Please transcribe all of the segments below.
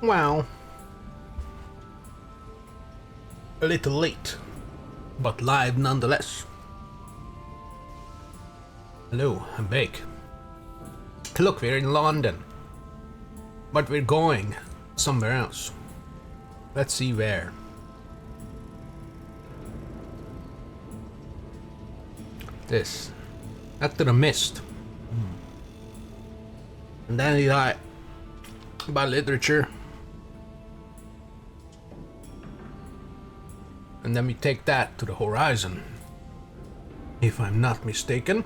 Well, a little late, but live nonetheless. Hello, I'm back. Look, we're in London, but we're going somewhere else. Let's see where. This. After the mist. And then you got about literature. And then we take that to the horizon. If I'm not mistaken.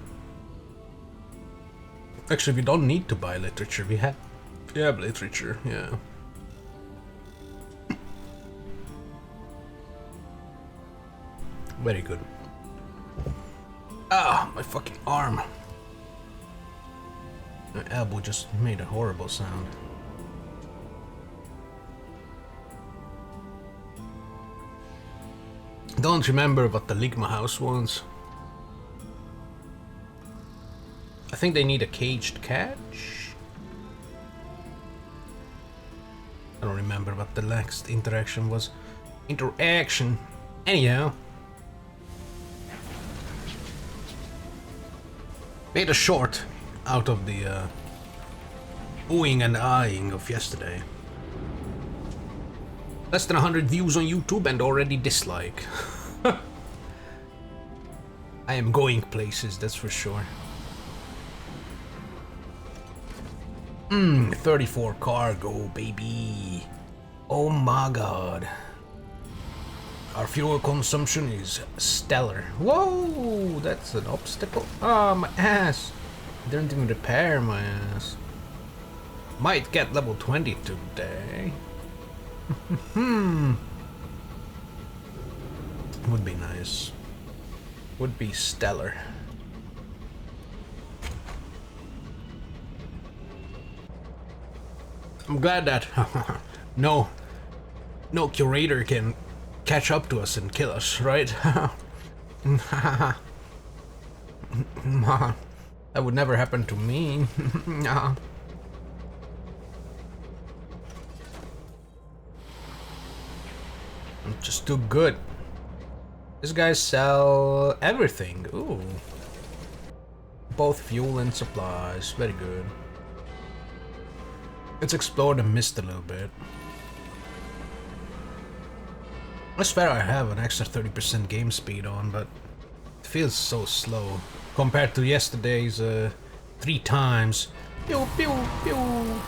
Actually, we don't need to buy literature. We have literature, yeah. Very good. Ah, my fucking arm. My elbow just made a horrible sound. Don't remember what the Ligma house wants. I think they need a caged catch. I don't remember what the last interaction was. Anyhow. Made a short out of the oohing and eyeing of yesterday. Less than 100 views on YouTube and already dislike. I am going places, that's for sure. 34 cargo, baby. Oh my god. Our fuel consumption is stellar. Whoa, that's an obstacle. Oh, my ass. Didn't even repair my ass. Might get level 20 today. Would be nice. Would be stellar. I'm glad that no curator can catch up to us and kill us, right? That would never happen to me. I'm just too good. These guys sell everything. Ooh. Both fuel and supplies. Very good. Let's explore the mist a little bit. I swear I have an extra 30% game speed on, but it feels so slow compared to yesterday's 3 times. Pew pew pew.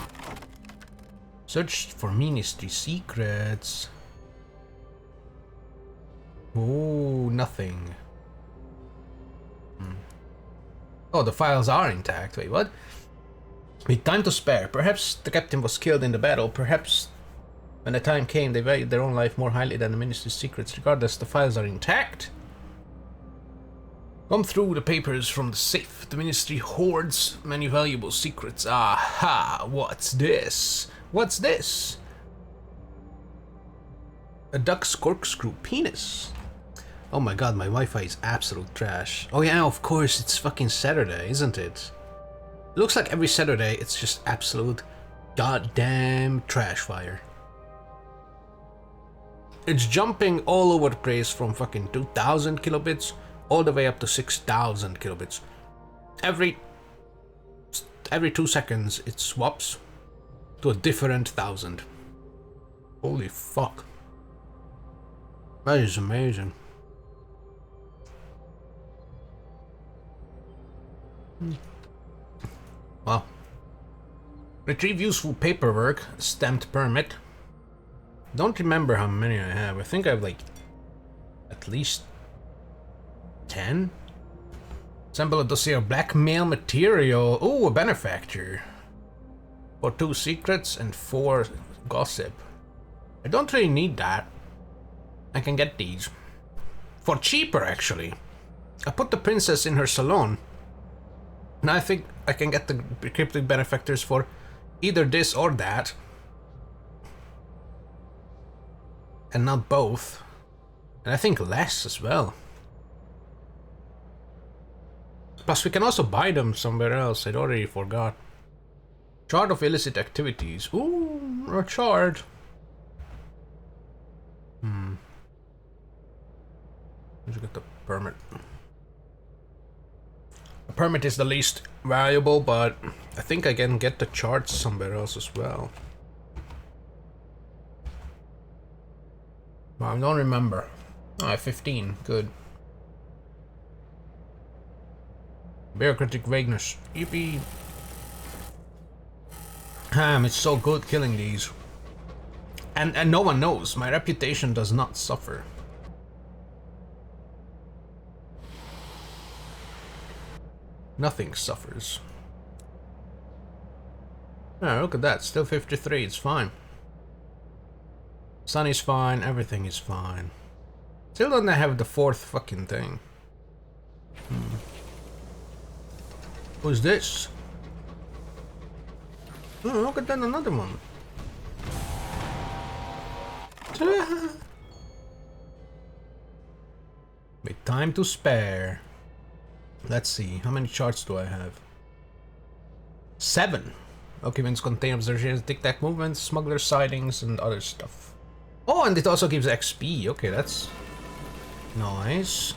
Search for ministry secrets. Oh, nothing. Oh, the files are intact. Wait, what? With time to spare. Perhaps the captain was killed in the battle. Perhaps when the time came, they valued their own life more highly than the ministry's secrets. Regardless, the files are intact. Come through the papers from the safe. The ministry hoards many valuable secrets. Aha! What's this? What's this? A duck's corkscrew penis. Oh my god, my Wi-Fi is absolute trash. Oh yeah, of course, it's fucking Saturday, isn't it? It looks like every Saturday it's just absolute goddamn trash fire. It's jumping all over the place from fucking 2000 kilobits all the way up to 6000 kilobits. Every 2 seconds it swaps to a different 1000. Holy fuck. That is amazing. Wow. Retrieve useful paperwork, stamped permit. Don't remember how many I have. I think I have like at least 10. Assemble a dossier of blackmail material. Oh, a benefactor. For 2 secrets and 4 gossip. I don't really need that. I can get these. For cheaper, actually. I put the princess in her salon. And I think I can get the cryptic benefactors for either this or that. And not both. And I think less as well. Plus we can also buy them somewhere else. I already forgot. Chart of illicit activities. Ooh, a chart. Let's get the permit. The permit is the least valuable, but I think I can get the charts somewhere else as well. I don't remember. Oh, I have 15. Good. Bureaucratic vagueness. Yippee. It's so good killing these. And no one knows. My reputation does not suffer. Nothing suffers. Oh, look at that. Still 53. It's fine. Sun is fine. Everything is fine. Still don't have the fourth fucking thing. Who's this? Oh, look at that, another one. With time to spare. Let's see, how many charts do I have? 7. Documents contain observations, tic-tac movements, smuggler sightings, and other stuff. Oh, and it also gives XP. Okay, that's nice.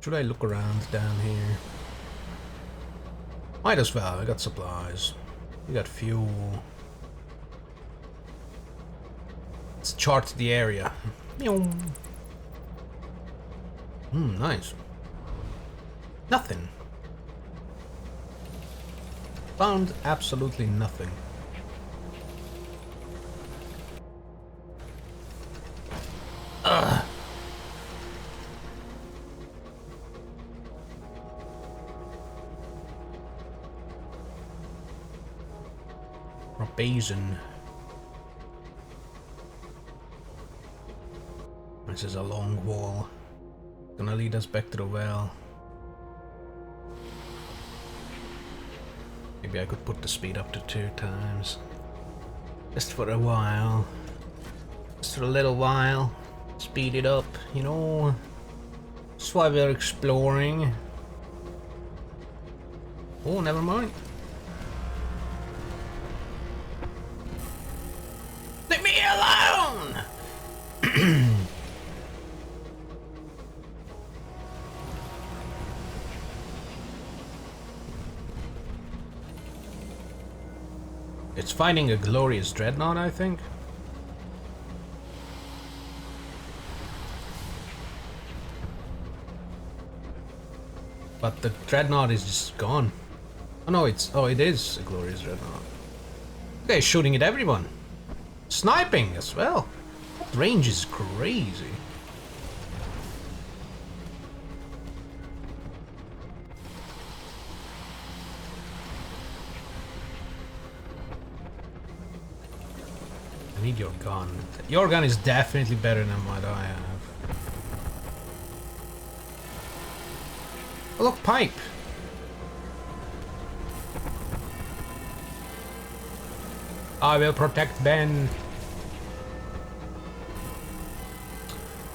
Should I look around down here? Might as well, I got supplies. We got fuel. Let's chart the area. Nice. Nothing. Found absolutely nothing. Ugh. Basin. This is a long wall. Gonna lead us back to the well. Maybe I could put the speed up to 2 times. Just for a while. Just for a little while. Speed it up, you know. That's why we're exploring. Oh, never mind. Leave me alone! It's finding a glorious dreadnought, I think. But the dreadnought is just gone. Oh no, it is a glorious dreadnought. Okay, shooting at everyone. Sniping as well. That range is crazy. I need your gun. Your gun is definitely better than what I have. Oh, look, pipe. I will protect Ben.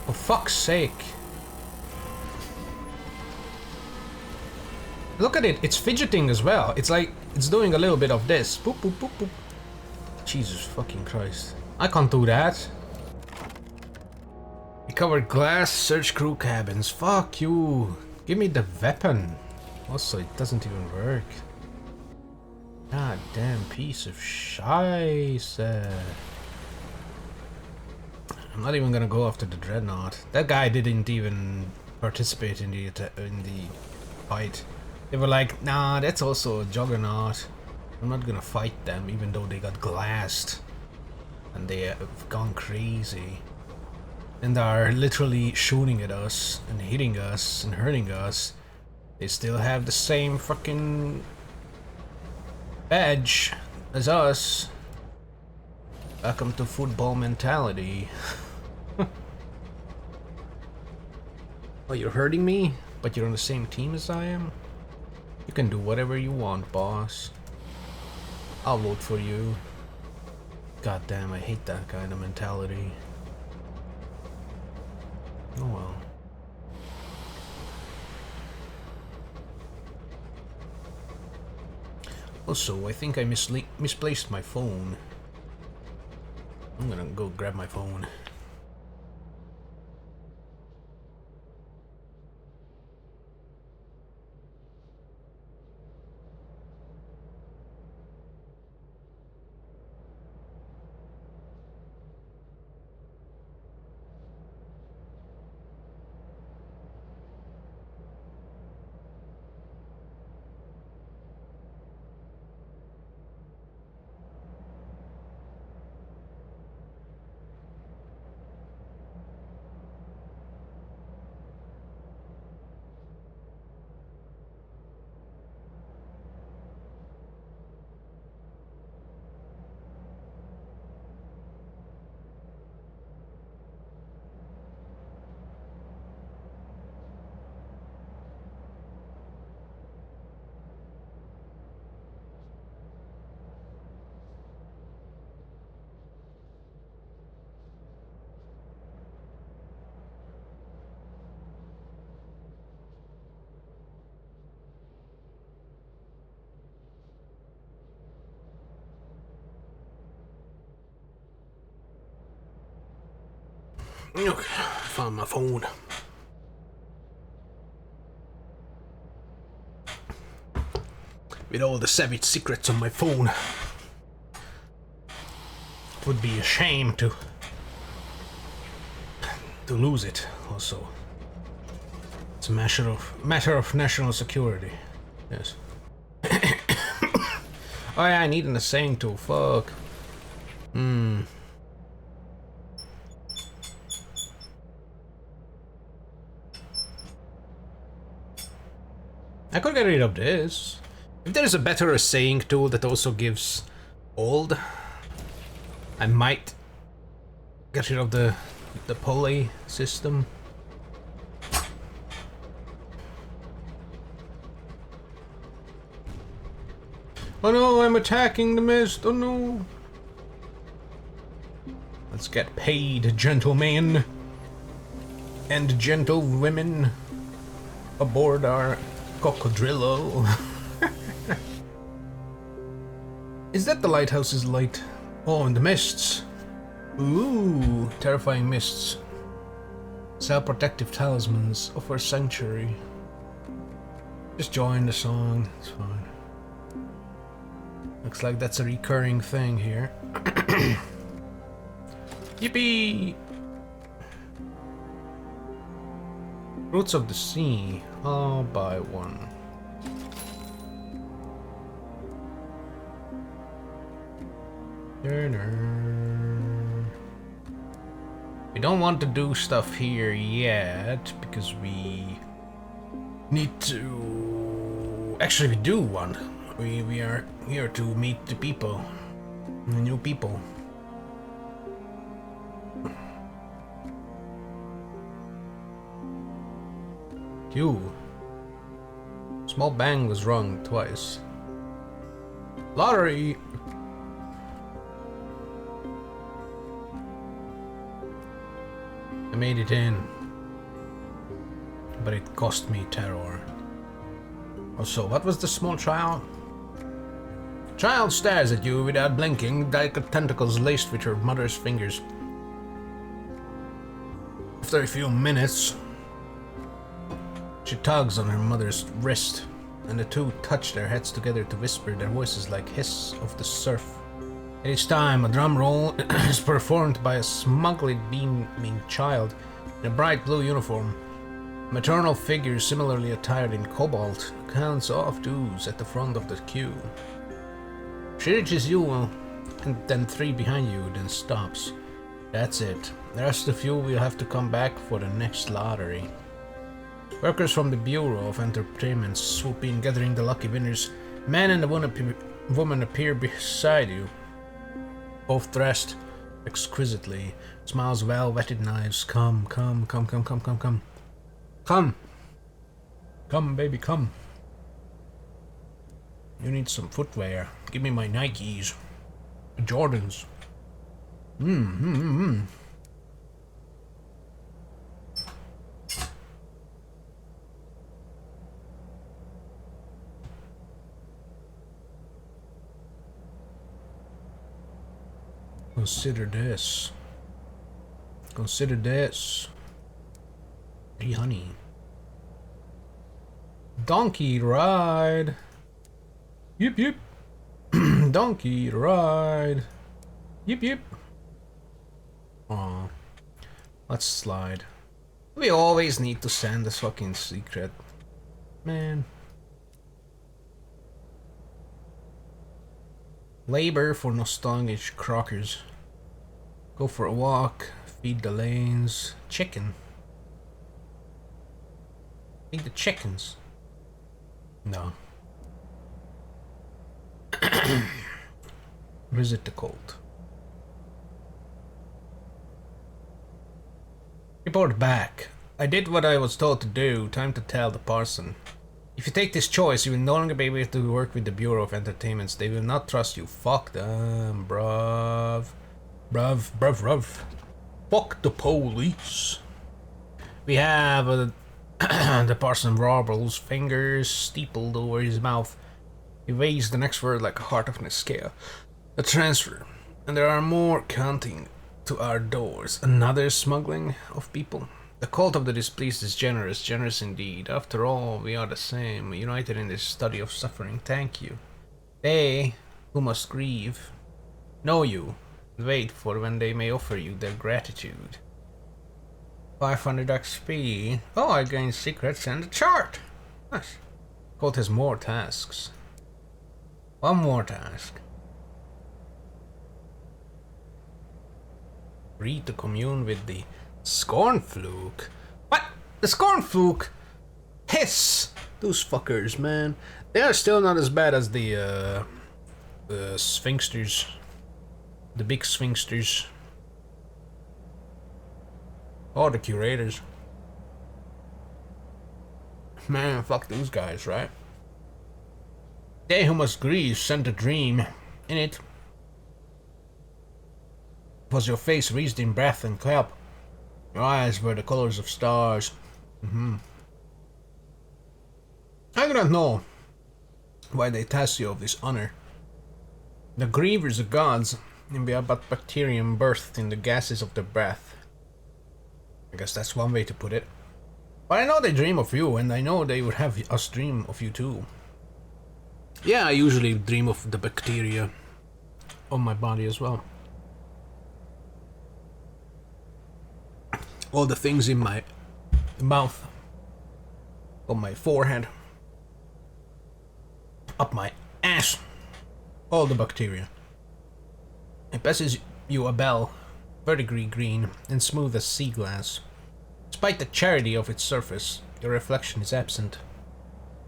For fuck's sake. Look at it, it's fidgeting as well. It's like, it's doing a little bit of this. Boop, boop, boop, boop. Jesus fucking Christ. I can't do that. Recovered glass, search crew cabins. Fuck you. Give me the weapon. Also, it doesn't even work. God damn piece of scheisse. I'm not even gonna go after the dreadnought. That guy didn't even participate in the fight. They were like, nah, that's also a juggernaut. I'm not gonna fight them, even though they got glassed. And they have gone crazy. And are literally shooting at us, and hitting us, and hurting us. They still have the same fucking badge as us. Welcome to football mentality. Oh, you're hurting me? But you're on the same team as I am? You can do whatever you want, boss. I'll vote for you. God damn, I hate that kind of mentality. Oh well. Also, I think I misplaced my phone. I'm gonna go grab my phone. Okay, found my phone. With all the savage secrets on my phone. It would be a shame to lose it also. It's a matter of national security. Yes. Oh yeah, I need an assaying tool, fuck. I could get rid of this. If there's a better assaying tool that also gives old, I might get rid of the pulley system. Oh no, I'm attacking the mist, oh no. Let's get paid, gentlemen and gentlewomen aboard our cocodrillo. Is that the lighthouse's light? Oh, and the mists. Ooh, terrifying mists. Sell protective talismans, offer sanctuary. Just join the song, it's fine. Looks like that's a recurring thing here. Yippee! Roots of the Sea. I'll buy one. We don't want to do stuff here yet because we need to. Actually, we do want. We are here to meet the people, the new people. Q. Small bang was wrong twice. Lottery. I made it in, but it cost me terror. Also, what was the small child? Child stares at you without blinking, delicate tentacles laced with her mother's fingers. After a few minutes, she tugs on her mother's wrist, and the two touch their heads together to whisper, their voices like hiss of the surf. Each time a drum roll is performed by a smugly beaming child in a bright blue uniform. A maternal figure similarly attired in cobalt counts off dues at the front of the queue. She reaches you and then three behind you, then stops. That's it. The rest of you will have to come back for the next lottery. Workers from the Bureau of Entertainment swoop in, gathering the lucky winners. A man and a woman appear beside you, both dressed exquisitely. Smiles, well-whetted knives. Come, come, come, come, come, come, come. Come. Come, baby, come. You need some footwear. Give me my Nikes. Jordans. Consider this. Consider this. Hey, honey. Donkey ride. Yip yip. Donkey ride. Yip yip. Aw. Let's slide. We always need to send this fucking secret. Man. Labor for nostalgic crockers. Go for a walk. Feed the lanes. Chicken. Feed the chickens. No. Visit the cult. Report back. I did what I was told to do. Time to tell the parson. If you take this choice, you will no longer be able to work with the Bureau of Entertainments. They will not trust you. Fuck them, bruv. Bruv. Fuck the police. We have the parson warbles, fingers steepled over his mouth. He weighs the next word like a heart of an scale. A transfer. And there are more counting to our doors. Another smuggling of people. The cult of the displeased is generous indeed. After all, we are the same, united in this study of suffering. Thank you. They, who must grieve, know you, and wait for when they may offer you their gratitude. 500 XP. Oh, I gained secrets and a chart. Nice. Cult has more tasks. One more task. Read to commune with the Scornfluke. What? The Scornfluke? Hiss! Those fuckers, man. They are still not as bad as the Sphinxters. The big Sphinxters. Or the Curators. Man, fuck those guys, right? They who must grieve sent a dream. In it was your face wreathed in breath and kelp. Your eyes were the colors of stars. I do not know why they task you of this honor. The grievers of gods be but bacterium birthed in the gases of their breath. I guess that's one way to put it. But I know they dream of you, and I know they would have us dream of you too. Yeah, I usually dream of the bacteria on my body as well. All the things in my mouth, on my forehead, up my ass, all the bacteria. It passes you a bell, verdigris green and smooth as sea glass. Despite the charity of its surface, your reflection is absent.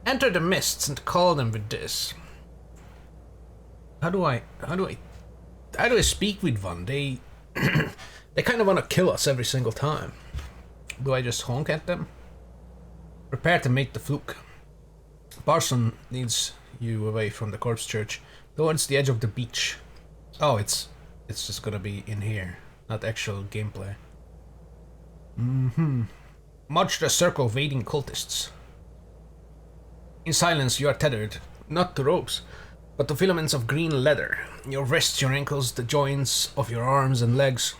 Enter the mists and call them with this. How do I speak with one? They they kind of want to kill us every single time. Do I just honk at them? Prepare to make the fluke. Parson leads you away from the corpse church towards the edge of the beach. Oh, it's just gonna be in here, not actual gameplay. March the circle of waiting cultists. In silence you are tethered, not to ropes, but to filaments of green leather. Your wrists, your ankles, the joints of your arms and legs.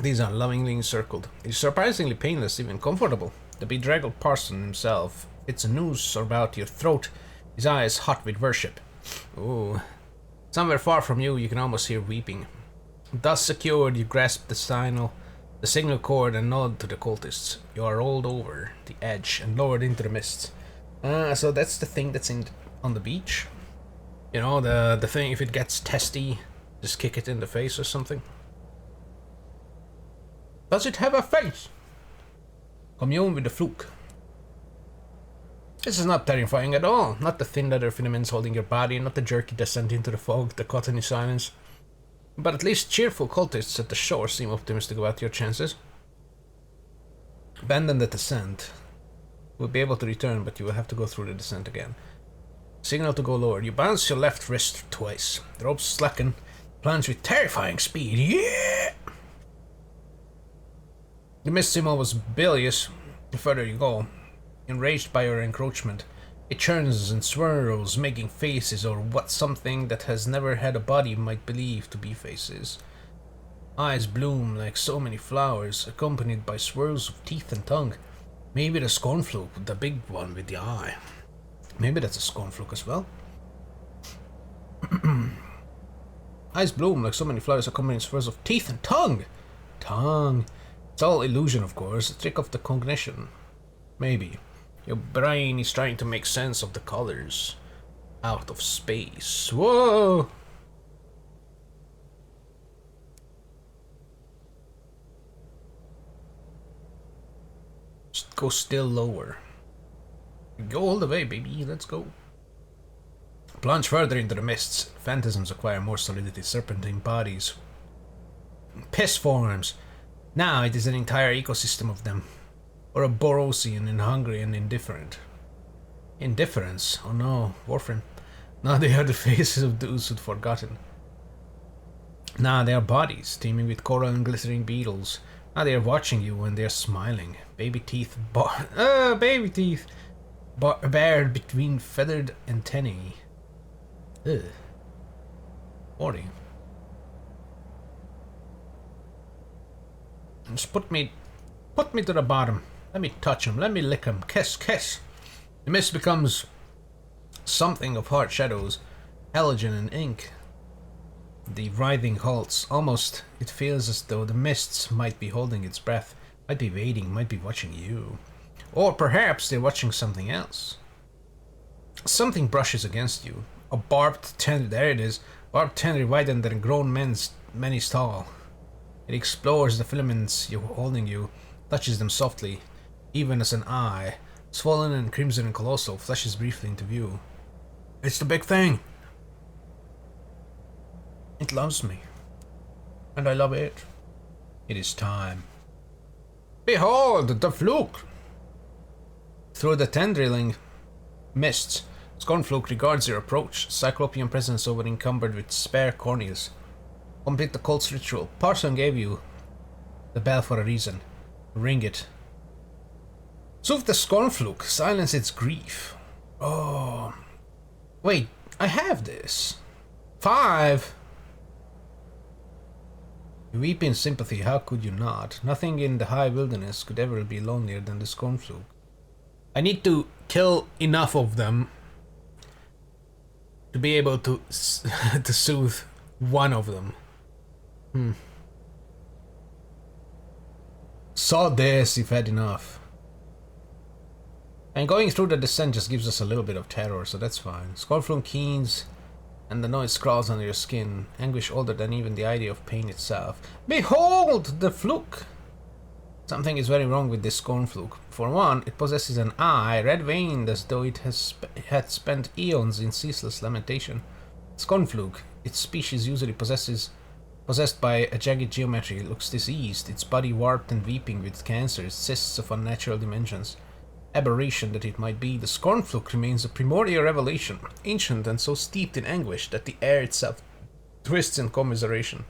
These are lovingly encircled. It is surprisingly painless, even comfortable. The bedraggled parson himself fits a noose about your throat, his eyes hot with worship. Ooh. Somewhere far from you, you can almost hear weeping. Thus secured, you grasp the signal cord and nod to the cultists. You are rolled over the edge and lowered into the mists. So that's the thing that's on the beach. You know, the thing, if it gets testy, just kick it in the face or something. Does it have a face? Commune with the fluke. This is not terrifying at all. Not the thin leather filaments holding your body, not the jerky descent into the fog, the cottony silence. But at least cheerful cultists at the shore seem optimistic about your chances. Abandon the descent. We'll be able to return, but you will have to go through the descent again. Signal to go lower. You bounce your left wrist twice. The ropes slacken. Plunge with terrifying speed. Yeah! The mist signal was bilious. The further you go, enraged by your encroachment, it churns and swirls, making faces, or what something that has never had a body might believe to be faces. Eyes bloom like so many flowers, accompanied by swirls of teeth and tongue. Maybe the scornfluke, the big one with the eye. Maybe that's a scornfluke as well. Eyes bloom like so many flowers, accompanying swirls of teeth and tongue. Tongue. It's all illusion, of course, a trick of the cognition. Maybe. Your brain is trying to make sense of the colors. Out of space. Whoa! Just go still lower. Go all the way, baby. Let's go. Plunge further into the mists. Phantasms acquire more solidity. Serpentine bodies. Piss forms. Now it is an entire ecosystem of them. Or a Borosian and hungry and indifferent. Indifference? Oh no, Warframe. Now they are the faces of those who'd forgotten. Now they are bodies, teeming with coral and glittering beetles. Now they are watching you and they are smiling. Baby teeth, baby teeth, bared between feathered antennae. Ugh. 40. Just put me to the bottom. Let me touch him. Let me lick him. Kiss, kiss. The mist becomes something of hard shadows, halogen and ink. The writhing halts. Almost, it feels as though the mists might be holding its breath, might be waiting, might be watching you. Or perhaps they're watching something else. Something brushes against you. A barbed tendril. There it is. Barbed tendril widened than a grown man's many tall. It explores the filaments holding you, touches them softly, even as an eye, swollen and crimson and colossal, flashes briefly into view. It's the big thing. It loves me. And I love it. It is time. Behold, the fluke! Through the tendriling mists, Scornfluke regards your approach, cyclopean presence over encumbered with spare corneas. Complete the cult's ritual. Parson gave you the bell for a reason. Ring it. Soothe the Scornfluke, silence its grief. Oh. Wait, I have this. 5! You weep in sympathy, how could you not? Nothing in the high wilderness could ever be lonelier than the Scornfluke. I need to kill enough of them to be able to to soothe one of them. Saw this, you've had enough. And going through the descent just gives us a little bit of terror, so that's fine. Scornfluke keens, and the noise crawls under your skin. Anguish older than even the idea of pain itself. Behold the fluke! Something is very wrong with this Scornfluke. For one, it possesses an eye, red-veined as though it had spent eons in ceaseless lamentation. Scornfluke, its species usually possessed by a jagged geometry, looks diseased, its body warped and weeping with cancers, cysts of unnatural dimensions. Aberration that it might be, the Scornfluke remains a primordial revelation, ancient and so steeped in anguish that the air itself twists in commiseration.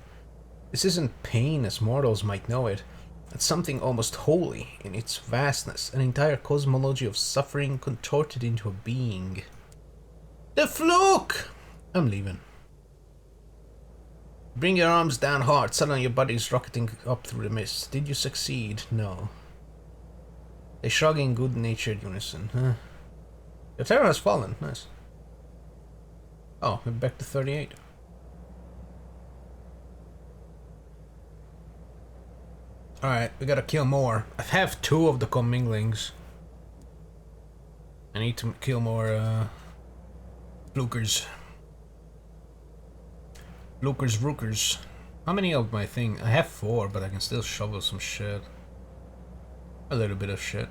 This isn't pain as mortals might know it. It's something almost holy in its vastness, an entire cosmology of suffering contorted into a being. The fluke! I'm leaving. Bring your arms down hard, suddenly your body's rocketing up through the mist. Did you succeed? No. They shrug in good-natured unison. Huh? Your terror has fallen. Nice. Oh, we're back to 38. Alright, we gotta kill more. I have 2 of the comminglings. I need to kill more, flukers. Flukers, vrookers. How many of my thing? I have 4, but I can still shovel some shit. A little bit of shit.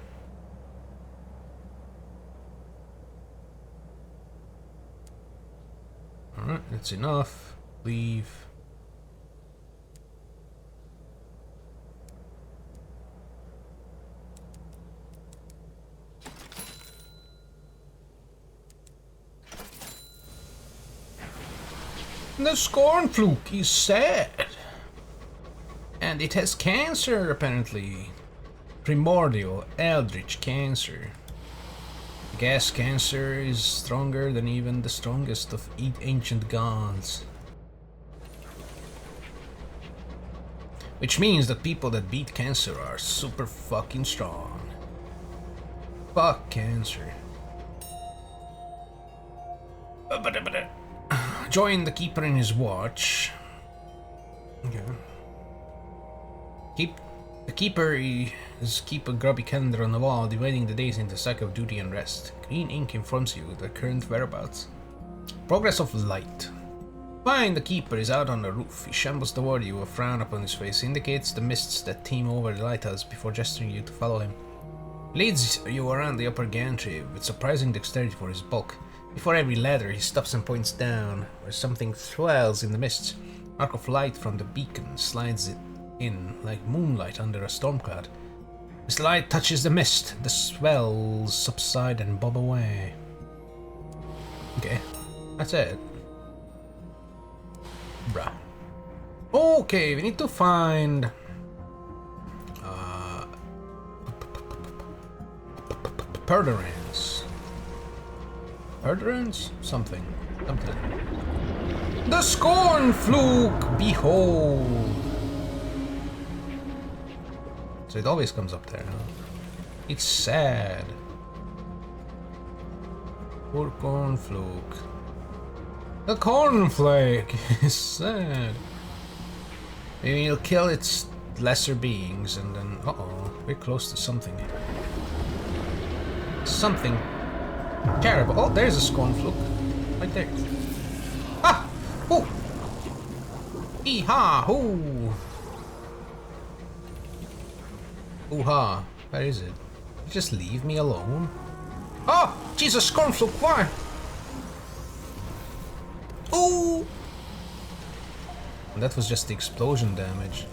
Alright, that's enough. Leave. The Scornfluke is sad. And it has cancer, apparently. Primordial, eldritch cancer. Gas cancer is stronger than even the strongest of ancient gods. Which means that people that beat cancer are super fucking strong. Fuck cancer. Join the keeper in his watch. Okay. The keeper is keep a grubby calendar on the wall, dividing the days into cycle of duty and rest. Green ink informs you the current whereabouts. Progress of light. Fine, the keeper is out on the roof. He shambles toward you, a frown upon his face indicates the mists that teem over the lighthouse before gesturing you to follow him. Leads you around the upper gantry with surprising dexterity for his bulk. Before every ladder, he stops and points down, where something swells in the mists. Arc of light from the beacon slides it in like moonlight under a storm cloud. As light touches the mist, the swells subside and bob away. Okay, that's it. Bruh. Okay, we need to find... Perdurance. Perdurance? Something. The Scorn Fluke! Behold! So it always comes up there, huh? It's sad. Poor Cornfluke. The Cornflake is sad. Maybe you'll kill its lesser beings and then... Uh-oh, we're close to something. Something terrible. Oh, there's a Scornfluke. Right there. Ah! Ooh! Ee-ha! Hoo! Ooh-ha! Where is it? Just leave me alone? Oh! Jesus, Scornfluke, why? Ooh! And that was just the explosion damage.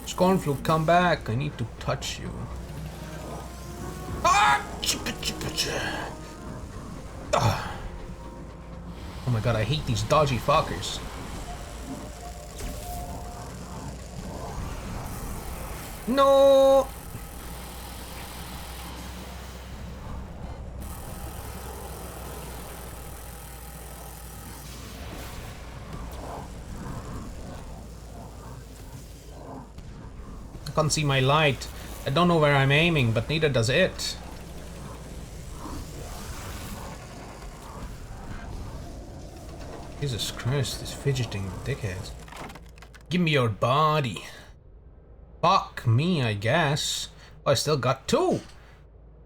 Scornfluke, come back! I need to touch you. Ah! Oh my god, I hate these dodgy fuckers. No! I can't see my light. I don't know where I'm aiming, but neither does it. Jesus Christ, this fidgeting dickhead. Give me your body. Fuck me, I guess. Oh, I still got two.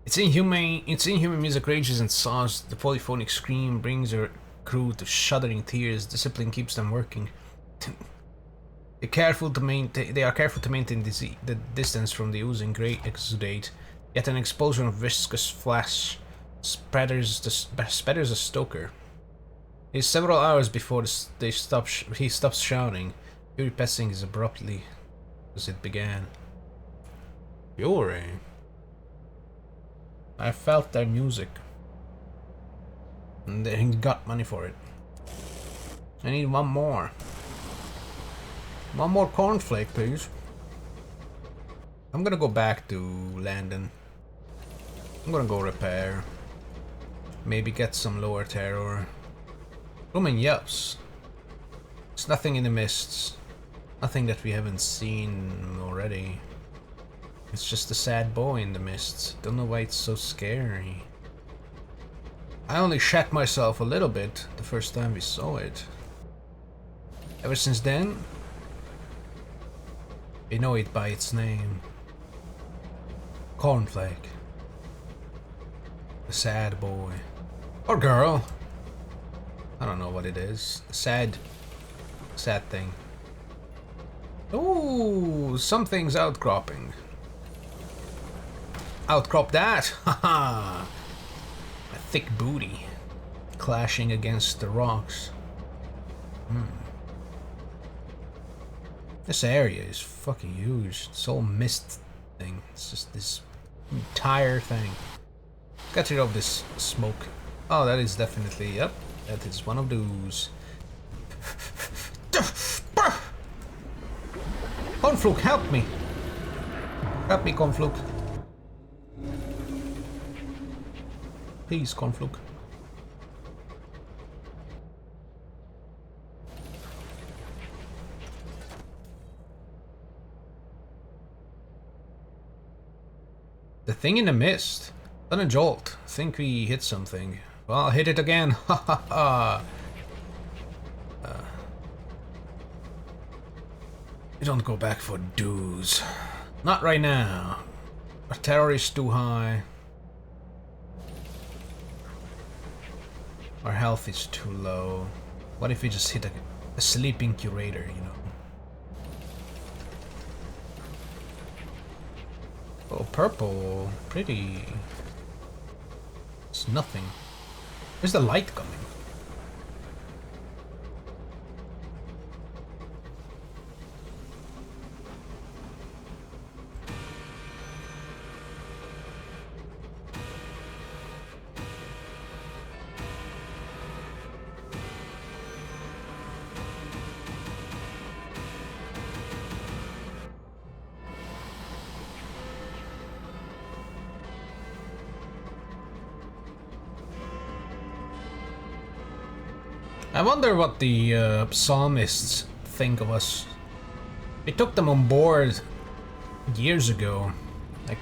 Its inhuman music rages and saws. The polyphonic scream brings her crew to shuddering tears. Discipline keeps them working. They are careful to maintain the distance from the oozing grey exudate. Yet an explosion of viscous flash spatters a stoker. It is several hours before he stops shouting. Fury passing is abruptly as it began. Fury. I felt their music. And they got money for it. I need one more. One more cornflake, please. I'm gonna go back to Landon. I'm gonna go repair. Maybe get some lower terror. Roman Yups. There's nothing in the mists. Nothing that we haven't seen already. It's just a sad boy in the mists. Don't know why it's so scary. I only shat myself a little bit the first time we saw it. Ever since then, we know it by its name. Cornflake. The sad boy. Or girl. I don't know what it is. A sad thing. Ooh, something's outcropping. Outcrop that! Haha! A thick booty. Clashing against the rocks. This area is fucking huge. This whole mist thing. It's just this entire thing. Get rid of this smoke. Oh, that is definitely, yep. That is one of those. Cornfluke, help me! Help me, Cornfluke. Please, Cornfluke. Thing in the mist. Then a jolt. Think we hit something. Well, I'll hit it again. Ha ha ha. We don't go back for dues. Not right now. Our terror is too high. Our health is too low. What if we just hit a sleeping curator, you know? Oh, purple. Pretty. It's nothing. Where's the light coming? I wonder what the psalmists think of us. We took them on board years ago, like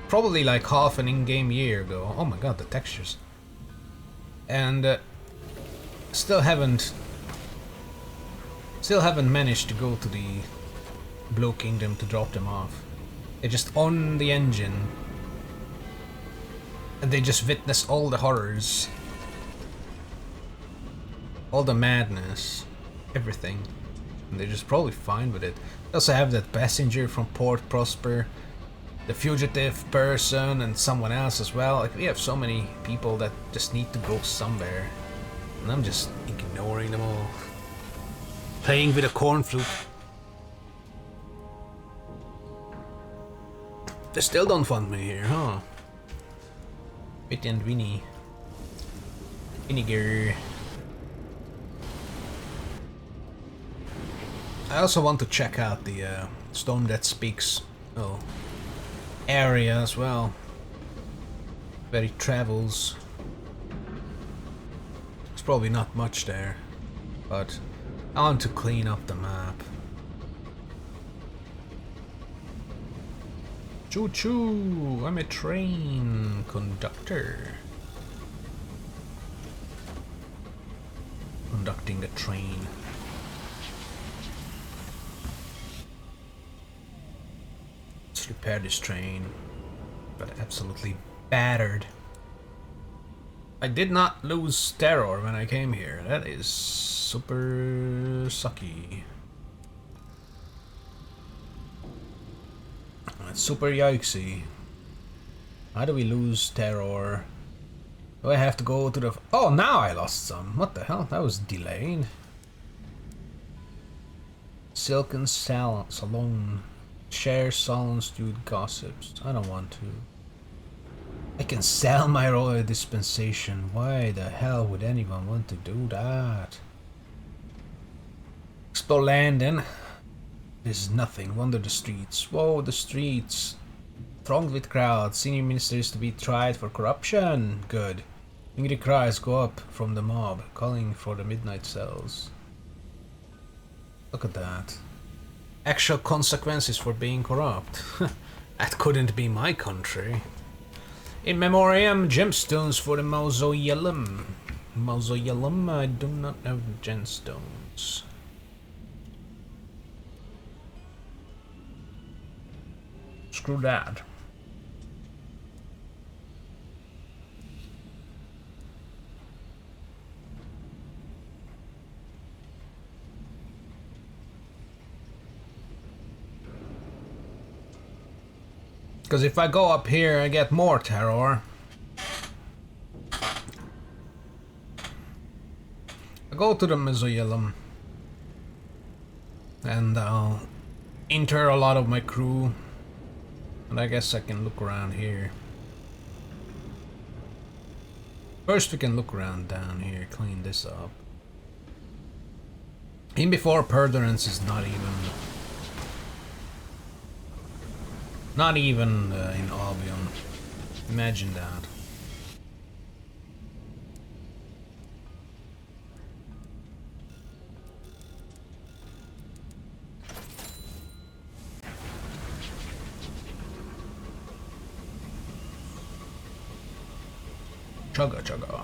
probably like half an in-game year ago. Oh my god, the textures! And still haven't managed to go to the Blue Kingdom to drop them off. They just on the engine, and they just witness all the horrors. All the madness, everything, and they're just probably fine with it. They also have that passenger from Port Prosper, the fugitive person, and someone else as well. Like, we have so many people that just need to go somewhere, and I'm just ignoring them all. Playing with a corn flute. They still don't fund me here, huh? Witty and Winnie. Vinegar. I also want to check out the Stone That Speaks area as well, where he travels. There's probably not much there, but I want to clean up the map. Choo choo! I'm a train conductor. Conducting the train. Repair this train. Got absolutely battered. I did not lose terror when I came here. That is super sucky. That's super yikesy. How do we lose terror? Do I have to go to the... Oh, now I lost some. What the hell? That was delayed. Silken Salon. Share salons, dude, gossips. I don't want to. I can sell my royal dispensation. Why the hell would anyone want to do that? Explore London. This is nothing. Wander the streets. Whoa, the streets. Thronged with crowds. Senior ministers to be tried for corruption. Good. Angry cries go up from the mob, calling for the midnight cells. Look at that. Actual consequences for being corrupt. That couldn't be my country. In memoriam, gemstones for the mausoleum. Mausoleum, I do not have gemstones. Screw that. Because if I go up here, I get more terror. I go to the mausoleum and I'll inter a lot of my crew, and I guess I can look around here. First we can look around down here, clean this up. In before Perdurance is not even in Albion. Imagine that. Chugga chugga.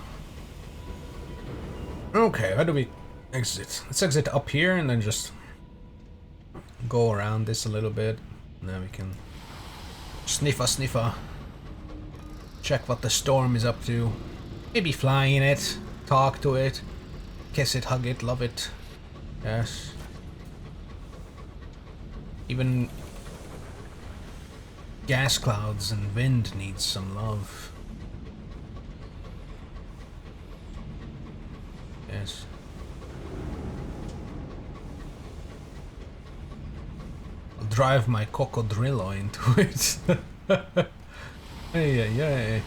Okay, how do we exit? Let's exit up here and then just go around this a little bit. And then we can sniffer. Check what the storm is up to. Maybe fly in it, talk to it, kiss it, hug it, love it. Yes. Even gas clouds and wind needs some love. Yes. I'll drive my cocodrillo into it. Hey.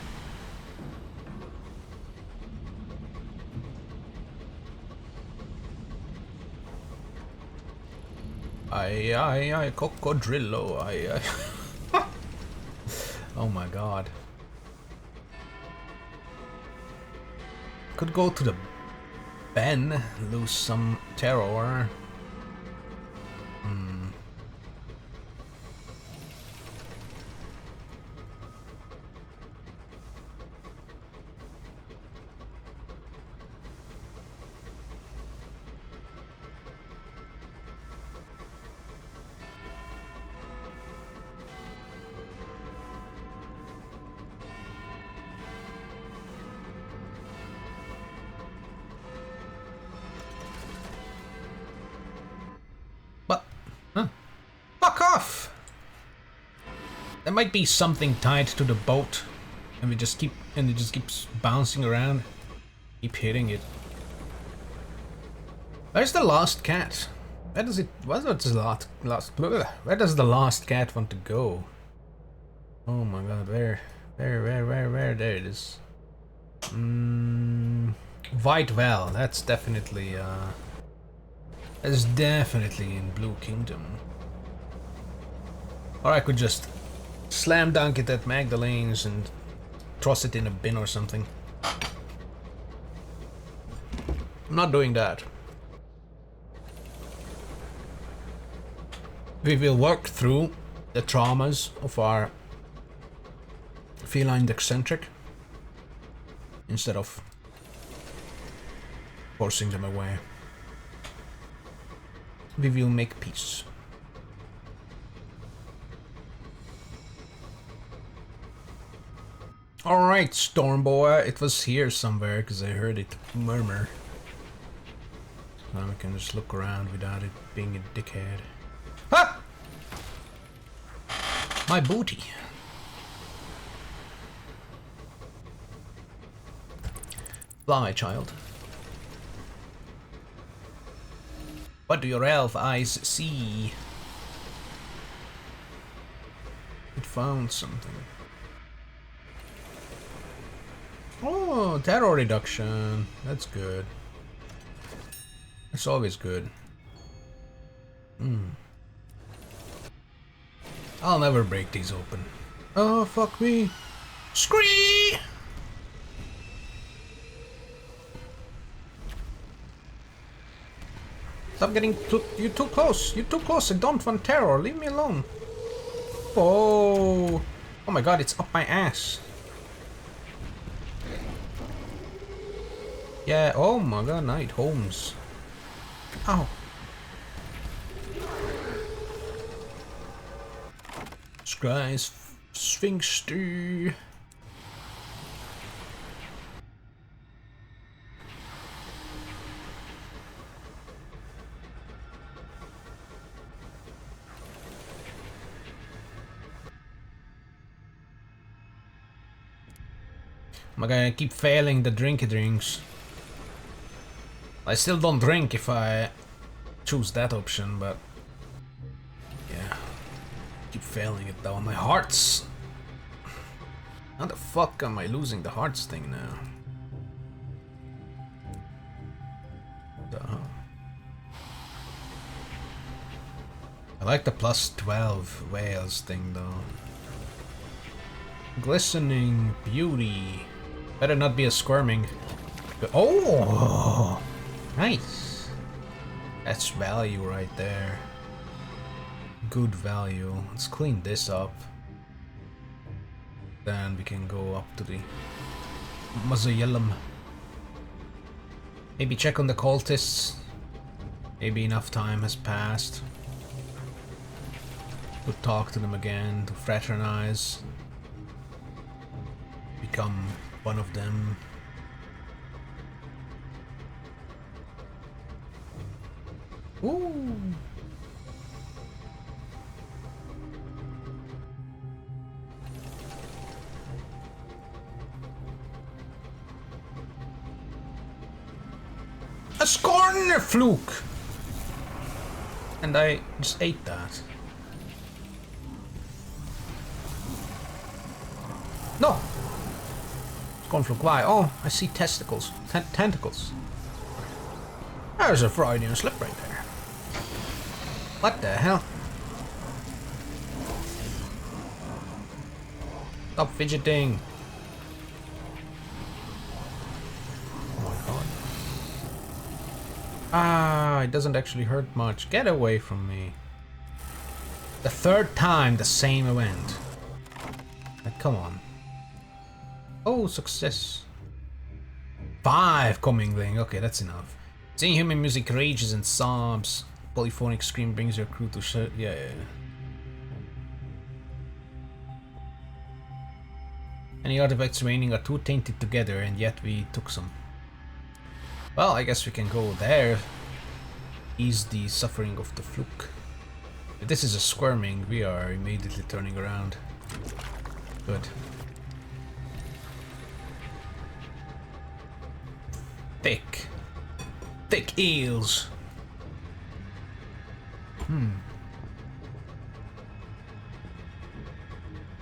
Ay, cocodrillo, ay. Oh my god. Could go to the Ben, lose some terror. Fuck off! There might be something tied to the boat, and it just keeps bouncing around. Keep hitting it. Where's the lost cat? Where does the lost cat want to go? Oh my god, where? There it is. White Well, that's definitely in Blue Kingdom. Or I could just slam dunk it at Magdalene's and toss it in a bin or something. I'm not doing that. We will work through the traumas of our feline eccentric instead of forcing them away. We will make peace. Alright, Storm Boy, it was here somewhere because I heard it murmur. Now we can just look around without it being a dickhead. Ha! My booty. Fly, child. What do your elf eyes see? It found something. Oh, terror reduction. That's good. That's always good. I'll never break these open. Oh, fuck me. Scree! Stop getting you too close. You're too close. I don't want terror. Leave me alone. Oh. Oh my god, it's up my ass. Yeah, oh my god, Night Holmes. Ow. Scry's Sphinx. Am I gonna keep failing the drinky drinks? I still don't drink if I choose that option, but yeah, keep failing it though. My hearts. How the fuck am I losing the hearts thing now? I like the plus 12 whales thing though. Glistening beauty. Better not be a squirming. Oh, nice. That's value right there. Good value. Let's clean this up. Then we can go up to the Mausoleum. Maybe check on the cultists. Maybe enough time has passed to talk to them again, to fraternize, become one of them. Ooh. A scorner fluke! And I just ate that. No! Scorn fluke, why? Oh, I see testicles. Tentacles. There's a Freudian slip right there. What the hell? Stop fidgeting. Ah, it doesn't actually hurt much. Get away from me. The third time the same event. Like, come on. Oh, success. 5 commingling. Okay, that's enough. Seeing human music rages and sobs. Polyphonic scream brings your crew to shut. Yeah. Any artifacts remaining are too tainted together, and yet we took some. Well, I guess we can go there. Ease the suffering of the fluke. If this is a squirming, we are immediately turning around. Good. Thick. Thick eels.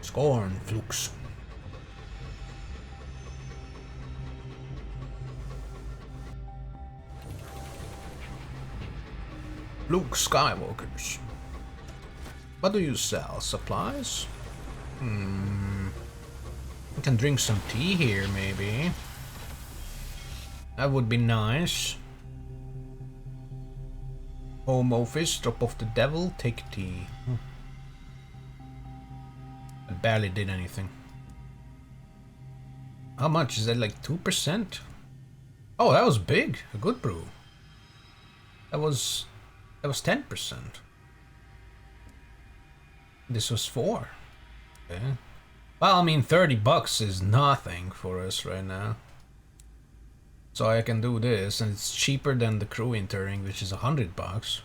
Scorn flukes. Luke Skywalkers. What do you sell? Supplies? I can drink some tea here, maybe. That would be nice. Home office, drop off the devil, take tea. I barely did anything. How much? Is that like 2%? Oh, that was big. A good brew. That was 10%. This was 4. Okay. Well, I mean, $30 is nothing for us right now. So I can do this, and it's cheaper than the crew entering, which is $100.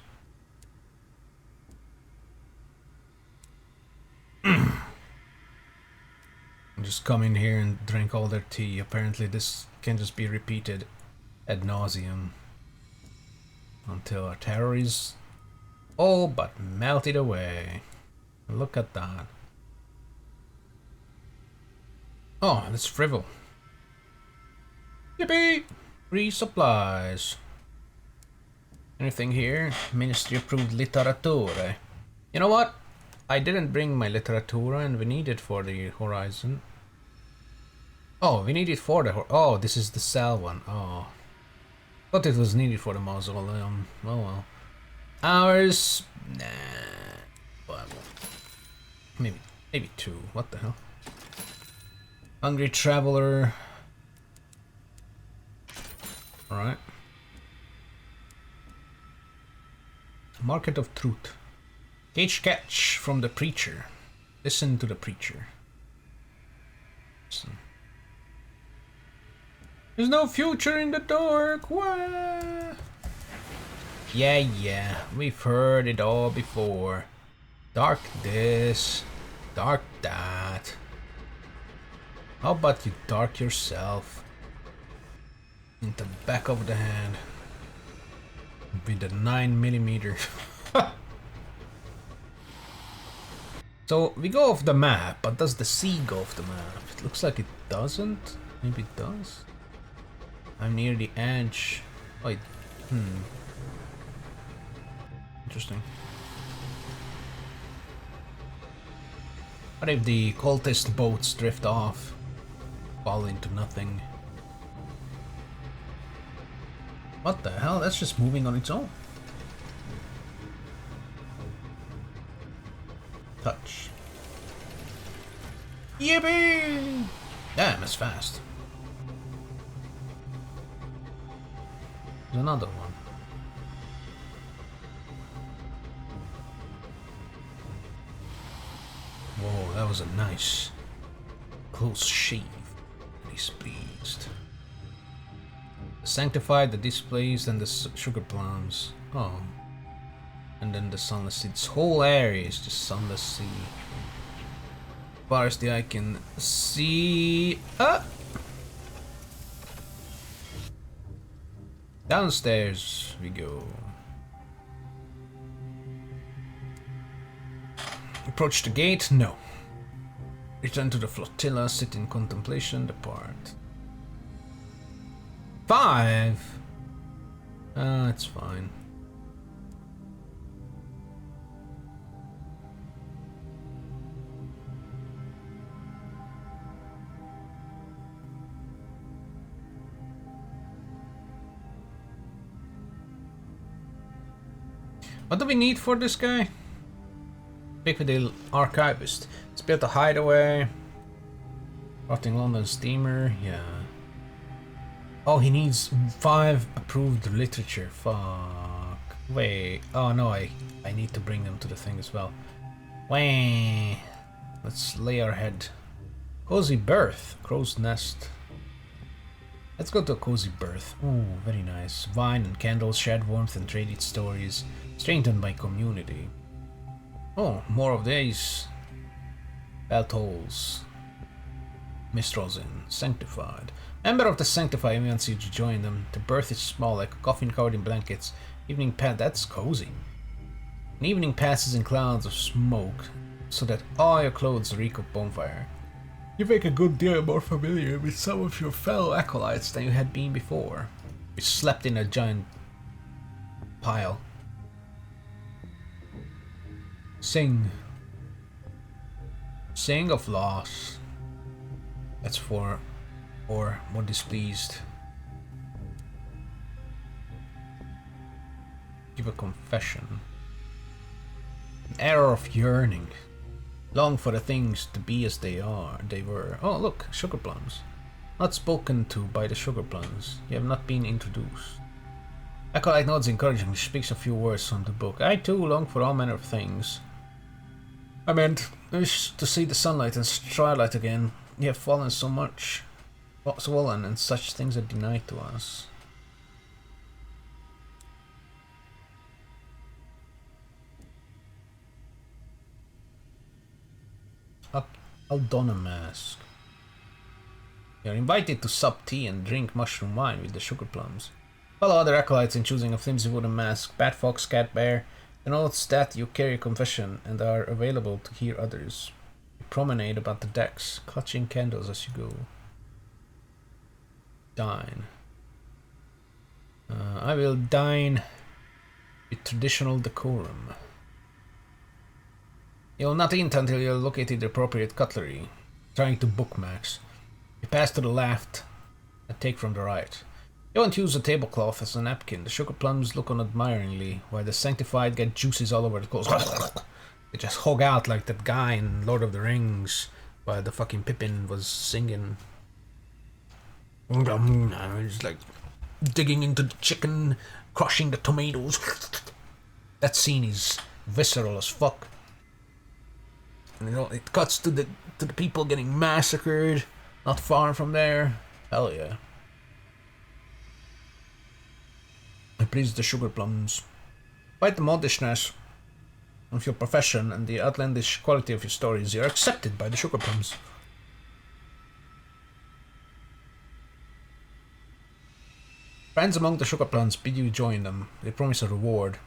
Just come in here and drink all their tea. Apparently this can just be repeated ad nauseum until our terror is all but melted away. Look at that. Oh, that's Frivol. Yippee! Free supplies. Anything here? Ministry approved literature. You know what? I didn't bring my literatura and we need it for the horizon. Oh, we need it for the oh, this is the cell one. Oh. Thought it was needed for the mausoleum. Oh well. Ours? Nah. Well, maybe 2. What the hell? Hungry traveler. Alright. Market of Truth. Catch from the preacher. Listen to the preacher. Listen. There's no future in the dark. What? Yeah, we've heard it all before. Dark this, dark that. How about you dark yourself in the back of the hand with a 9mm. So we go off the map, but does the sea go off the map? It looks like it doesn't. Maybe it does. I'm near the edge. Wait, Interesting. What if the cultist boats drift off? Fall into nothing. What the hell? That's just moving on its own. Touch. Yippee! Damn, it's fast. There's another one. Whoa, that was a nice close shave. Displeased. The sanctified, the displeased, and the sugar plums. Oh. And then the sunless sea. This whole area is just sunless sea. As far as the eye can see. Ah! Downstairs we go. Approach the gate? No. Return to the flotilla, sit in contemplation, depart. 5? It's fine. What do we need for this guy? Speak with the archivist. It's built a hideaway. Rotting London steamer, yeah. Oh, he needs 5 approved literature. Fuck. Wait. Oh no, I need to bring them to the thing as well. Wait. Let's lay our head. Cozy berth. Crow's nest. Let's go to a cozy berth. Ooh, very nice. Wine and candles, shared warmth and traded stories. Strengthened by community. Oh, more of these. Bell tolls. Mistrals in. Sanctified. Member of the Sanctified wants you to join them. The berth is small, like a coffin covered in blankets. Evening pass. That's cozy. An evening passes in clouds of smoke, so that all your clothes reek of bonfire. You make a good deal more familiar with some of your fellow acolytes than you had been before. You slept in a giant pile. Sing. Sing of loss. That's for or more displeased. Give a confession. An error of yearning. Long for the things to be as they were. Oh look, sugar plums. Not spoken to by the sugar plums. You have not been introduced. Acolyte nods encouragingly, speaks a few words from the book. I too long for all manner of things. I meant, wish to see the sunlight and starlight again. You have fallen so much, swollen, and such things are denied to us. I'll don a mask. You're invited to sup tea and drink mushroom wine with the sugar plums. Follow other acolytes in choosing a flimsy wooden mask, bat fox, cat bear. Denotes that you carry confession and are available to hear others. You promenade about the decks, clutching candles as you go. Dine. I will dine with traditional decorum. You will not eat until you have located the appropriate cutlery. Trying to bookmarks. You pass to the left and take from the right. You won't use a tablecloth as a napkin. The sugar plums look on admiringly, while the sanctified get juices all over the clothes. They just hog out like that guy in Lord of the Rings, while the fucking Pippin was singing. Just like digging into the chicken, crushing the tomatoes. That scene is visceral as fuck. And you know, it cuts to the people getting massacred, not far from there. Hell yeah. I praise the sugar plums. Despite the modishness of your profession and the outlandish quality of your stories, you are accepted by the sugar plums. Friends among the sugar plums bid you join them. They promise a reward.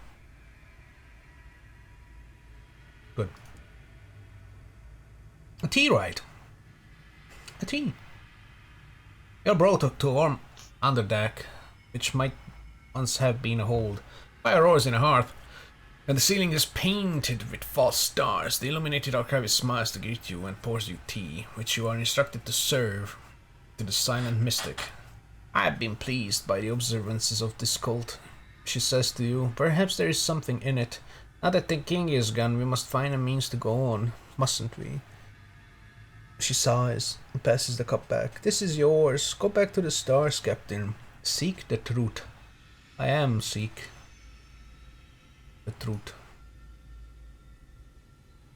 Good. A tea, right? A tea. You're brought to a warm underdeck, which might once have been a hold. Fire roars in a hearth, and the ceiling is painted with false stars. The illuminated archivist smiles to greet you and pours you tea, which you are instructed to serve to the silent mystic. I have been pleased by the observances of this cult, she says to you. Perhaps there is something in it. Now that the king is gone, we must find a means to go on, mustn't we? She sighs and passes the cup back. This is yours. Go back to the stars, Captain. Seek the truth. I am seek the truth.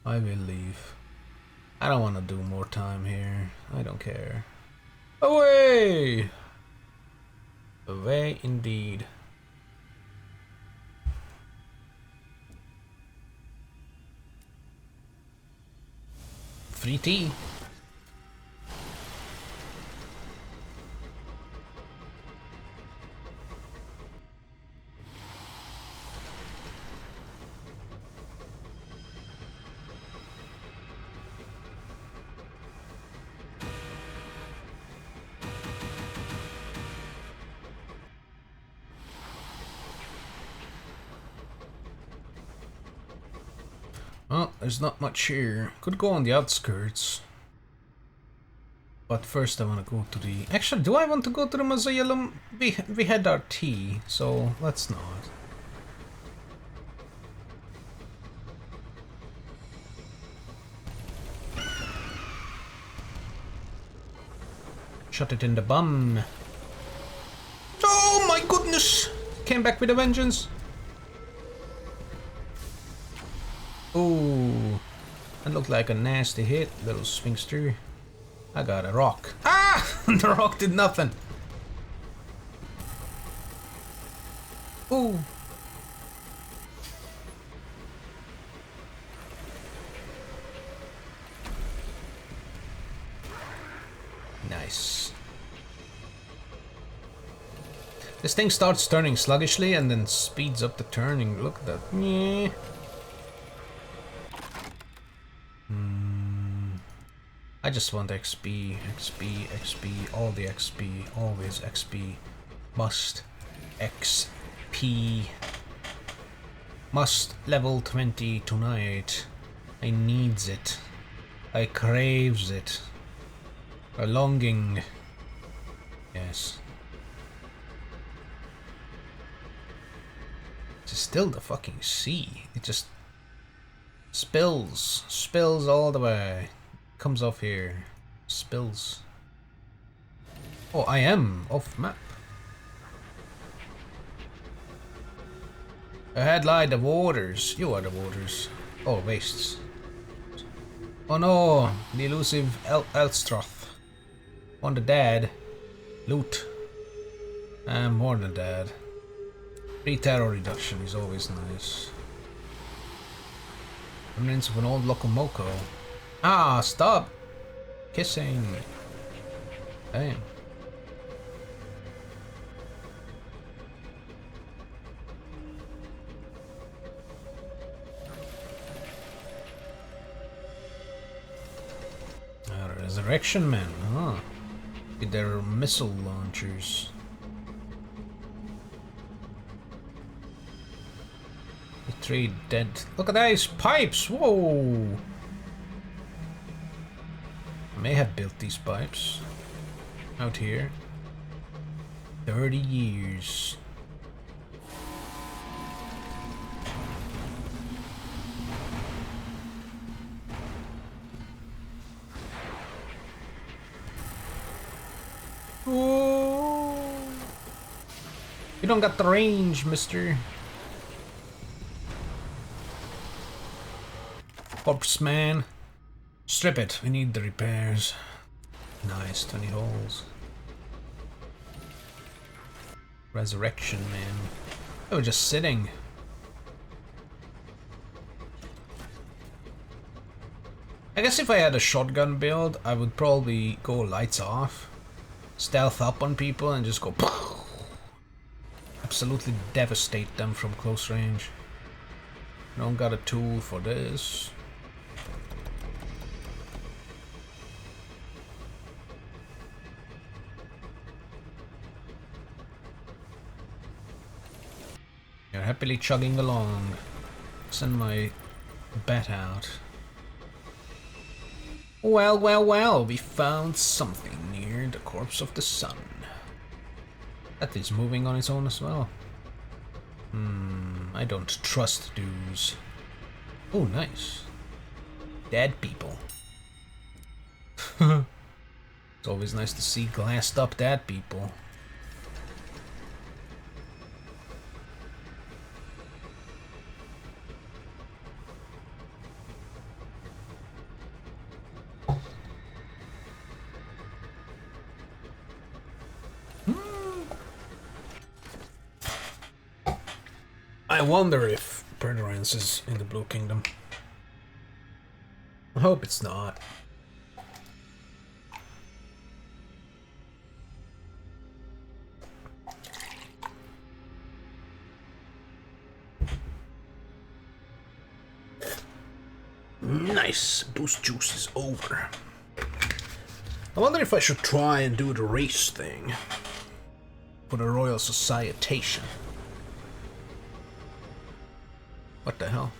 I will leave. I don't want to do more time here. I don't care. Away! Away indeed. Free tea. Well, there's not much here. Could go on the outskirts. But first I want to go to the... Actually, do I want to go to the mausoleum? We had our tea, so let's not. Shut it in the bum. Oh my goodness! Came back with a vengeance. Ooh, that looked like a nasty hit, little sphinxter. I got a rock. Ah! The rock did nothing. Ooh. Nice. This thing starts turning sluggishly and then speeds up the turning. Look at that. Yeah. I just want XP, XP, XP, all the XP, always XP. Must XP. Must level 20 tonight. I needs it. I craves it. A longing. Yes. It's still the fucking sea. It just spills all the way. Comes off here. Spills. Oh, I am off map. Ahead lie the waters. You are the waters. Oh, wastes. Oh no, the elusive Elstroth. On the dead. Loot. I'm more than dead. Free terror reduction is always nice. Remnants of an old locomoco. Ah, stop! Kissing. Damn. Resurrection men, huh? With their missile launchers. The 3 dead. Look at these pipes! Whoa! I may have built these pipes out here. 30 years. Whoa! You don't got the range, mister. Corpse man. Strip it, we need the repairs. Nice, 20 holes. Resurrection man. They were just sitting. I guess if I had a shotgun build, I would probably go lights off. Stealth up on people and just go absolutely devastate them from close range. Don't got a tool for this. You're happily chugging along. Send my bat out. Well, well, well, we found something near the corpse of the sun. That is moving on its own as well. I don't trust dudes. Oh, nice. Dead people. It's always nice to see glassed up dead people. I wonder if Perderance is in the Blue Kingdom. I hope it's not. Nice, boost juice is over. I wonder if I should try and do the race thing for the Royal Societation. What the hell?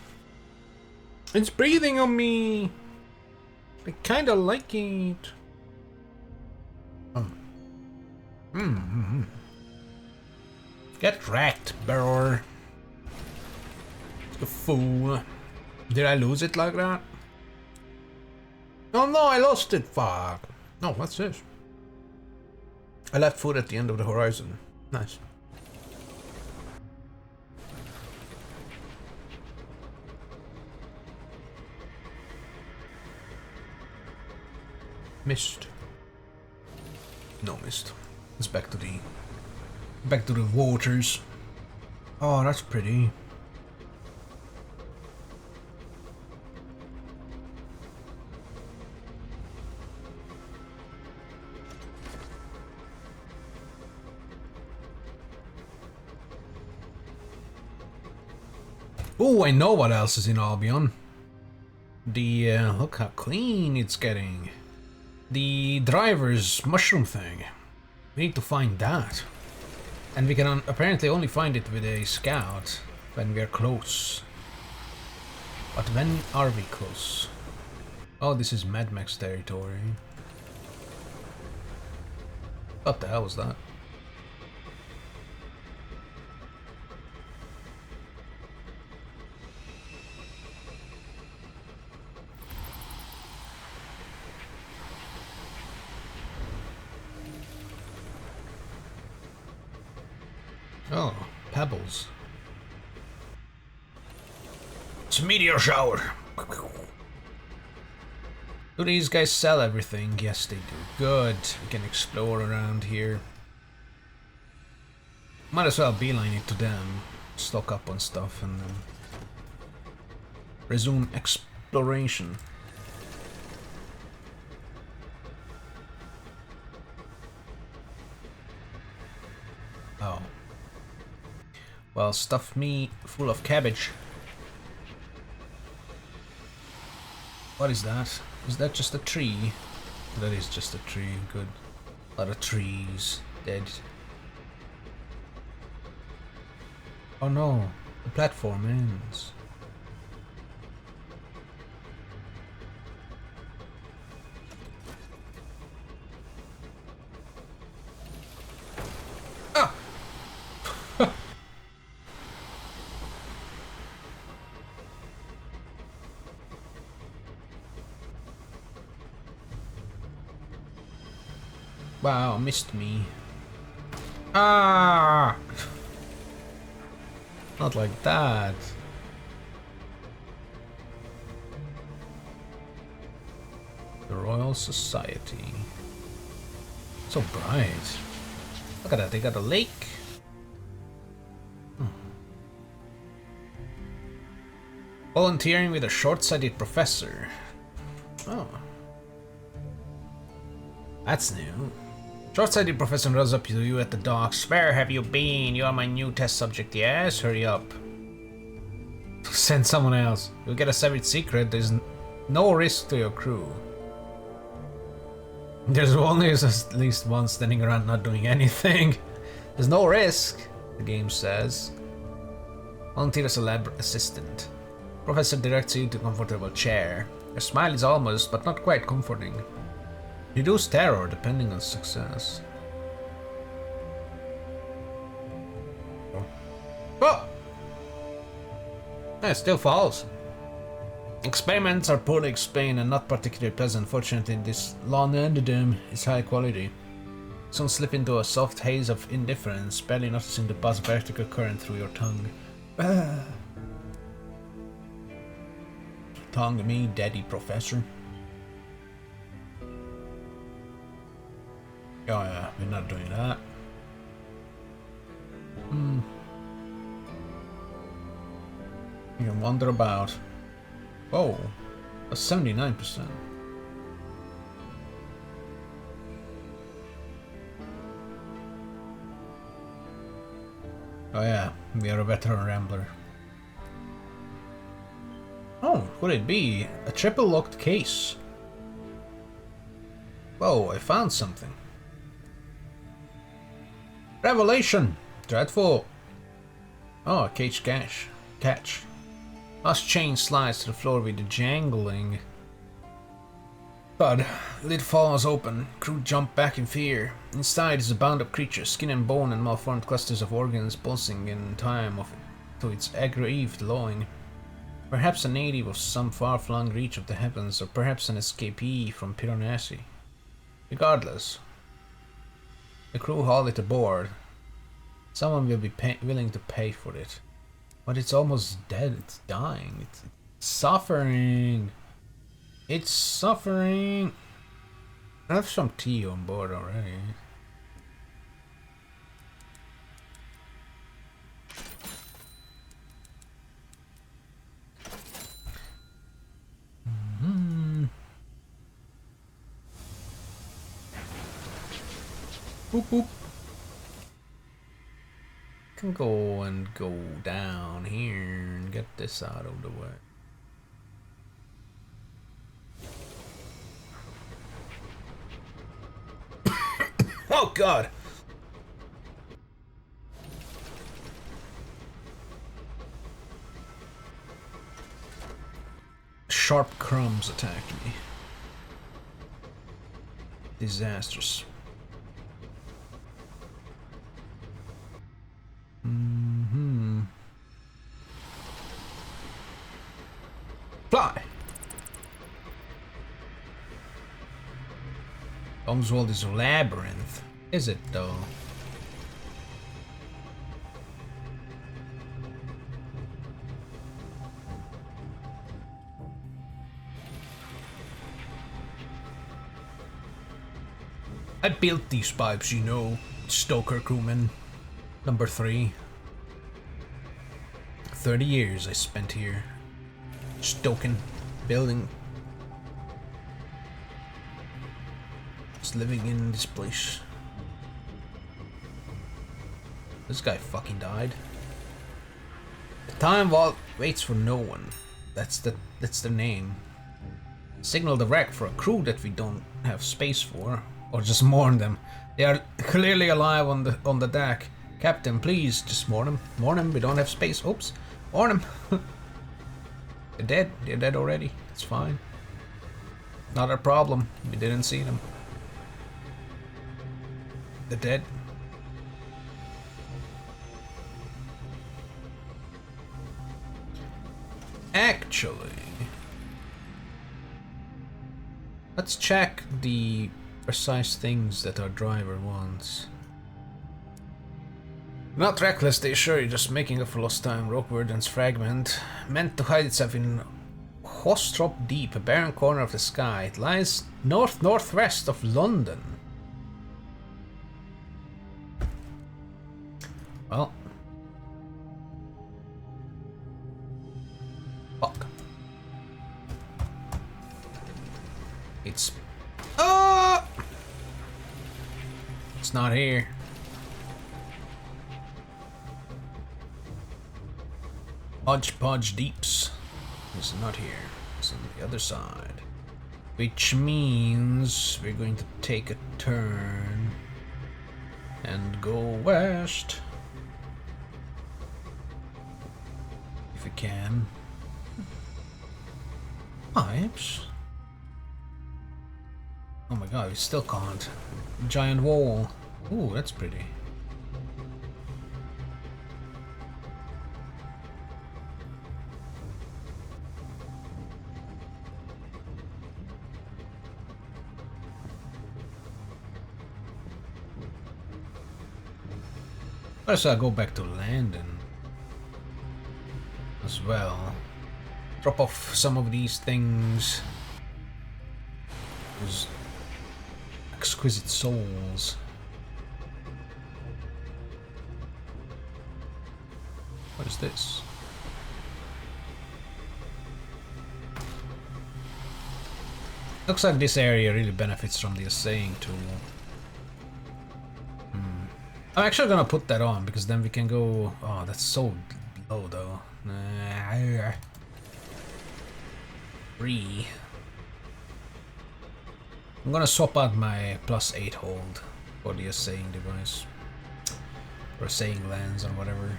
It's breathing on me. I kinda like it. Get wrecked, Barrow. You fool. Did I lose it like that? Oh no, I lost it, fuck. No, what's this? I left food at the end of the horizon. Nice. Missed. No, missed. It's back to the waters. Oh, that's pretty. Oh, I know what else is in Albion. The look how clean it's getting. The driver's mushroom thing. We need to find that. And we can apparently only find it with a scout when we're close. But when are we close? Oh, this is Mad Max territory. What the hell was that? Oh, pebbles. It's a meteor shower. Do these guys sell everything? Yes, they do. Good. We can explore around here. Might as well beeline it to them. Stock up on stuff and then resume exploration. Oh. Well, stuff me full of cabbage. What is that? Is that just a tree? That is just a tree, good. A lot of trees dead. Oh no, the platform ends. Ah! Wow, missed me. Ah! Not like that. The Royal Society. So bright. Look at that, they got a lake. Volunteering with a short-sighted professor. Oh. That's new. Short-sighted professor runs up to you at the docks. Where have you been? You are my new test subject, yes? Hurry up. Send someone else. You'll get a savage secret. There's no risk to your crew. There's always at least one standing around not doing anything. There's no risk, the game says. Volunteer as a lab assistant. Professor directs you to a comfortable chair. Your smile is almost, but not quite comforting. Reduce terror depending on success. Oh! It still falls. Experiments are poorly explained and not particularly pleasant. Fortunately, this Lawnendodome is high quality. Soon slip into a soft haze of indifference, barely noticing the buzz vertical current through your tongue. Tongue me, daddy professor. Oh yeah, we're not doing that. You can wander about. Oh, a 79%. Oh yeah, we are a veteran rambler. Oh, could it be? A triple locked case. Whoa, I found something. Revelation! Dreadful! Oh, a cage catch. Last chain slides to the floor with a jangling. Thud. Lid falls open. Crew jump back in fear. Inside is a bound-up creature, skin and bone and malformed clusters of organs pulsing in time to its aggrieved longing. Perhaps a native of some far-flung reach of the heavens, or perhaps an escapee from Piranesi. Regardless, the crew haul it aboard. Someone will be willing to pay for it. But it's almost dead, it's dying, it's suffering. It's suffering. I have some tea on board already. Boop boop. Can go and go down here and get this out of the way. Oh god! Sharp crumbs attacked me. Disastrous. Fly! Omswold is a labyrinth. Is it though? I built these pipes, you know, Stoker crewman. Number 3. 30 years I spent here. Stoking, building. Just living in this place. This guy fucking died. The time vault waits for no one. That's the name. Signal the wreck for a crew that we don't have space for. Or just mourn them. They are clearly alive on the deck. Captain, please, just mourn them. Mourn them, we don't have space. Oops. Mourn them. They're dead. They're dead already. It's fine. Not a problem. We didn't see them. They're dead. Actually, let's check the precise things that our driver wants. Not reckless, they assure you, just making up for lost time. Rockwarden's fragment, meant to hide itself in Hostrop Deep, a barren corner of the sky. It lies northwest of London. Well, fuck. It's it's not here. Hodgepodge Deeps is not here. It's on the other side, which means we're going to take a turn and go west if we can. Pipes. Oh my god, we still can't. Giant wall. Ooh, that's pretty. First I'll go back to London as well. Drop off some of these things. Those exquisite souls. What is this? Looks like this area really benefits from the assaying tool. I'm actually gonna put that on because then we can go. Oh, that's so low though. 3. I'm gonna swap out my +8 hold for the assaying device. Or assaying lens or whatever.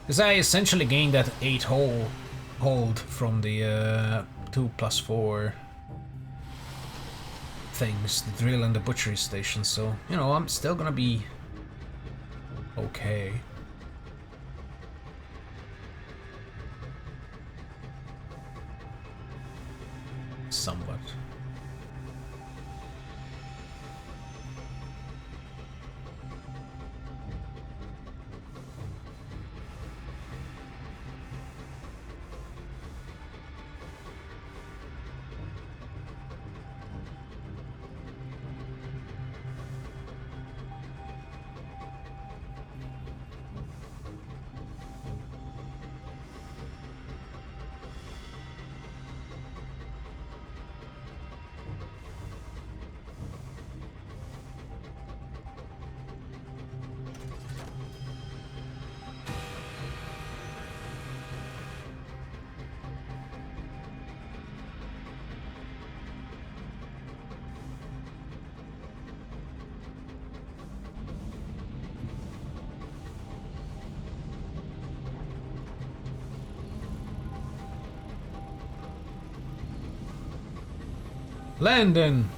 Because I essentially gained that 8 hold from the 2+4 things, the drill and the butchery station, so, you know, I'm still gonna be okay. Somewhat. Landon!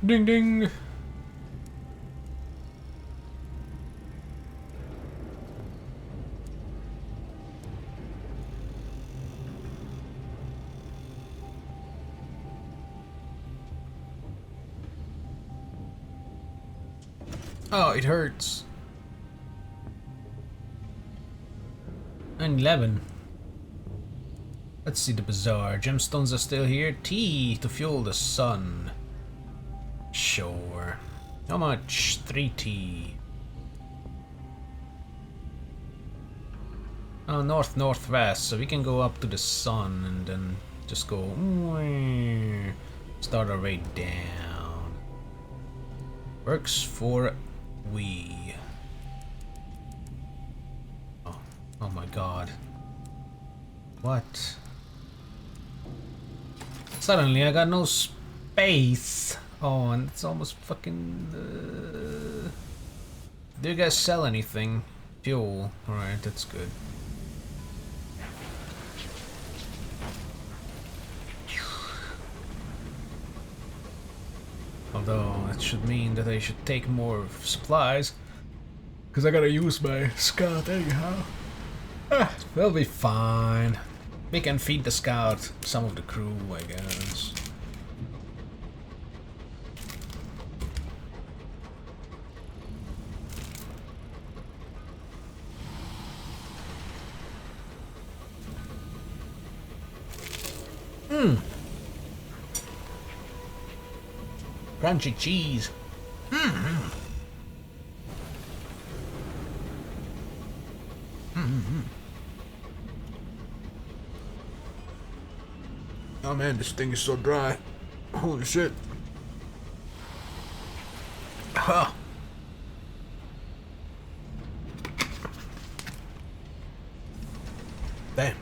Ding ding! Oh, it hurts. 9/11. Let's see the bazaar. Gemstones are still here. Tea to fuel the sun. Sure. How much? 3T. Oh, northwest, so we can go up to the sun and then just go start our way down. Works for we. Oh my god. What? Suddenly I got no space. Oh, and it's almost fucking... Do you guys sell anything? Fuel. Alright, that's good. Although, that should mean that I should take more supplies. Because I gotta use my scout anyhow. We'll be fine. We can feed the scout some of the crew, I guess. Crunchy cheese. Oh man, this thing is so dry. Holy shit. Huh. Damn.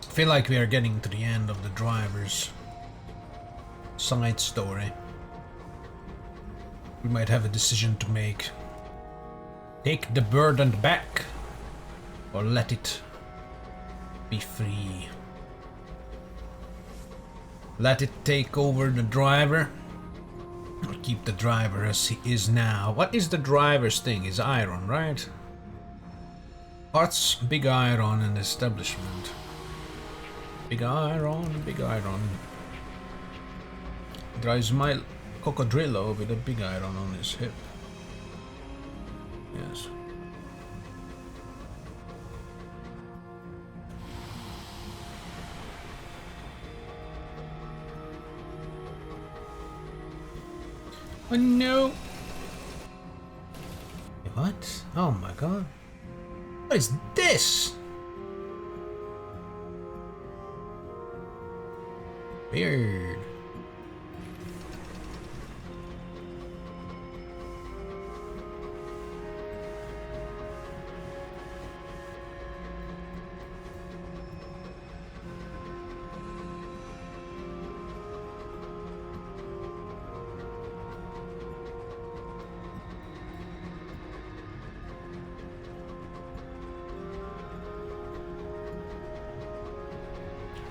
I feel like we are getting to the end of the driver's side story. We might have a decision to make. Take the burden back, or let it be free. Let it take over the driver, or keep the driver as he is now. What is the driver's thing? Is iron, right? Hearts, big iron and establishment. Big iron, big iron. Drives my cocodrillo with a big iron on his hip. Yes. Oh no! What? Oh my god. What is this? Weird.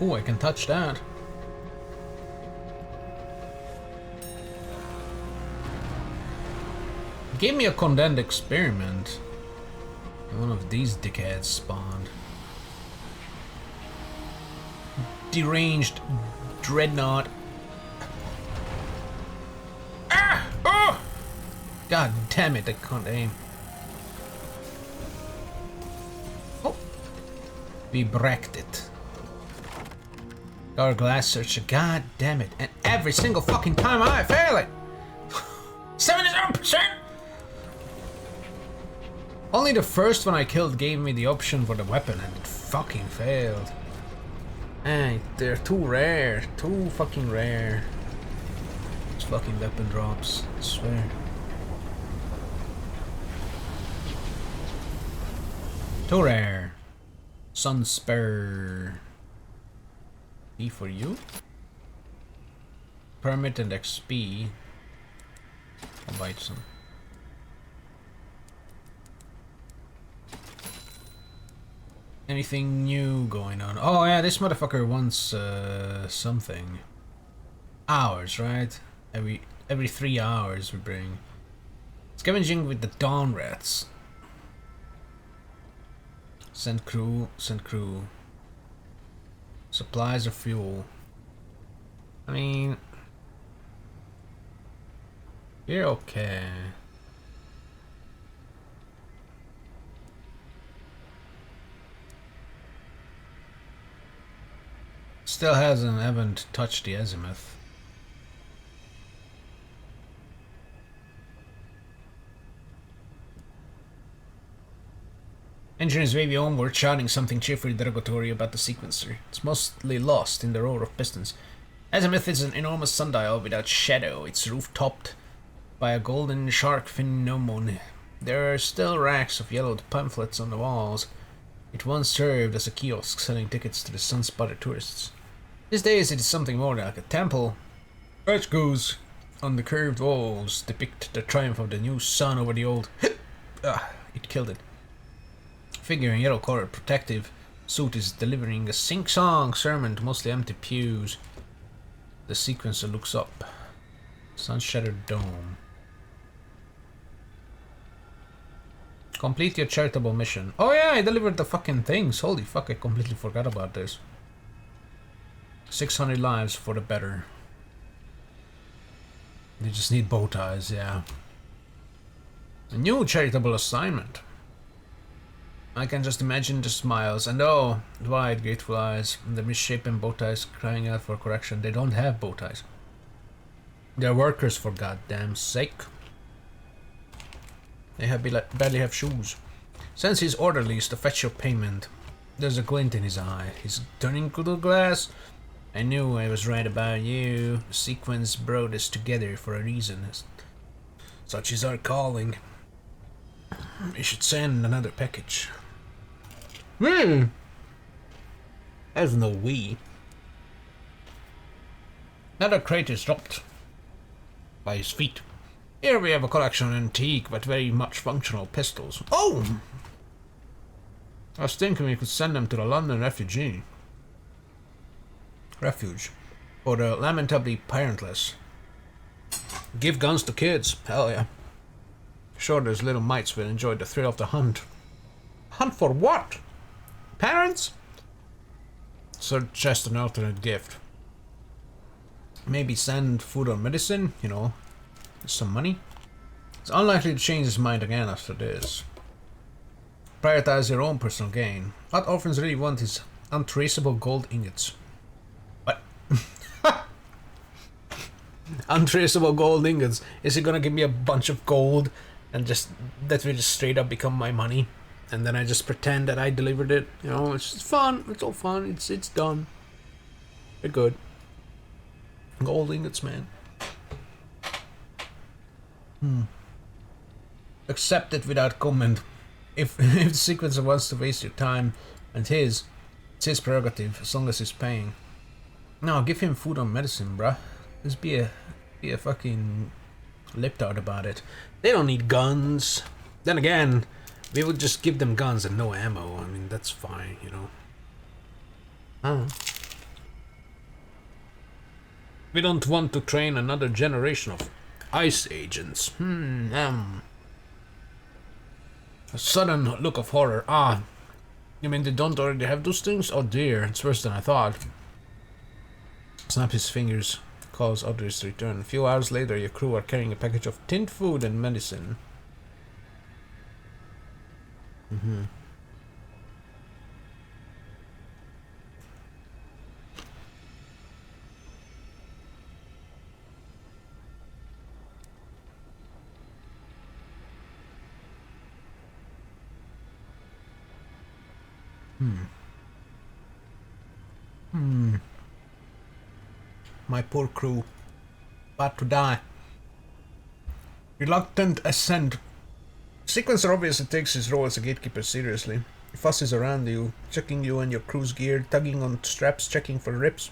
Oh, I can touch that. Gave me a condemned experiment. One of these dickheads spawned. Deranged dreadnought. Ah! Oh! God damn it, I can't aim. Oh! We wrecked it. Hourglass searcher, god damn it. And every single fucking time I fail it! 77%! Only the first one I killed gave me the option for the weapon and it fucking failed. Hey, they're too rare. Too fucking rare. These fucking weapon drops, I swear. Too rare. Sun spur. E for you. Permit and XP. I'll bite some. Anything new going on? Oh yeah, this motherfucker wants something. Hours, right? Every 3 hours we bring. Scavenging with the dawn rats. Send crew, send crew. Supplies of fuel. I mean, we're okay. Still haven't touched the azimuth. Engineers wavy onward, shouting something cheerfully derogatory about the sequencer. It's mostly lost in the roar of pistons. Azimuth is an enormous sundial without shadow, its roof topped by a golden shark fin gnomon. There are still racks of yellowed pamphlets on the walls. It once served as a kiosk selling tickets to the sun-spotted tourists. These days it is something more like a temple. Frescoes on the curved walls depict the triumph of the new sun over the old... it killed it. Figure in yellow-colored protective suit is delivering a sing-song sermon to mostly empty pews. The sequencer looks up. Sun-shattered dome. Complete your charitable mission. Oh yeah, I delivered the fucking things. Holy fuck, I completely forgot about this. 600 lives for the better. They just need bow ties, yeah. A new charitable assignment. I can just imagine the smiles and oh, wide grateful eyes, and the misshapen bow ties crying out for correction. They don't have bow ties. They're workers for goddamn sake. They barely have shoes. Sends his orderlies to fetch your payment. There's a glint in his eye. He's turning to the glass. I knew I was right about you. The sequence brought us together for a reason. Such is our calling. We should send another package. There's no we. Another crate is dropped by his feet. Here we have a collection of antique but very much functional pistols. Oh! I was thinking we could send them to the London Refuge. Or the lamentably parentless. Give guns to kids. Hell yeah. Sure, those little mites will enjoy the thrill of the hunt. Hunt for what? Parents? Suggest an alternate gift. Maybe send food or medicine, you know. Some money. It's unlikely to change his mind again after this. Prioritize your own personal gain. What orphans really want is untraceable gold ingots. What? Untraceable gold ingots. Is he gonna give me a bunch of gold and just that will just straight up become my money? And then I just pretend that I delivered it. You know, it's just fun. It's all fun. It's done. It's good. Gold ingots, man. Accept it without comment. If the sequencer wants to waste your time and it's his prerogative as long as he's paying. No, give him food or medicine, bruh. Just be a fucking lip-tart about it. They don't need guns. Then again, we would just give them guns and no ammo. I mean, that's fine, you know. We don't want to train another generation of ICE agents. A sudden look of horror. Ah, you mean they don't already have those things? Oh dear, it's worse than I thought. Snap his fingers, calls others to return. A few hours later, your crew are carrying a package of tinned food and medicine. My poor crew. About to die. Reluctant ascent. Sequencer obviously takes his role as a gatekeeper seriously. He fusses around you, checking you and your crew's gear, tugging on straps, checking for rips,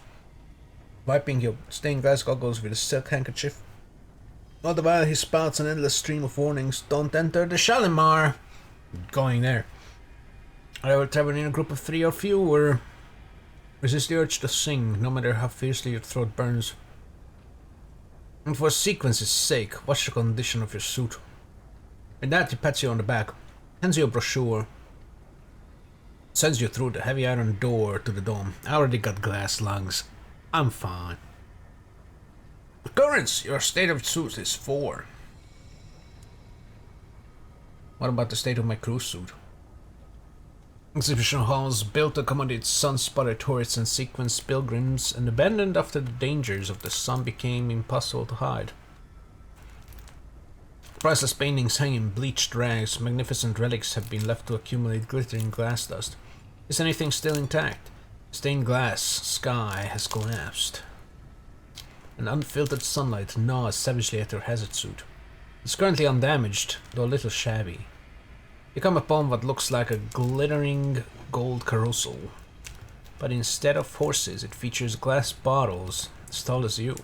wiping your stained glass goggles with a silk handkerchief. All the while he spouts an endless stream of warnings. Don't enter the Shalimar! Going there. Either travel in a group of 3 or fewer. Resist the urge to sing, no matter how fiercely your throat burns. And for sequence's sake, watch the condition of your suit. With that, he pats you on the back, hands you a brochure, sends you through the heavy iron door to the dome. I already got glass lungs. I'm fine. Occurrence, your state of suit is 4. What about the state of my crew suit? Exhibition halls built to accommodate sun-spotted tourists and sequenced pilgrims, and abandoned after the dangers of the sun became impossible to hide. Priceless paintings hang in bleached rags, magnificent relics have been left to accumulate glittering glass dust. Is anything still intact? Stained glass sky has collapsed. An unfiltered sunlight gnaws savagely at your hazard suit. It's currently undamaged, though a little shabby. You come upon what looks like a glittering gold carousel, but instead of horses it features glass bottles as tall as you.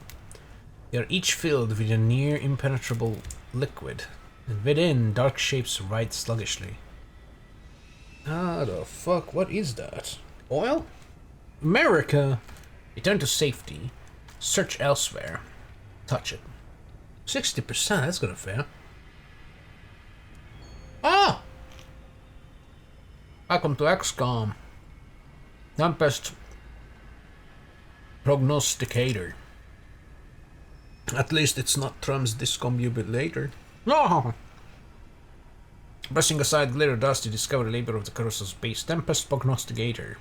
They are each filled with a near impenetrable liquid, and within dark shapes writhe sluggishly. Ah, the fuck, what is that? Oil? America! Return to safety. Search elsewhere. Touch it. 60%, that's gonna fail. Ah! Welcome to XCOM. Tempest Prognosticator. At least it's not Trump's discombobulator. No! Brushing aside glitter dust, you discover the label of the carossel's base, Tempest Prognosticator.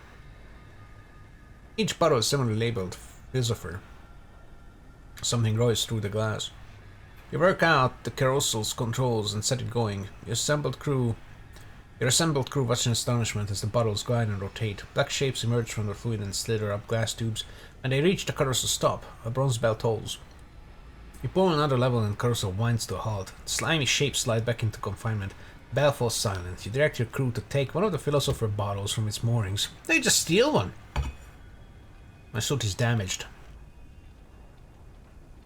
Each bottle is similarly labeled Philosopher. Something roars through the glass. You work out the carossel's controls and set it going. Your assembled crew watch in astonishment as the bottles glide and rotate. Black shapes emerge from the fluid and slither up glass tubes, and they reach the carossel's stop. A bronze bell tolls. You pull another level and the carousel winds to a halt. The slimy shapes slide back into confinement. The bell falls silent. You direct your crew to take one of the Philosopher bottles from its moorings. They just steal one! My suit is damaged.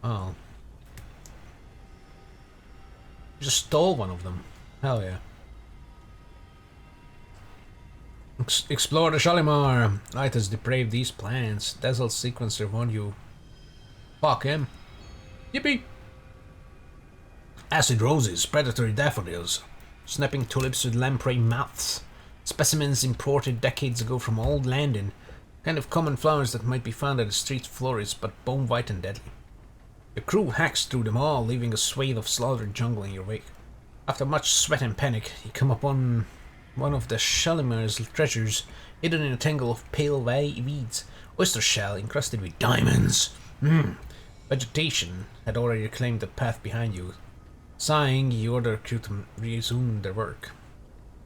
Oh. Just stole one of them. Hell yeah. Explore the Shalimar. Light has depraved these plants. Dazzle sequencer warned you. Fuck him. Yippee! Acid roses, predatory daffodils, snapping tulips with lamprey mouths, specimens imported decades ago from old Landon, kind of common flowers that might be found at a street florist, but bone white and deadly. The crew hacks through them all, leaving a swathe of slaughtered jungle in your wake. After much sweat and panic, you come upon one of the Shalimar's treasures, hidden in a tangle of pale weeds, oyster shell encrusted with diamonds. Vegetation had already reclaimed the path behind you. Sighing, you order crew to resume their work.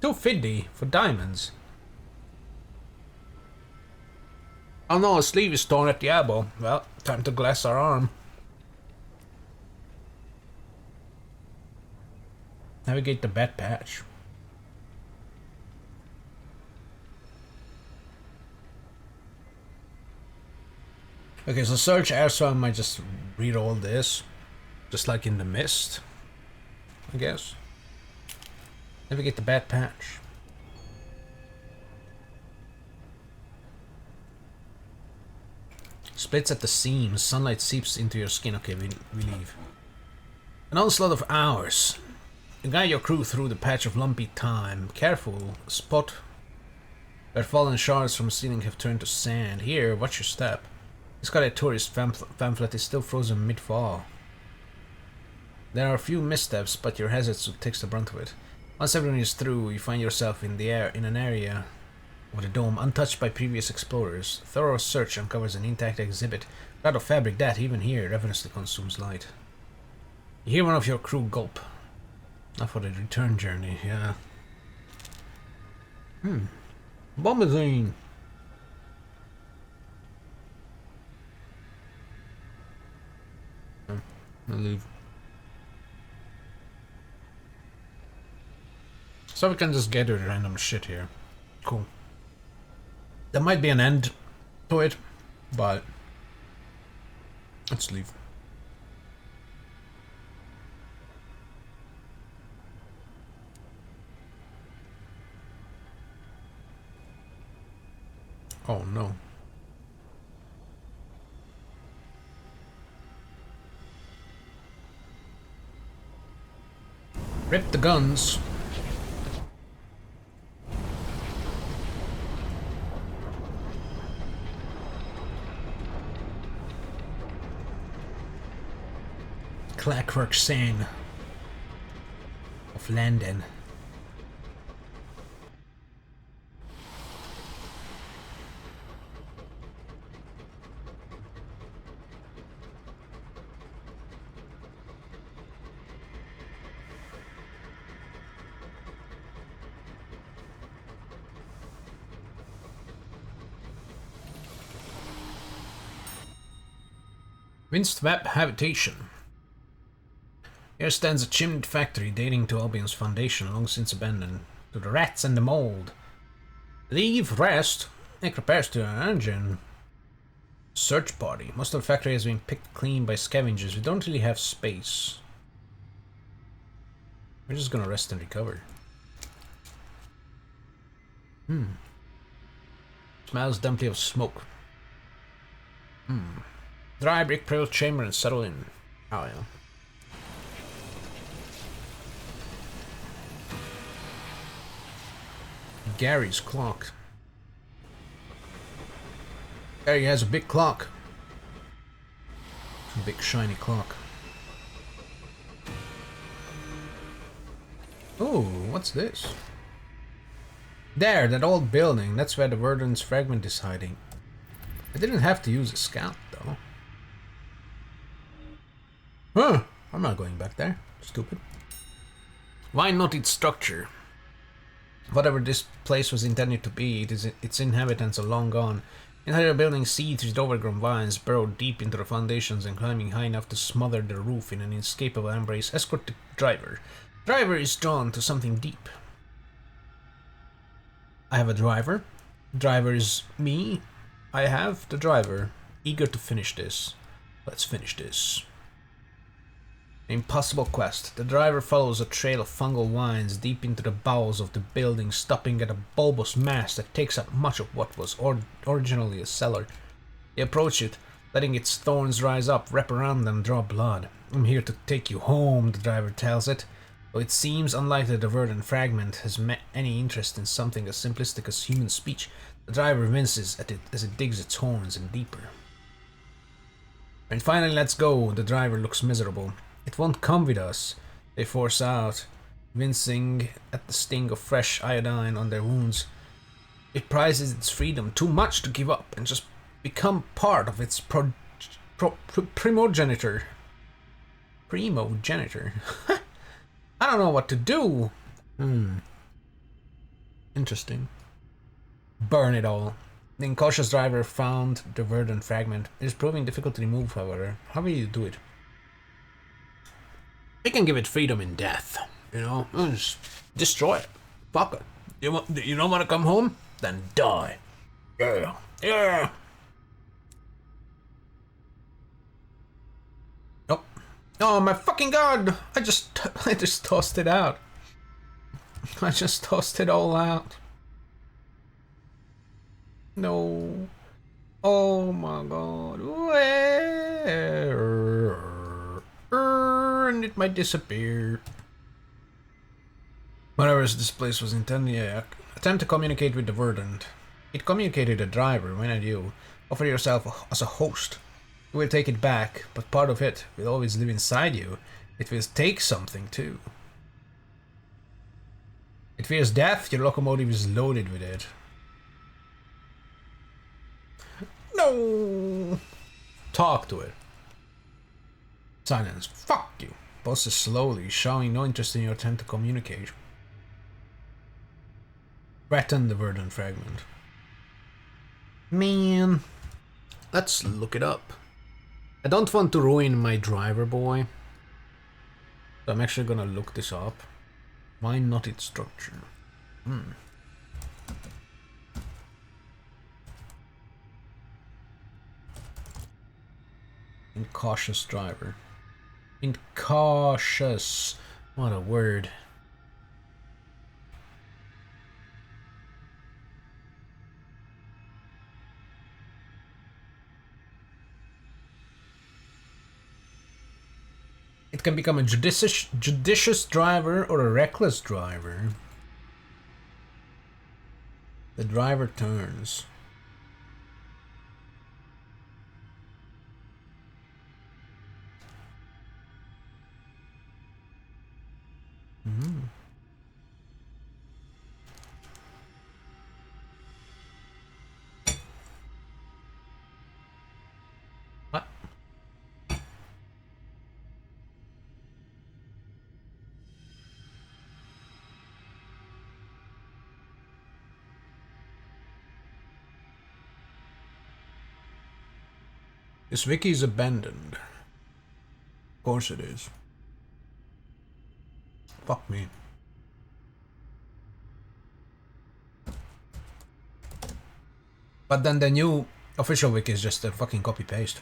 250 for diamonds. Oh no, a sleeve is torn at the elbow. Well, time to glass our arm. Navigate the bad patch. Okay, so search airstone might just read all this. Just like in the mist, I guess. Navigate the bad patch. Splits at the seams. Sunlight seeps into your skin. Okay, we leave. An onslaught of hours. You guide your crew through the patch of lumpy time. Careful. A spot where fallen shards from the ceiling have turned to sand. Here, watch your step. This guy, a tourist pamphlet, is still frozen mid-fall. There are a few missteps, but your hazards takes the brunt of it. Once everyone is through, you find yourself in an area of the dome untouched by previous explorers. A thorough search uncovers an intact exhibit, out of fabric that, even here, ravenously consumes light. You hear one of your crew gulp. Not for the return journey, yeah. Bombazine! I'll leave. So we can just gather random shit here. Cool. There might be an end to it, but let's leave. Oh no. Rip the guns. Clockwork Sand of London. Winced Web Habitation. Here stands a chimneyed factory dating to Albion's foundation, long since abandoned. To the rats and the mold. Leave, rest, make repairs to our engine. Search party. Most of the factory has been picked clean by scavengers. We don't really have space. We're just gonna rest and recover. Smells dumpy of smoke. Dry brick prill chamber and settle in. Oh yeah. Gary's clock. Gary has a big clock. A big shiny clock. Oh, what's this? There, that old building. That's where the Verdant's fragment is hiding. I didn't have to use a scout, though. Huh, I'm not going back there. Stupid. Why not its structure? Whatever this place was intended to be, its inhabitants are long gone. The entire building seethes with overgrown vines, burrowed deep into the foundations and climbing high enough to smother the roof in an inescapable embrace. Escort the driver. Driver is drawn to something deep. I have a driver. Driver is me. I have the driver. Eager to finish this. Let's finish this. Impossible quest. The driver follows a trail of fungal vines deep into the bowels of the building, stopping at a bulbous mass that takes up much of what was originally a cellar. You approach it, letting its thorns rise up, wrap around and draw blood. I'm here to take you home, the driver tells it. Though it seems unlikely the verdant fragment has any interest in something as simplistic as human speech, the driver winces at it as it digs its horns in deeper. When it finally lets go, the driver looks miserable. It won't come with us, they force out, wincing at the sting of fresh iodine on their wounds. It prizes its freedom too much to give up and just become part of its primogenitor. Primogenitor. I don't know what to do. Interesting. Burn it all. The incautious driver found the verdant fragment. It is proving difficult to remove, however. How will you do it? We can give it freedom in death, you know? Just destroy it. Fuck it. You don't want to come home? Then die. Yeah. Yeah. Oh. Oh my fucking god! I just tossed it out. I just tossed it all out. No. Oh my god. And it might disappear. Whatever this place was intended, yeah. Attempt to communicate with the verdant. It communicated a driver, why not you? Offer yourself as a host. You will take it back, but part of it will always live inside you. It will take something too. It fears death, your locomotive is loaded with it. No! Talk to it. Silence. Fuck you. Pulses slowly, showing no interest in your attempt to communicate. Threaten the verdant fragment. Man. Let's look it up. I don't want to ruin my driver boy. So I'm actually gonna look this up. Why not its structure? Incautious driver. Incautious. What a word. It can become a judicious driver or a reckless driver. The driver turns. What? This wiki is abandoned. Of course it is. Fuck me. But then the new official wiki is just a fucking copy paste.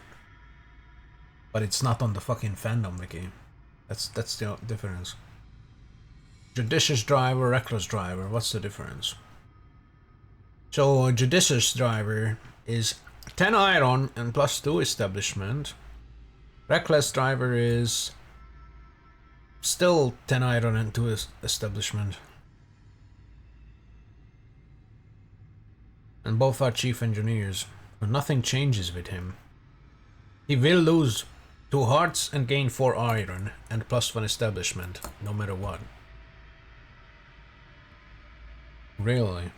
But it's not on the fucking fandom wiki. That's the difference. Judicious driver, reckless driver. What's the difference? So judicious driver is 10 iron and +2 establishment. Reckless driver is still 10 iron and 2 establishment. And both are chief engineers, but nothing changes with him. He will lose 2 hearts and gain 4 iron and +1 establishment, no matter what. Really?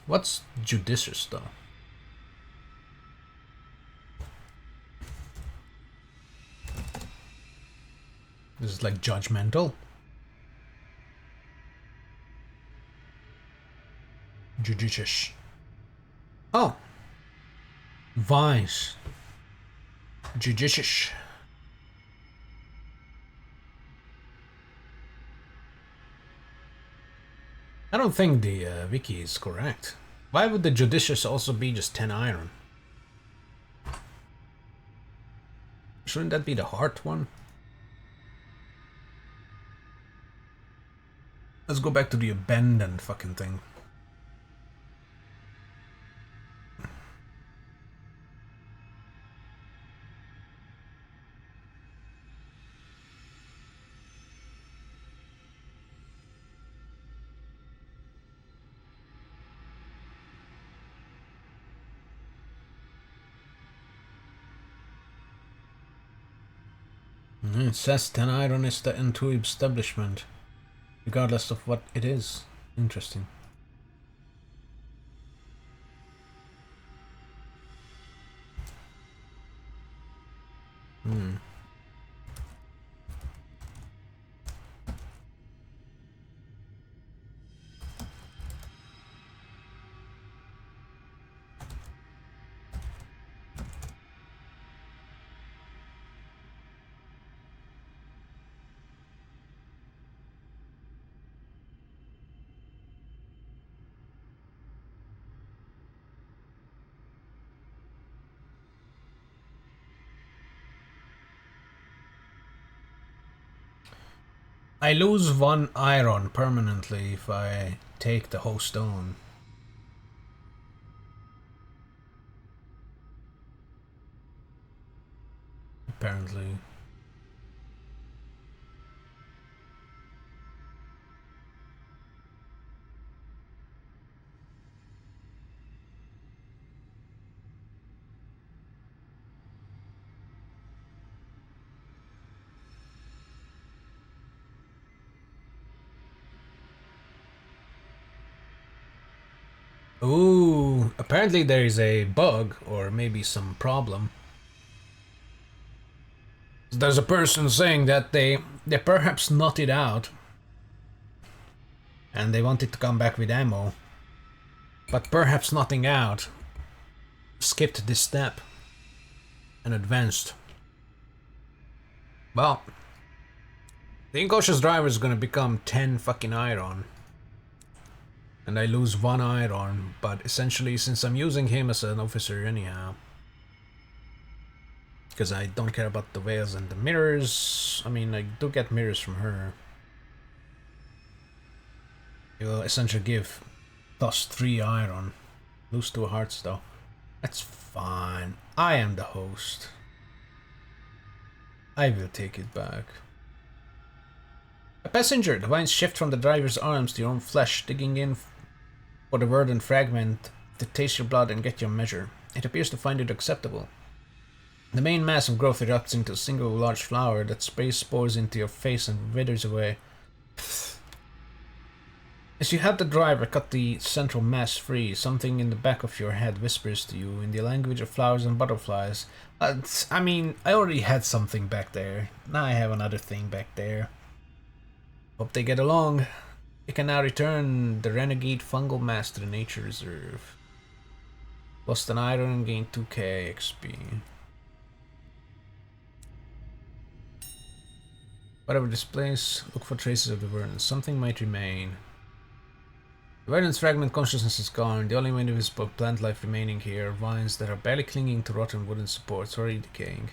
What's judicious though? This is like judgmental. Judicious. Oh. Vice. Judicious. I don't think the wiki is correct. Why would the judicious also be just 10 iron? Shouldn't that be the heart one? Let's go back to the abandoned fucking thing. It says 10 iron is the N2 establishment, regardless of what it is. Interesting. I lose 1 iron permanently if I take the whole stone. Apparently. Ooh, apparently there is a bug or maybe some problem. There's a person saying that they perhaps nutted out and they wanted to come back with ammo, but perhaps nutting out skipped this step and advanced. Well, the incautious driver is gonna become 10 fucking iron. And I lose 1 iron, but essentially since I'm using him as an officer anyhow, because I don't care about the veils and the mirrors. I mean, I do get mirrors from her. It will essentially give plus 3 iron. Lose 2 hearts though. That's fine. I am the host. I will take it back. A passenger, the vines shift from the driver's arms to your own flesh, digging in for the verdant fragment to taste your blood and get your measure. It appears to find it acceptable. The main mass of growth erupts into a single large flower that sprays spores into your face and withers away. As you help the driver cut the central mass free, something in the back of your head whispers to you in the language of flowers and butterflies. I mean, I already had something back there. Now I have another thing back there. Hope they get along. You can now return the renegade fungal mass to the nature reserve. Lost an iron and gained 2k XP. Whatever this place, look for traces of the verdant. Something might remain. The verdant's fragment consciousness is gone. The only invisible plant life remaining here are vines that are barely clinging to rotten wooden supports, already decaying.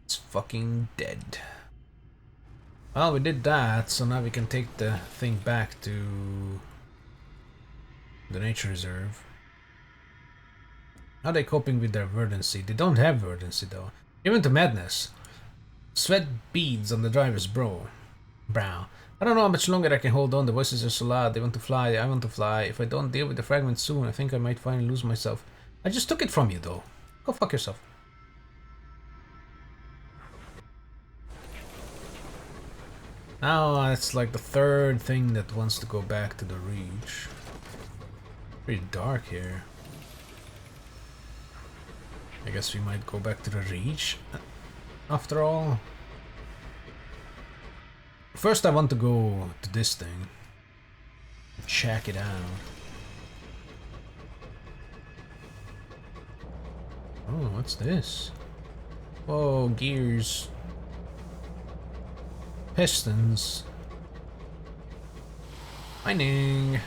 It's fucking dead. Well, we did that, so now we can take the thing back to the nature reserve. How are they coping with their verdancy? They don't have verdancy though. Even to madness. Sweat beads on the driver's brow. I don't know how much longer I can hold on. The voices are so loud. They want to fly. I want to fly. If I don't deal with the fragment soon, I think I might finally lose myself. I just took it from you though. Go fuck yourself. Now it's like the third thing that wants to go back to the Reach. Pretty dark here. I guess we might go back to the Reach after all. First I want to go to this thing. Check it out. Oh, what's this? Whoa, gears. Pistons. Mining.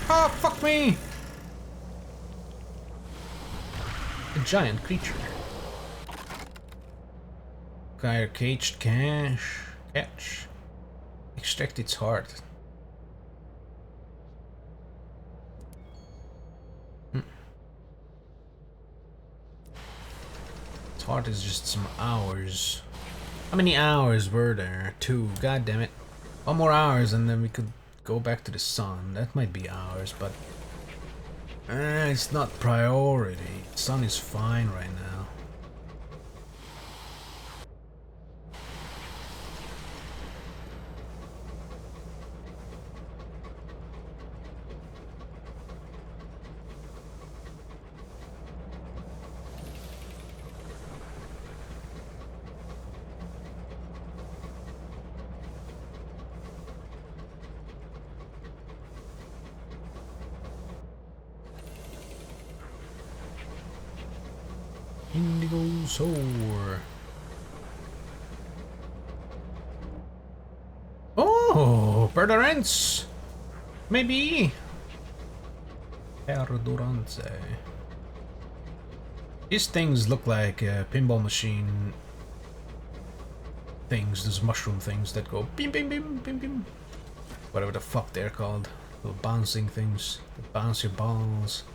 Oh, fuck me! A giant creature. Acquire caged catch. Extract its heart. Its heart is just some hours. How many hours were there? 2. God damn it. 1 more hours and then we could go back to the sun. That might be hours, but it's not priority. The sun is fine right now. Indigo Soar. Oh, Perdurance. Maybe. Perdurance. These things look like pinball machine things. Those mushroom things that go bim bim bim bim bim. Whatever the fuck they're called. Little bouncing things that bounce your balls.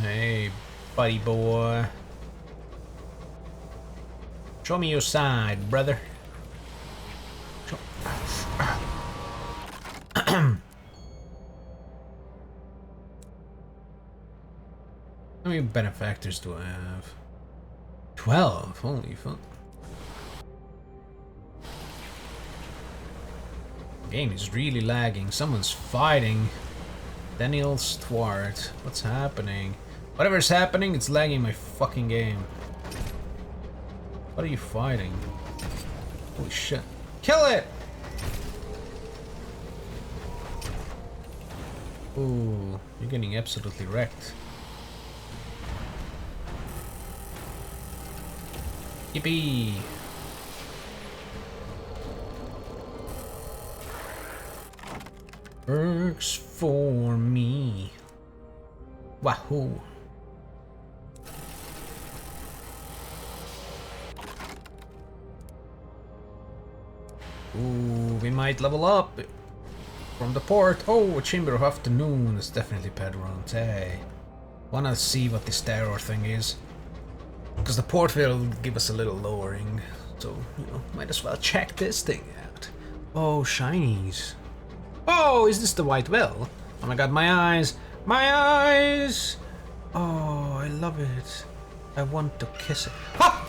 Hey, buddy boy. Show me your side, brother. How many benefactors do I have? 12. Holy fuck. Game is really lagging. Someone's fighting. Daniel Stewart. What's happening? Whatever's happening, it's lagging my fucking game. What are you fighting? Holy shit. Kill it! Ooh, you're getting absolutely wrecked. Yippee! Works for me. Wahoo! Ooh, we might level up from the port. Oh, a Chamber of Afternoon is definitely Pedron. Hey, wanna see what this terror thing is? Because the port will give us a little lowering, so you know, might as well check this thing out. Oh, shinies. Oh, is this the white well? Oh my god, my eyes! My eyes! Oh, I love it. I want to kiss it. Ha!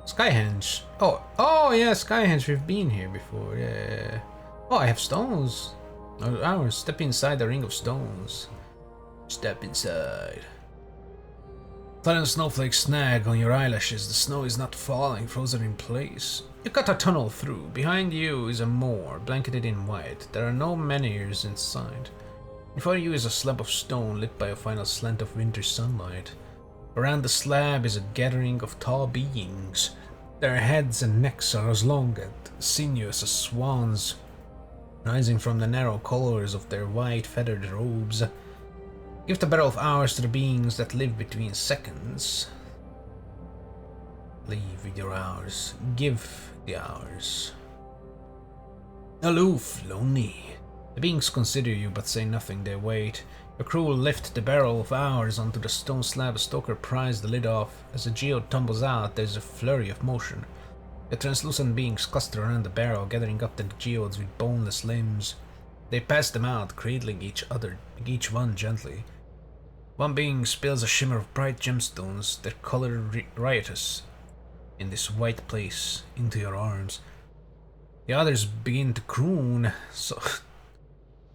Skyhenge. Oh yeah, Skyhenge. We've been here before. Yeah. Oh, I have stones. Oh, step inside the ring of stones. Step inside. Sudden snowflake snag on your eyelashes. The snow is not falling, frozen in place. You cut a tunnel through. Behind you is a moor, blanketed in white. There are no menhirs inside. Before you is a slab of stone lit by a final slant of winter sunlight. Around the slab is a gathering of tall beings. Their heads and necks are as long and sinuous as swans, rising from the narrow collars of their white feathered robes. Give the barrel of hours to the beings that live between seconds. Leave with your hours. Give the hours. Aloof, lonely. The beings consider you but say nothing, they wait. Your crew will lift the barrel of hours onto the stone slab. A stoker pries the lid off. As the geode tumbles out, there's a flurry of motion. The translucent beings cluster around the barrel, gathering up the geodes with boneless limbs. They pass them out, cradling each one gently. One being spills a shimmer of bright gemstones, their color riotous in this white place, into your arms. The others begin to croon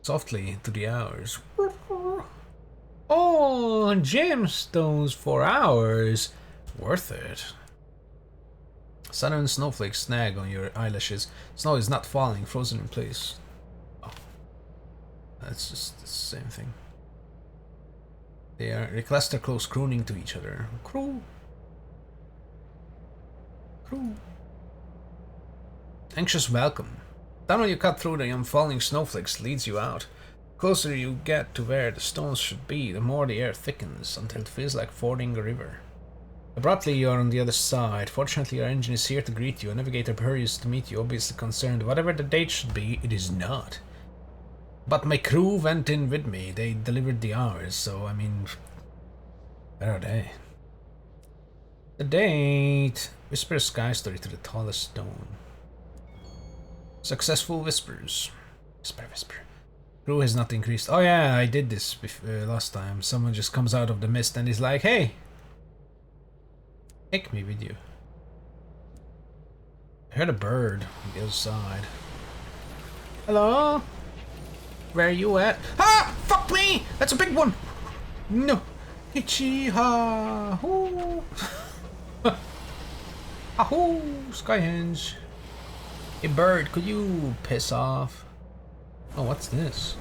softly to the hours. Oh, gemstones for hours. Worth it. Sudden snowflake snag on your eyelashes. Snow is not falling, frozen in place. Oh. That's just the same thing. They cluster close, crooning to each other. Crow. Crow. Anxious welcome. Tunnel you cut through the unfalling snowflakes leads you out. The closer you get to where the stones should be, the more the air thickens until it feels like fording a river. Abruptly, you are on the other side. Fortunately, your engine is here to greet you. A navigator hurries to meet you, obviously concerned. Whatever the date should be, it is not. But my crew went in with me. They delivered the hours, so I mean, where are they? The date. Whisper a sky story to the tallest stone. Successful whispers. Whisper, whisper. Crew has not increased. Oh yeah, I did this last time. Someone just comes out of the mist and is like, hey, take me with you. I heard a bird on the other side. Hello? Where are you at? Ah! Fuck me! That's a big one! No! Ichi-ha! Hoo! Ahoo! Skyhenge! Hey bird, could you piss off? Oh, what's this?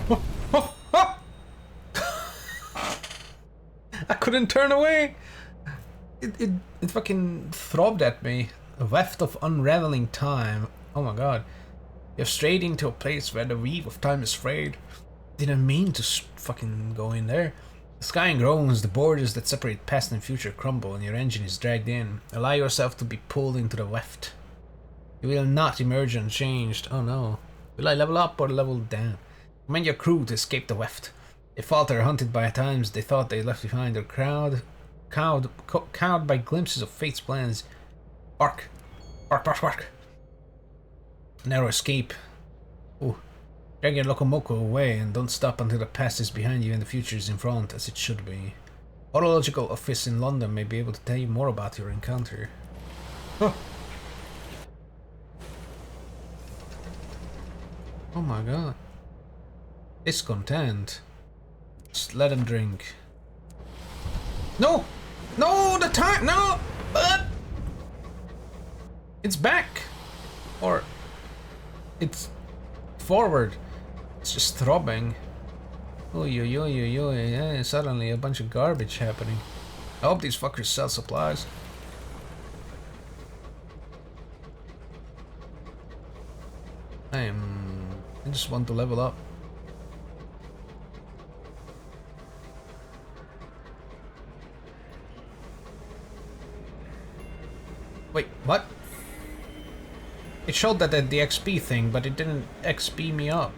Oh, oh, oh, oh. I couldn't turn away! It fucking throbbed at me. A weft of unraveling time. Oh my god. You've strayed into a place where the weave of time is frayed. Didn't mean to fucking go in there. The sky groans, the borders that separate past and future crumble, and your engine is dragged in. Allow yourself to be pulled into the weft. You will not emerge unchanged. Oh no. Will I level up or level down? Command your crew to escape the weft. They falter, hunted by times they thought they left behind, or cowed by glimpses of fate's plans. Bark. Bark, bark, bark. Narrow escape. Oh, drag your locomoco away and don't stop until the past is behind you and the future is in front, as it should be. Horological office in London may be able to tell you more about your encounter. Oh, oh my god. Discontent. Just let him drink. No! No! The time! No! It's back! Or... it's forward. It's just throbbing. Oh, yeah, suddenly a bunch of garbage happening. I hope these fuckers sell supplies. I just want to level up. Wait, what? It showed that at the XP thing, but it didn't XP me up.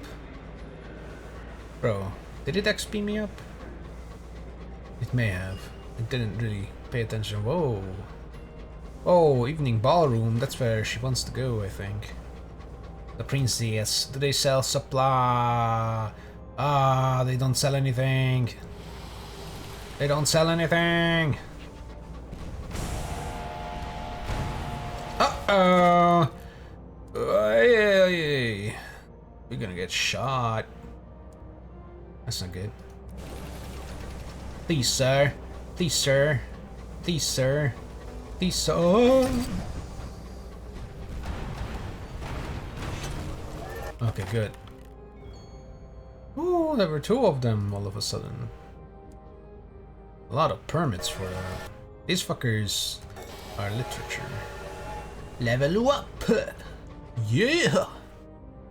Bro, did it XP me up? It may have. It didn't really pay attention. Whoa. Oh, evening ballroom. That's where she wants to go, I think. The princess. Do they sell supply? Ah, they don't sell anything. They don't sell anything. Uh-oh. We're gonna get shot. That's not good. Please, sir. Please, sir. Please, sir. Please, sir. Oh. Okay, good. Oh, there were two of them all of a sudden. A lot of permits for that. These fuckers are literature. Level up! Yeah!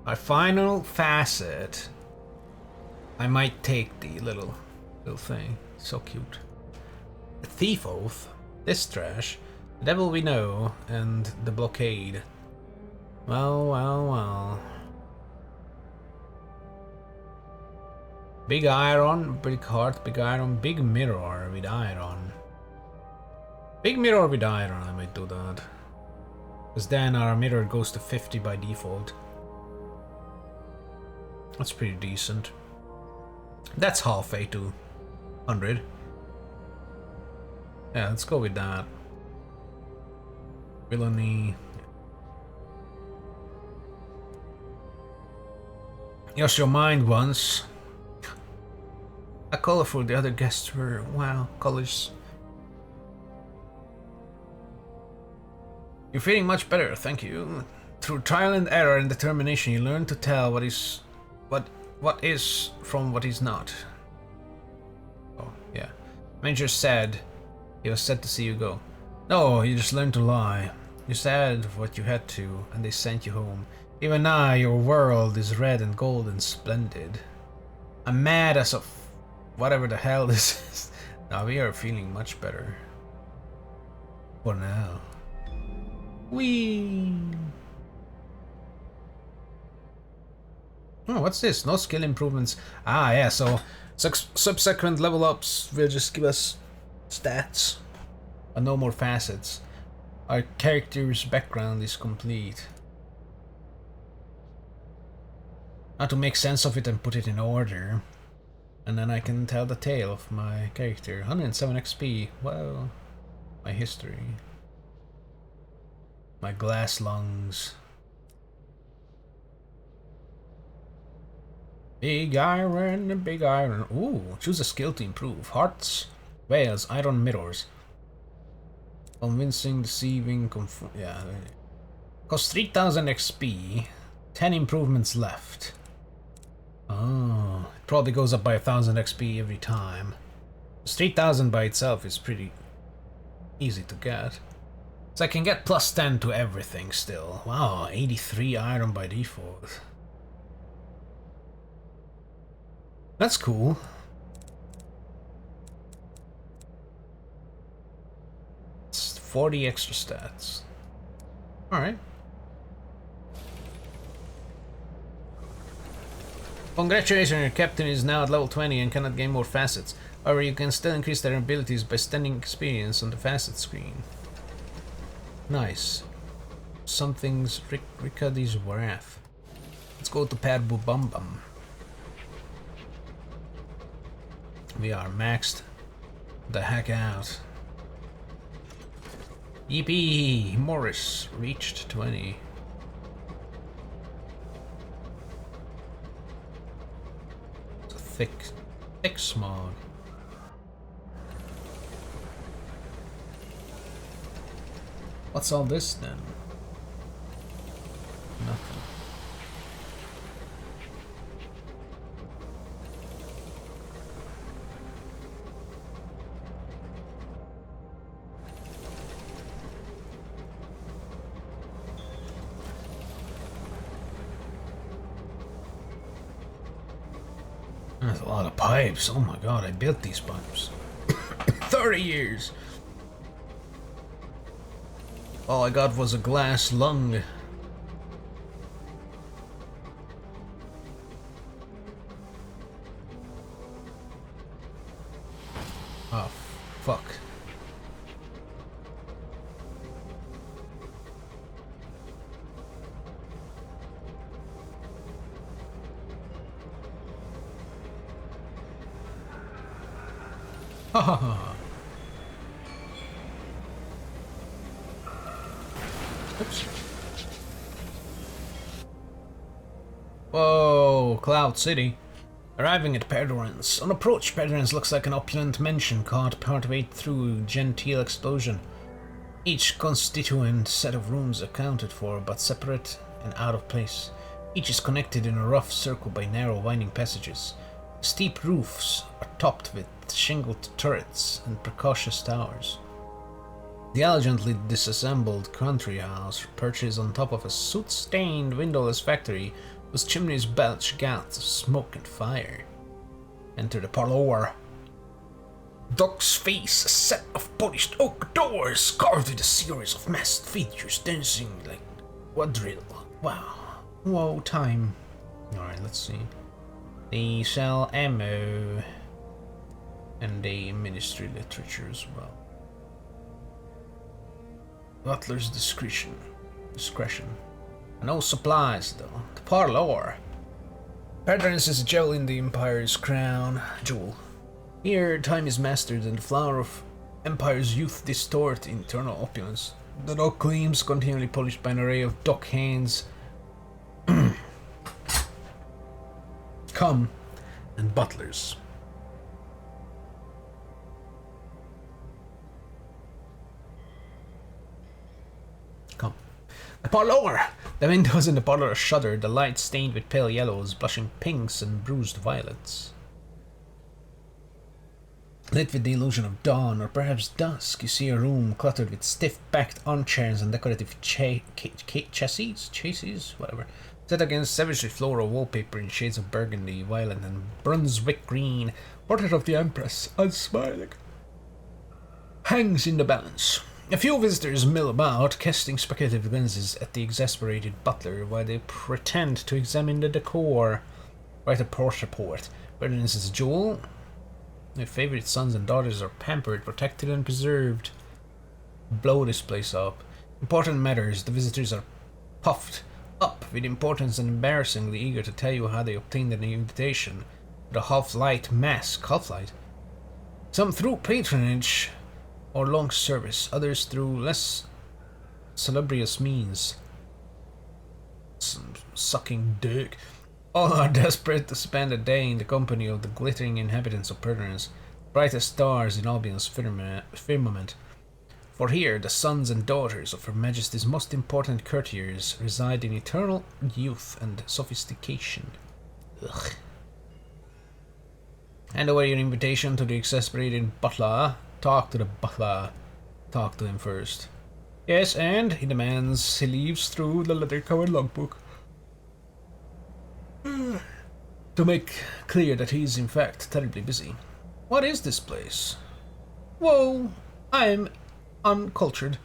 Our final facet. I might take the little thing. So cute. The thief oath. This trash. The devil we know. And the blockade. Well, well, well. Big iron, big heart, big iron, big mirror with iron. Big mirror with iron, I might do that. Because then our mirror goes to 50 by default. That's pretty decent. That's halfway to 100. Yeah, let's go with that. Villainy. Just your mind once. A colorful, the other guests were, wow, colors. You're feeling much better, thank you. Through trial and error and determination, you learn to tell what is from what is not. Manager said he was sad to see you go. No, you just learned to lie. You said what you had to, and they sent you home. Even now, your world is red and gold and splendid. I'm mad as of whatever the hell this is. Now we are feeling much better. For now. Whee! Oh, what's this? No skill improvements. Ah, yeah, so subsequent level ups will just give us stats, but no more facets. Our character's background is complete. Now to make sense of it and put it in order, and then I can tell the tale of my character. 107 XP. Well, my history. My glass lungs. Big iron and big iron. Ooh, choose a skill to improve. Hearts, veils, iron mirrors. Convincing, deceiving, yeah. Costs 3000 XP. 10 improvements left. Oh, it probably goes up by 1000 XP every time. 3000 by itself is pretty easy to get. So I can get plus 10 to everything still. Wow, 83 iron by default. That's cool. It's 40 extra stats. Alright. Congratulations, your captain is now at level 20 and cannot gain more facets. However, you can still increase their abilities by standing experience on the facet screen. Nice. Something's Rickady's Wrath. Let's go to Perbu Bum Bum. We are maxed the heck out. Yippee! Morris reached 20. It's a thick smog. What's all this then? Nothing. That's a lot of pipes. Oh my god, I built these pipes. 30 years. All I got was a glass lung. Oh, fuck. Ha ha ha. Oops. Whoa, Cloud City. Arriving at Perdoran's. On approach, Perdoran's looks like an opulent mansion caught partway through a genteel explosion. Each constituent set of rooms accounted for, but separate and out of place. Each is connected in a rough circle by narrow winding passages. Steep roofs are topped with shingled turrets and precocious towers. The elegantly disassembled country house perches on top of a soot-stained windowless factory whose chimneys belch gouts of smoke and fire. Enter the parlour. Doc's face, a set of polished oak doors carved with a series of masked features dancing like quadrille. Wow. Whoa, time. Alright, let's see. They sell ammo and they ministry literature as well. Butler's discretion. No supplies though. The parlour. Perdoran's is a jewel in the Empire's crown. Jewel. Here, time is mastered and the flower of Empire's youth distort internal opulence. The dock gleams, continually polished by an array of dock hands. Come, and butlers. Come. The parlour! The windows in the parlour are shuttered, the light stained with pale yellows, blushing pinks, and bruised violets. Lit with the illusion of dawn, or perhaps dusk, you see a room cluttered with stiff-backed armchairs and decorative chassis, whatever, set against savagely floral wallpaper in shades of burgundy, violet, and Brunswick green. Portrait of the Empress, unsmiling, hangs in the balance. A few visitors mill about, casting speculative glances at the exasperated butler while they pretend to examine the decor. Write a portrait report. Whether this is a jewel, their favorite sons and daughters are pampered, protected, and preserved. Blow this place up. Important matters. The visitors are puffed up with importance and embarrassingly eager to tell you how they obtained an invitation. The half-light mask. Half-light? Some through patronage or long service, others through less salubrious means. Some sucking dick. All are desperate to spend a day in the company of the glittering inhabitants of Pertinence, brightest stars in Albion's firmament. For here the sons and daughters of Her Majesty's most important courtiers reside in eternal youth and sophistication. Ugh. Hand over your invitation to the exasperated butler. Talk to the butler. Talk to him first. Yes, and he demands. He leaves through the leather-covered logbook to make clear that he is in fact terribly busy. What is this place? Whoa, I'm uncultured.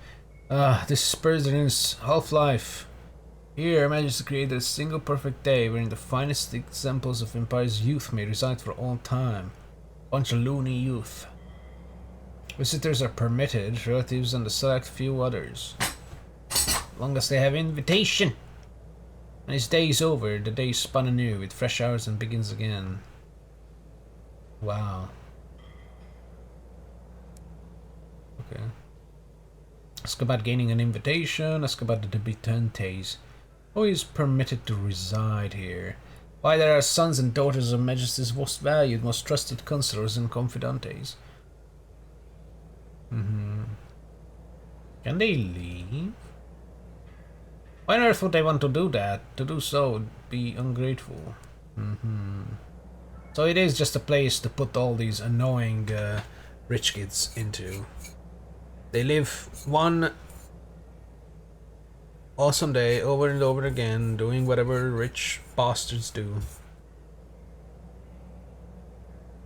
This President's half-life. Here, Her Majesty created a single perfect day wherein the finest examples of Empire's youth may reside for all time. Bunch of loony youth. Visitors are permitted, relatives and a select few others. As long as they have invitation. When his day is over, the day is spun anew with fresh hours and begins again. Wow. Okay. Ask about gaining an invitation, ask about the debutantes. Who is permitted to reside here? Why, there are sons and daughters of Majesty's most valued, most trusted counselors and confidantes. Can they leave? Why on earth would they want to do that? To do so would be ungrateful. So it is just a place to put all these annoying rich kids into. They live one awesome day over and over again, doing whatever rich bastards do.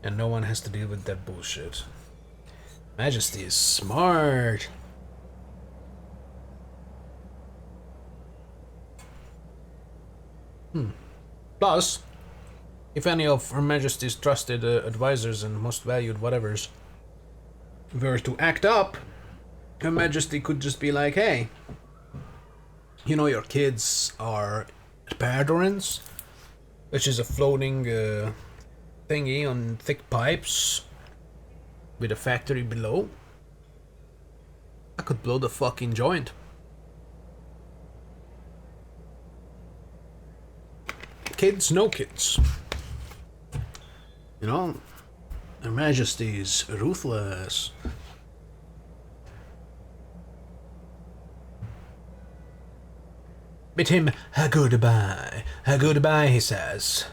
And no one has to deal with that bullshit. Majesty is smart. Plus, if any of Her Majesty's trusted advisors and most valued whatevers were to act up, Her Majesty could just be like, hey, you know your kids are at Pardorans, which is a floating thingy on thick pipes with a factory below. I could blow the fucking joint. Kids, no kids. You know, Her Majesty's ruthless. Bid him a goodbye. A goodbye, he says.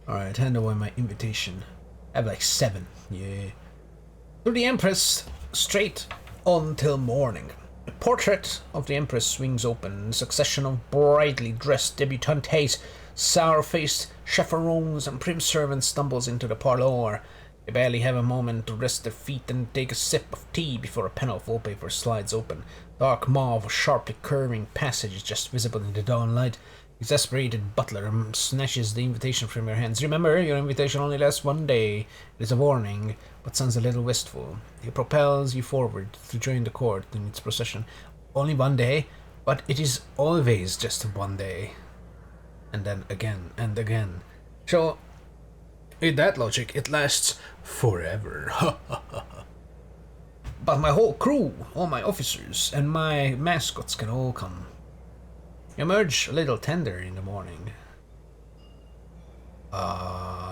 Alright, hand over my invitation. I have like 7. Yeah. To the Empress, straight on till morning. The portrait of the Empress swings open. A succession of brightly dressed debutantes, sour-faced chaperones, and prim servants stumbles into the parlour. They barely have a moment to rest their feet and take a sip of tea before a panel of wallpaper slides open. Dark mauve, sharply curving passage is just visible in the dawn light. Exasperated butler snatches the invitation from your hands. Remember, your invitation only lasts one day. It is a warning, but sounds a little wistful. He propels you forward to join the court in its procession. Only one day, but it is always just one day. And then again and again. So, with that logic, it lasts forever. But my whole crew, all my officers, and my mascots can all come. You emerge a little tender in the morning.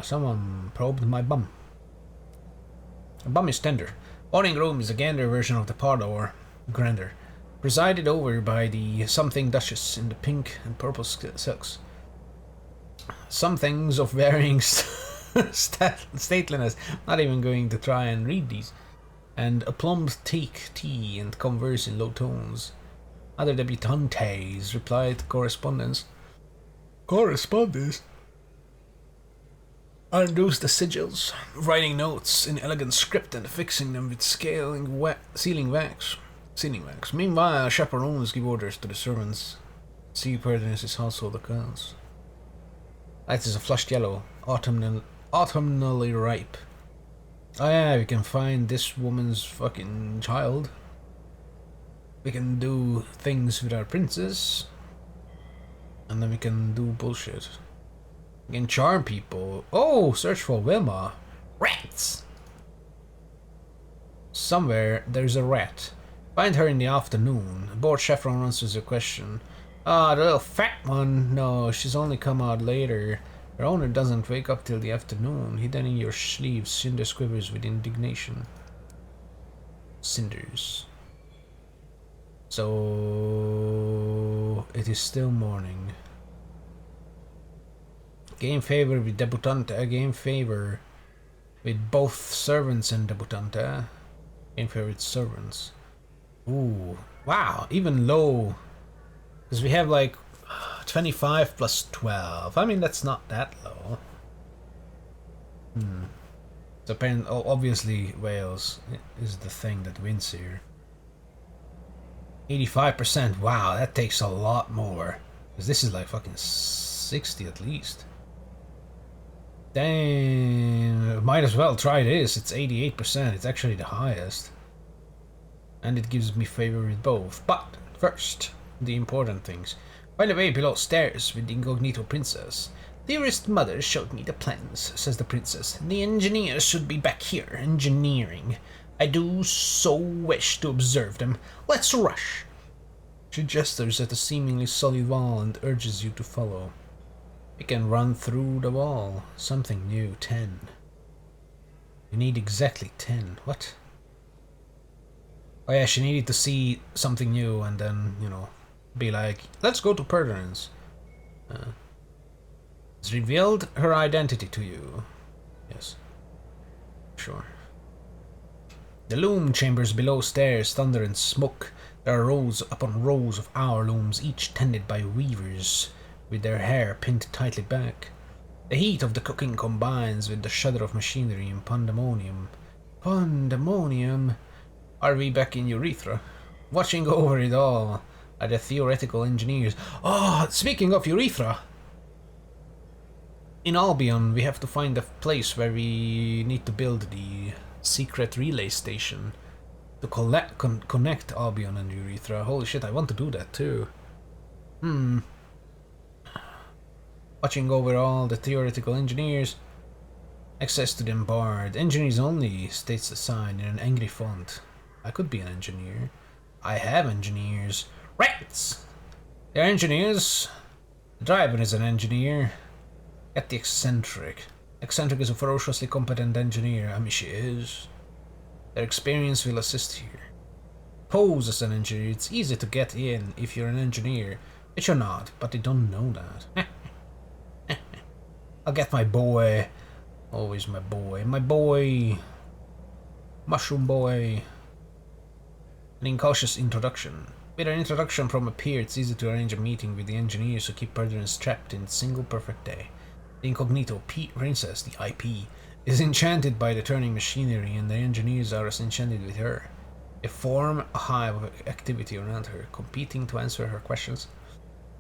Someone probed my bum. The bum is tender. Morning room is a gander version of the parlour, grander, presided over by the something duchess in the pink and purple silks. Some things of varying Stateliness. Not even going to try and read these. And aplomb take tea and converse in low tones. Other debutantes replied to correspondence. Correspondence? Undoes the sigils, writing notes in elegant script and affixing them with sealing wax. Meanwhile, chaperones give orders to the servants. See pertinence's household accounts. Light is a flushed yellow, autumnally ripe. Oh yeah, we can find this woman's fucking child. We can do things with our princess. And then we can do bullshit. We can charm people. Oh, search for Wilma. Rats! Somewhere there's a rat. Find her in the afternoon. Bored chaperone answers your question. Ah, the little fat one. No, she's only come out later. Her owner doesn't wake up till the afternoon. Hidden in your sleeves, Cinder quivers with indignation. Cinders. So it is still morning. Game favor with debutante. Game favor with both servants and debutante. Game favor with servants. Ooh, wow, even low. Because we have like 25 plus 12. I mean, that's not that low. So obviously Wales is the thing that wins here. 85%. Wow, that takes a lot more. Because this is like fucking 60 at least. Damn, might as well try this. It's 88%. It's actually the highest. And it gives me favor with both. But first, the important things. Find a way below stairs with the incognito princess. Dearest mother showed me the plans, says the princess. The engineers should be back here, engineering. I do so wish to observe them. Let's rush. She gestures at a seemingly solid wall and urges you to follow. We can run through the wall. Something new. 10. You need exactly 10. What? Oh yeah, she needed to see something new and then, you know, be like, let's go to Pertinence. It's revealed her identity to you. Yes. Sure. The loom chambers below stairs thunder and smoke. There are rows upon rows of hour looms, each tended by weavers, with their hair pinned tightly back. The heat of the cooking combines with the shudder of machinery and pandemonium. Pandemonium? Are we back in Urethra? Watching over it all are the theoretical engineers. Oh, speaking of Urethra! In Albion, we have to find a place where we need to build the secret relay station to connect Albion and Urethra. Holy shit, I want to do that too. Watching over all the theoretical engineers. Access to them barred. Engineers only, states the sign in an angry font. I could be an engineer. I have engineers. Rats! They're engineers. The driver is an engineer. Get the eccentric. Eccentric is a ferociously competent engineer. I mean, she is. Their experience will assist here. Pose as an engineer. It's easy to get in if you're an engineer. But you're not, but they don't know that. I'll get my boy. Always my boy. My boy. Mushroom boy. An incautious introduction. With an introduction from a peer, it's easy to arrange a meeting with the engineers who keep Perdians trapped in a single perfect day. The incognito princess, the IP, is enchanted by the turning machinery, and the engineers are as enchanted with her. They form a hive of activity around her, competing to answer her questions.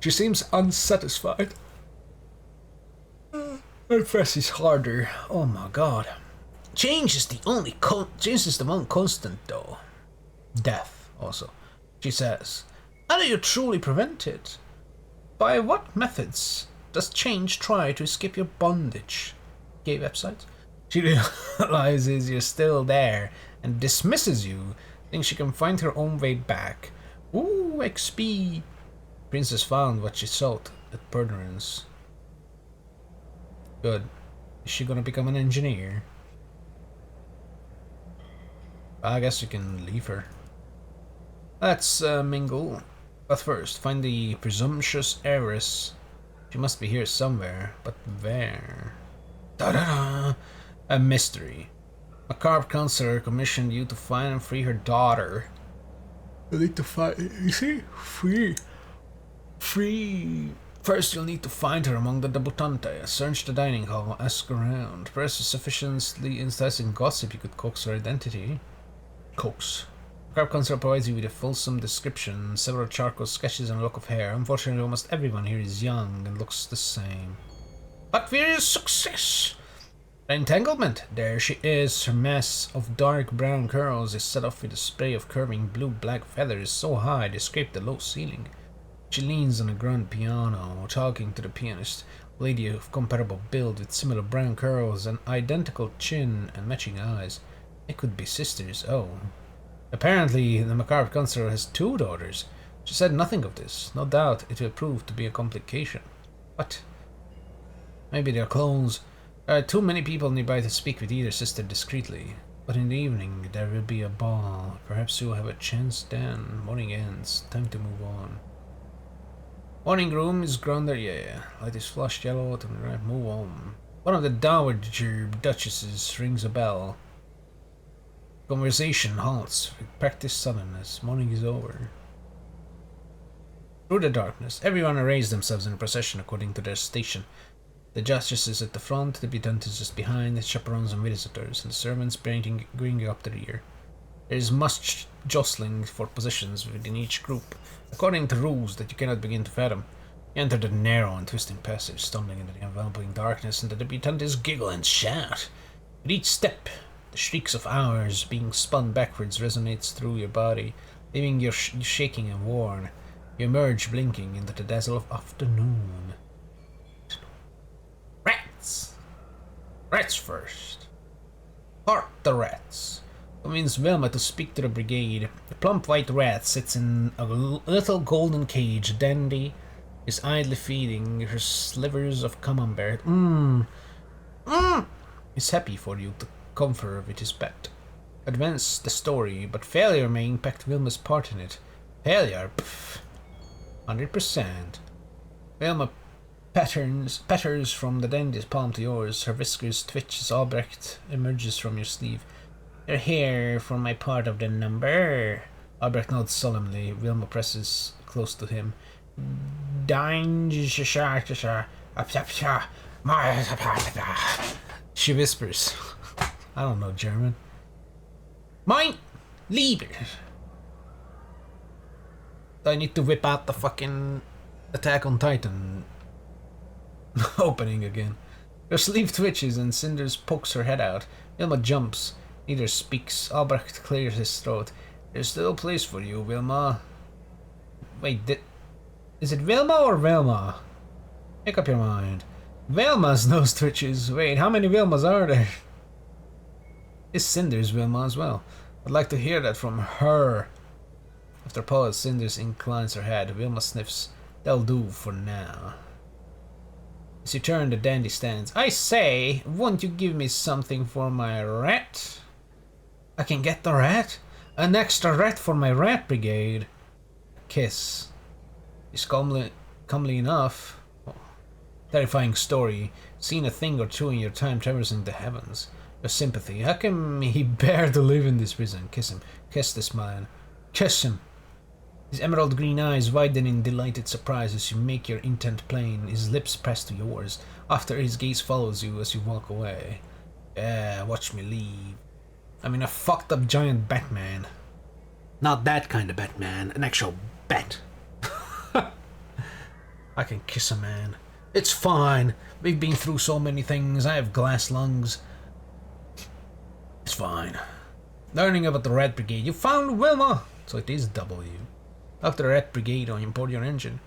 She seems unsatisfied. Her press is harder. Oh my god. Change is the one constant though. Death, also. She says, how do you truly prevent it? By what methods does change try to escape your bondage? Gay website? She realizes you're still there and dismisses you, thinks she can find her own way back. Ooh, XP. Princess found what she sought at Pertinence. Good. Is she gonna become an engineer? I guess you can leave her. Let's mingle. But first, find the presumptuous heiress. She must be here somewhere, but where? Da-da-da. A mystery. A carp counselor commissioned you to find and free her daughter. You need to find. You see? Free. First, you'll need to find her among the debutante. Search the dining hall, ask around. Perhaps sufficiently enticing gossip you could coax her identity. Coax. Carp counselor provides you with a fulsome description, several charcoal sketches, and a lock of hair. Unfortunately, almost everyone here is young and looks the same. But where is success? The entanglement. There she is. Her mass of dark brown curls is set off with a spray of curving blue-black feathers so high they scrape the low ceiling. She leans on a grand piano, talking to the pianist, a lady of comparable build with similar brown curls, an identical chin, and matching eyes. They could be sisters, oh. Apparently, the macabre counselor has 2 daughters. She said nothing of this. No doubt it will prove to be a complication. But maybe they're clones. There are too many people nearby to speak with either sister discreetly. But in the evening, there will be a ball. Perhaps you'll have a chance then. Morning ends. Time to move on. Morning room is Gronder, yeah. Light is flushed yellow to the right. Move on. One of the dowager duchesses rings a bell. Conversation halts with practiced suddenness. Morning is over. Through the darkness, everyone arrays themselves in a procession according to their station. The justices at the front, the debutantes just behind, the chaperons and visitors, and the servants bringing up the rear. There is much jostling for positions within each group, according to rules that you cannot begin to fathom. You enter the narrow and twisting passage, stumbling into the enveloping darkness, and the debutantes giggle and shout. With each step, the shrieks of hours being spun backwards resonates through your body, leaving you shaking and worn. You emerge blinking into the dazzle of afternoon. Rats! Rats first. Hark the rats. Convince Wilma to speak to the brigade. The plump white rat sits in a little golden cage. Dandy is idly feeding her slivers of camembert. He's happy for you to comfort her with his pet. Advance the story, but failure may impact Wilma's part in it. Failure? Pfft. 100%. Wilma patters from the dandy's palm to yours. Her whiskers twitch as Albrecht emerges from your sleeve. You're here for my part of the number. Albrecht nods solemnly. Wilma presses close to him. She whispers. I don't know German. Mein Liebe. I need to whip out the fucking Attack on Titan opening again. Her sleeve twitches and Cinders pokes her head out. Wilma jumps. Neither speaks. Albrecht clears his throat. There's still a place for you, Wilma. Wait, is it Wilma or Velma? Make up your mind. Velma's nose twitches. Wait, how many Wilmas are there? Is Cinders Wilma as well? I'd like to hear that from her. After a pause, Cinders inclines her head. Wilma sniffs. They'll do for now. As you turn, the dandy stands. I say, won't you give me something for my rat? I can get the rat? An extra rat for my rat brigade. Kiss. Is comely enough. Oh. Terrifying story. Seen a thing or two in your time traversing the heavens. Your sympathy. How can he bear to live in this prison? Kiss him. Kiss this man. Kiss him. His emerald green eyes widen in delighted surprise as you make your intent plain, his lips press to yours, after his gaze follows you as you walk away. Yeah, watch me leave. I mean a fucked up giant Batman. Not that kind of Batman, an actual bat. I can kiss a man. It's fine. We've been through so many things. I have glass lungs. It's fine. Learning about the Red Brigade. You found Wilma! So it is W. After the Red Brigade on board your engine.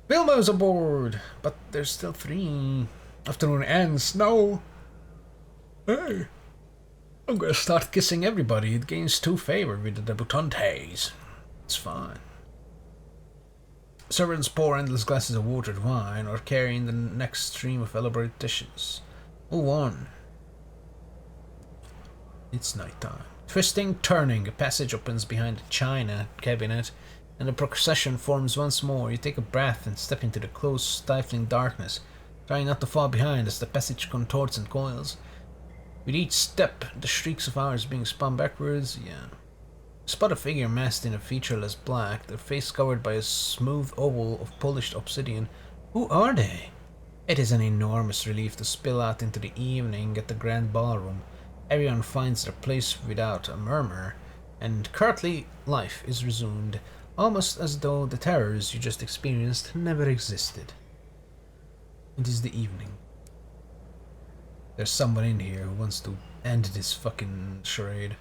Wilma's aboard! But there's still 3. Afternoon ends. No! Hey! I'm gonna start kissing everybody. It gains 2 favor with the debutantes. It's fine. Servants pour endless glasses of watered wine or carry in the next stream of elaborate dishes. Move on. It's nighttime. Twisting, turning, a passage opens behind the china cabinet, and the procession forms once more. You take a breath and step into the close, stifling darkness. trying not to fall behind as the passage contorts and coils. With each step, the shrieks of ours being spun backwards, Spot a figure masked in a featureless black, their face covered by a smooth oval of polished obsidian. Who are they? It is an enormous relief to spill out into the evening at the grand ballroom. Everyone finds their place without a murmur, and curtly life is resumed, almost as though the terrors you just experienced never existed. It is the evening. There's someone in here who wants to end this fucking charade.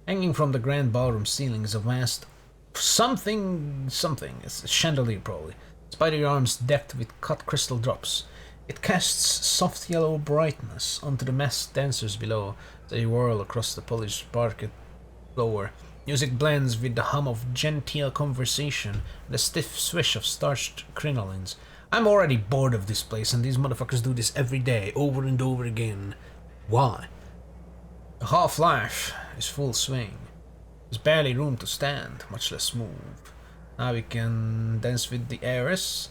Hanging from the grand ballroom ceiling is a vast something. It's a chandelier, probably. Spidery arms decked with cut crystal drops. It casts soft yellow brightness onto the masked dancers below as they whirl across the polished parquet floor. Music blends with the hum of genteel conversation and the stiff swish of starched crinolines. I'm already bored of this place, and these motherfuckers do this every day, over and over again. Why? The half-life is full swing. There's barely room to stand, much less move. Now we can dance with the heiress.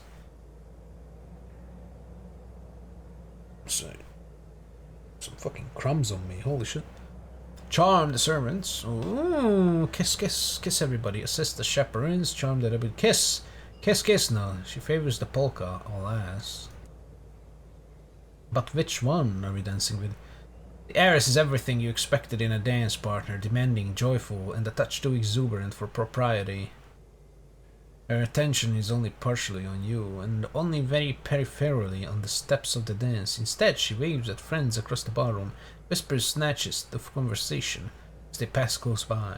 Some fucking crumbs on me, holy shit. Charm the servants. Ooh, kiss everybody. Assist the chaperones. Charm the everybody. Kiss now. She favors the polka, alas. But which one are we dancing with? The heiress is everything you expected in a dance partner, demanding, joyful, and a touch too exuberant for propriety. Her attention is only partially on you, and only very peripherally on the steps of the dance. Instead, she waves at friends across the ballroom, whispers snatches of conversation as they pass close by.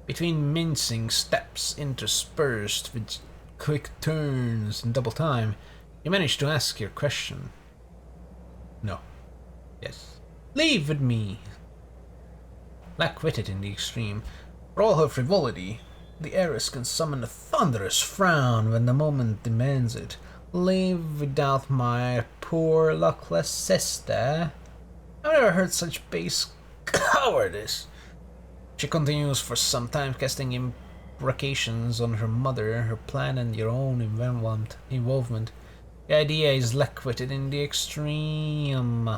Between mincing steps interspersed with quick turns and double time, you manage to ask your question. No. Yes. Leave with me. Lack-witted in the extreme, for all her frivolity, the heiress can summon a thunderous frown when the moment demands it. Leave without my poor luckless sister. I've never heard such base cowardice. She continues for some time, casting imprecations on her mother, her plan, and your own involvement. The idea is lack-witted in the extreme.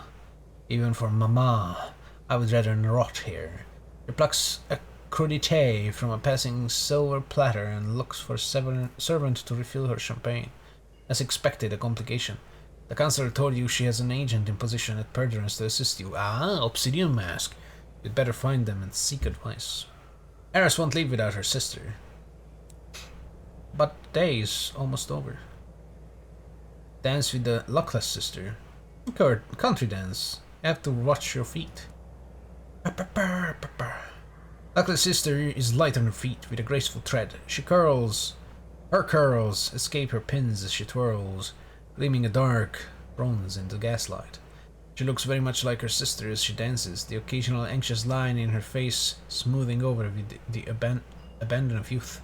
Even for Mama, I would rather rot here. She plucks a crudité from a passing silver platter and looks for a servant to refill her champagne. As expected, a complication. The counselor told you she has an agent in position at Perderance to assist you. Ah, obsidian mask. You'd better find them and seek advice. Eris won't leave without her sister. But the day is almost over. Dance with the luckless sister. Country dance. You have to watch your feet. Luckless sister is light on her feet with a graceful tread. Her curls escape her pins as she twirls, gleaming a dark bronze in the gaslight. She looks very much like her sister as she dances, the occasional anxious line in her face smoothing over with the abandon of youth.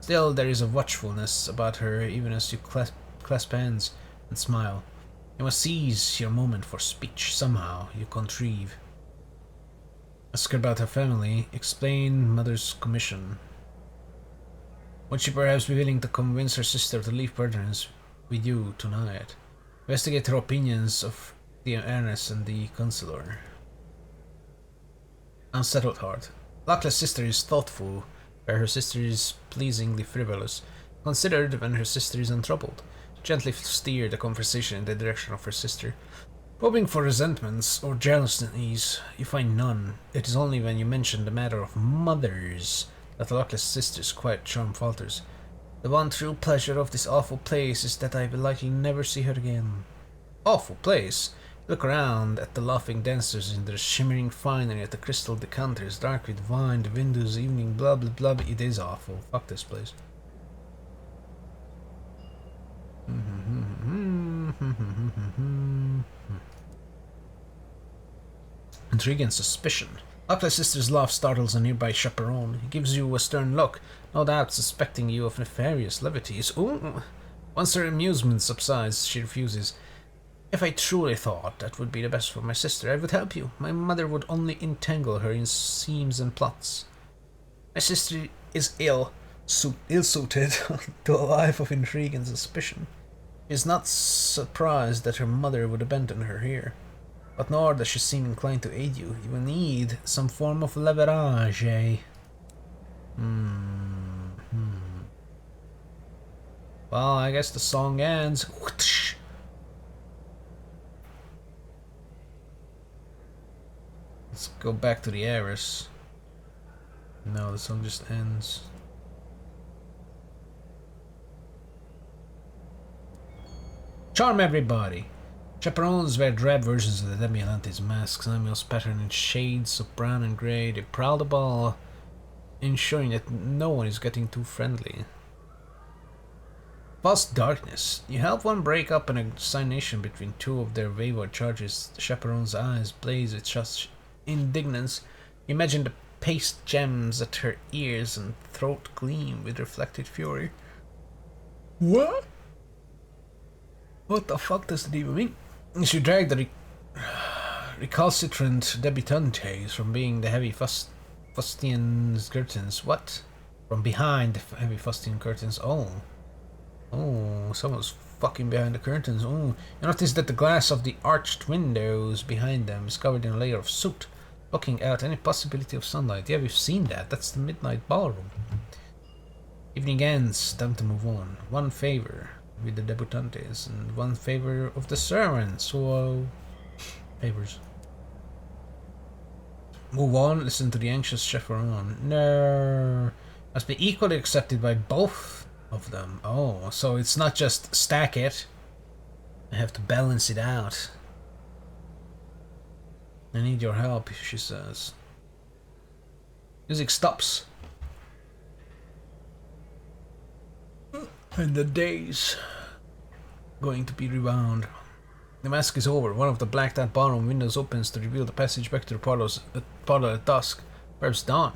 Still, there is a watchfulness about her even as you clasp hands and smile. You must seize your moment for speech somehow, you contrive. Ask her about her family, explain mother's commission. Would she perhaps be willing to convince her sister to leave Perderance with you tonight? Investigate her opinions of the heiress and the counselor. Unsettled heart. Luckless sister is thoughtful, where her sister is pleasingly frivolous. Considered when her sister is untroubled. Gently steer the conversation in the direction of her sister. Hoping for resentments or jealousies, you find none. It is only when you mention the matter of mothers that the luckless sister's quiet charm falters. The one true pleasure of this awful place is that I will likely never see her again. Awful place? Look around at the laughing dancers in their shimmering finery, at the crystal decanters dark with wine, the windows, evening, blah blah blah. It is awful. Fuck this place. Intrigue and suspicion. Luckless sister's laugh startles a nearby chaperone. He gives you a stern look, no doubt suspecting you of nefarious levities. Ooh. Once her amusement subsides, she refuses. If I truly thought that would be the best for my sister, I would help you. My mother would only entangle her in schemes and plots. My sister is ill-suited to a life of intrigue and suspicion. Is not surprised that her mother would abandon her here, but nor does she seem inclined to aid you. You will need some form of leverage, eh? Well, I guess the song ends. Let's go back to the heiress. No, the song just ends. Charm everybody! Chaperones wear drab versions of the Demialante's masks, animals patterned in shades of brown and grey. They prowl the ball, ensuring that no one is getting too friendly. False darkness. You help one break up an assignation between two of their wayward charges. The chaperone's eyes blaze with such indignance. You imagine the paste gems at her ears and throat gleam with reflected fury. What? What the fuck does that even mean? She dragged the recalcitrant debutantes from being the heavy fustian curtains. What? From behind the heavy fustian curtains. Oh, someone's fucking behind the curtains. Oh, you notice that the glass of the arched windows behind them is covered in a layer of soot, blocking out any possibility of sunlight. Yeah, we've seen that. That's the midnight ballroom. Evening ends. Time to move on. One favor with the debutantes and one favor of the servants. So, favors. Move on. Listen to the anxious chaperone. No, must be equally accepted by both of them. Oh, so it's not just stack it. I have to balance it out. I need your help, she says. Music stops. And the day's going to be rewound. The mask is over. One of the blacked out ballroom windows opens to reveal the passage back to the parlor at dusk. Perhaps dawn.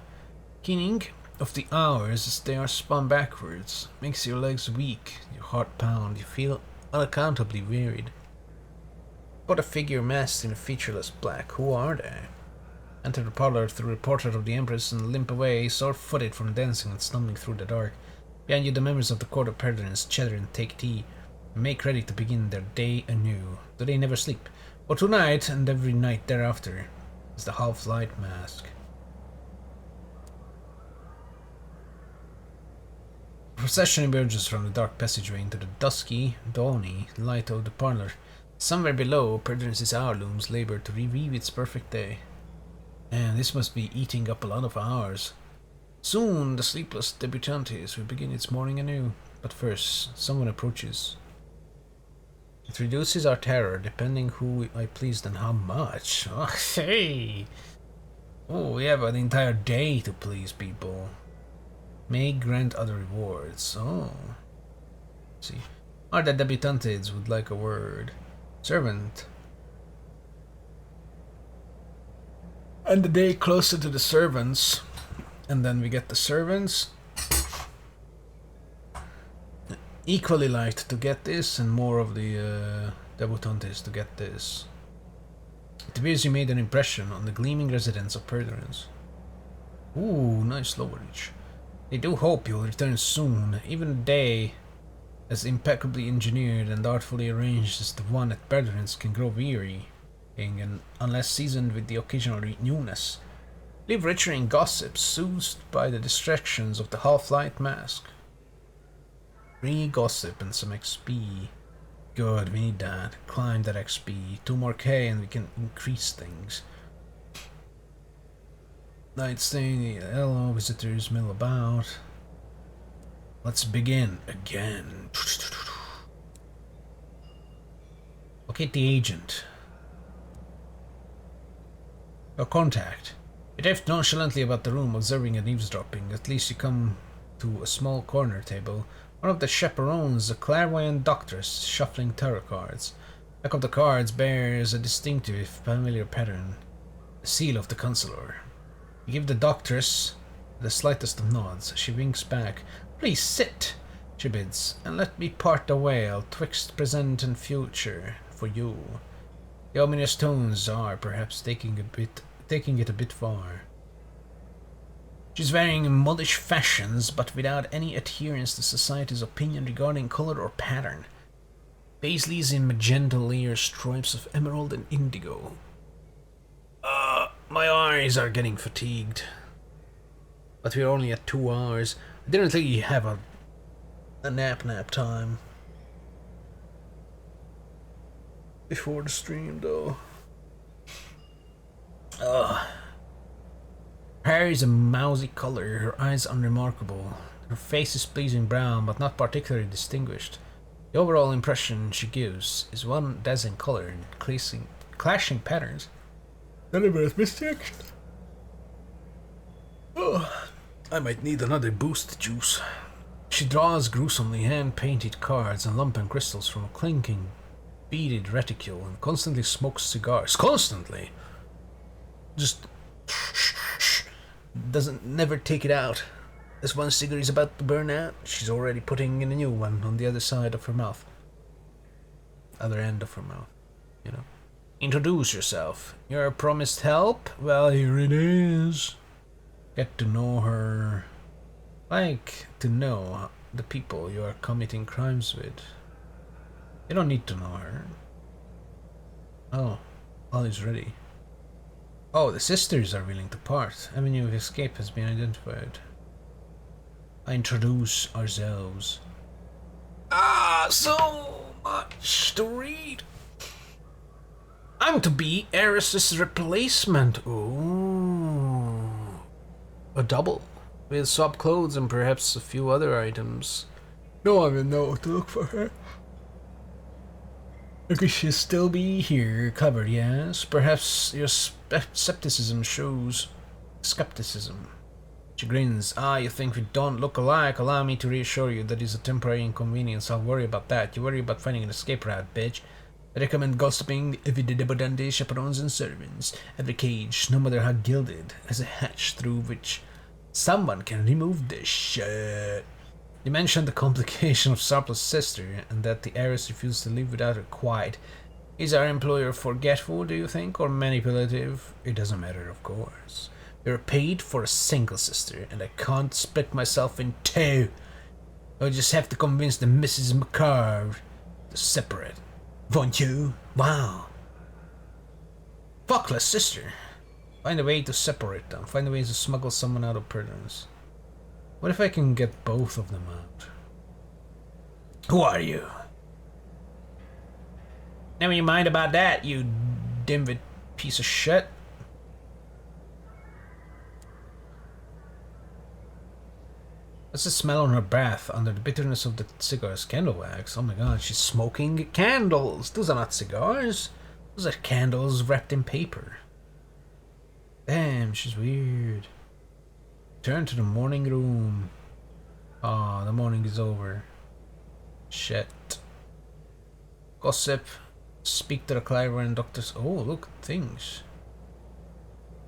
Keening of the hours as they are spun backwards makes your legs weak, your heart pound, you feel unaccountably wearied. But a figure masked in featureless black. Who are they? Enter the parlor through the portrait of the Empress and limp away, sore-footed from dancing and stumbling through the dark. Behind you, the members of the Court of Perdurance chatter and take tea, and make ready to begin their day anew. Do they never sleep? But tonight, and every night thereafter, is the half-light mask. The procession emerges from the dark passageway into the dusky, dawny light of the parlor. Somewhere below, Perdurance's hour looms labor to reweave its perfect day. And this must be eating up a lot of hours. Soon, the sleepless debutantes will begin its morning anew. But first, someone approaches. It reduces our terror, depending who I pleased and how much. Oh, hey! Oh, we have an entire day to please people. May grant other rewards. Oh. Let's see. Our debutantes would like a word. Servant. And the day closer to the servants. And then we get the servants. Equally liked to get this, and more of the debutantes to get this. It appears you made an impression on the gleaming residents of Perdurance. Ooh, nice lowerage. They do hope you'll return soon. Even a day as impeccably engineered and artfully arranged as the one at Perdurance can grow weary, and unless seasoned with the occasional newness. Live richer in gossip, soothed by the distractions of the half-light mask. Free gossip and some XP. Good, we need that. Climb that XP. 2 more K and we can increase things. Night stay, hello, visitors mill about. Let's begin again. Locate the agent. Your contact. You drift nonchalantly about the room, observing and eavesdropping. At least you come to a small corner table. One of the chaperones, a clairvoyant doctress, shuffling tarot cards. Back of the cards bears a distinctive, familiar pattern. The seal of the counselor. You give the doctress the slightest of nods. She winks back. Please sit, she bids, and let me part the veil twixt present and future for you. The ominous tones are perhaps taking it a bit far. She's wearing modish fashions, but without any adherence to society's opinion regarding color or pattern. Paisleys in magenta layer stripes of emerald and indigo. My eyes are getting fatigued. But we're only at 2 hours. I didn't really have a nap time. Before the stream, though. Her hair is a mousy color, her eyes unremarkable. Her face is pleasing brown, but not particularly distinguished. The overall impression she gives is one dazzling color and clashing patterns. Deliberate mistake. Oh, I might need another boost juice. She draws gruesomely hand-painted cards and lumpen crystals from a clinking, beaded reticule and constantly smokes cigars. Constantly! Just doesn't never take it out. As one cigarette is about to burn out, she's already putting in a new one on the other side of her mouth. Other end of her mouth, you know. Introduce yourself. Your promised help? Well, here it is. Get to know her. Like to know the people you are committing crimes with. You don't need to know her. Oh, all is ready. Oh, the sisters are willing to part. Avenue of escape has been identified. I introduce ourselves. So much to read. I'm to be Eris's replacement. Ooh. A double. With swap clothes and perhaps a few other items. No one will know to look for her. Because she'll still be here, covered, yes? Perhaps your skepticism shows. Skepticism. She grins. You think we don't look alike? Allow me to reassure you that is a temporary inconvenience. I'll worry about that. You worry about finding an escape route, bitch. I recommend gossiping every debutante, chaperones and servants. Every cage, no matter how gilded, has a hatch through which someone can remove the shit. You mentioned the complication of Sarpla's sister, and that the heiress refused to live without her quite. Is our employer forgetful, do you think, or manipulative? It doesn't matter, of course. We're paid for a single sister, and I can't split myself in two. I'll just have to convince the Mrs. McCarve to separate. Won't you? Wow. Fuckless sister. Find a way to separate them. Find a way to smuggle someone out of prisons. What if I can get both of them out? Who are you? Never you mind about that, you dimwit piece of shit. What's the smell on her breath under the bitterness of the cigar's candle wax? Oh my god, she's smoking candles. Those are not cigars. Those are candles wrapped in paper. Damn, she's weird. Turn to the morning room. The morning is over. Shit. Gossip. Speak to the clairvoyant doctors. Oh, look, things.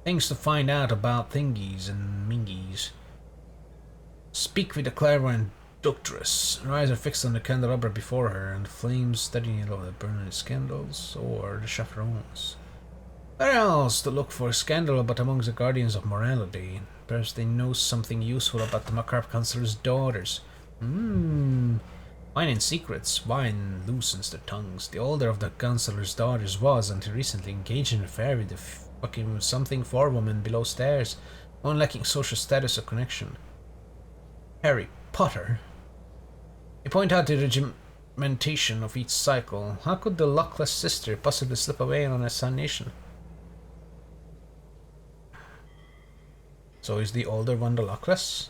Things to find out about thingies and mingies. Speak with the clairvoyant doctress. Her eyes are fixed on the candelabra before her, and the flames steadying it over the burning candles or the chaperons. Where else to look for a scandal but amongst the guardians of morality? Perhaps they know something useful about the macabre councillor's daughters. Wine and secrets. Wine loosens their tongues. The older of the councillor's daughters was, until recently, engaged in an affair with the fucking something forewoman below stairs, one lacking social status or connection. Harry Potter? You point out the regimentation of each cycle. How could the luckless sister possibly slip away on an assignation? So is the older one the luckless?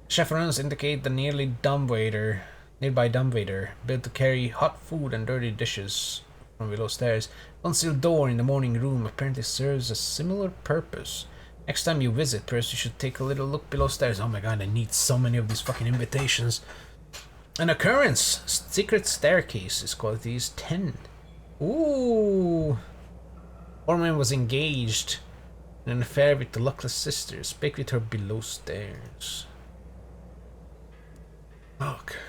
Chaperons indicate the nearby dumbwaiter, built to carry hot food and dirty dishes from below stairs. Concealed door in the morning room apparently serves a similar purpose. Next time you visit, perhaps you should take a little look below stairs. Oh my god, I need so many of these fucking invitations. An occurrence. Secret staircase. Quality is 10. Ooh. Orman was engaged in an affair with the luckless sister. Speak with her below stairs. Okay.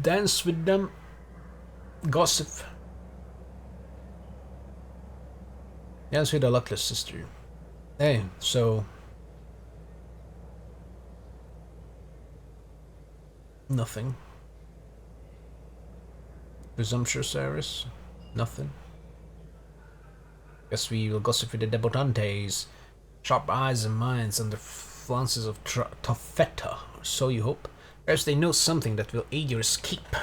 Dance with them. Gossip. Dance with the luckless sister. Hey, so Nothing. Presumptuous heiress? Nothing. Guess we will gossip with the debutantes. Sharp eyes and minds under flounces of toffeta, or so you hope. Perhaps they know something that will aid your escape.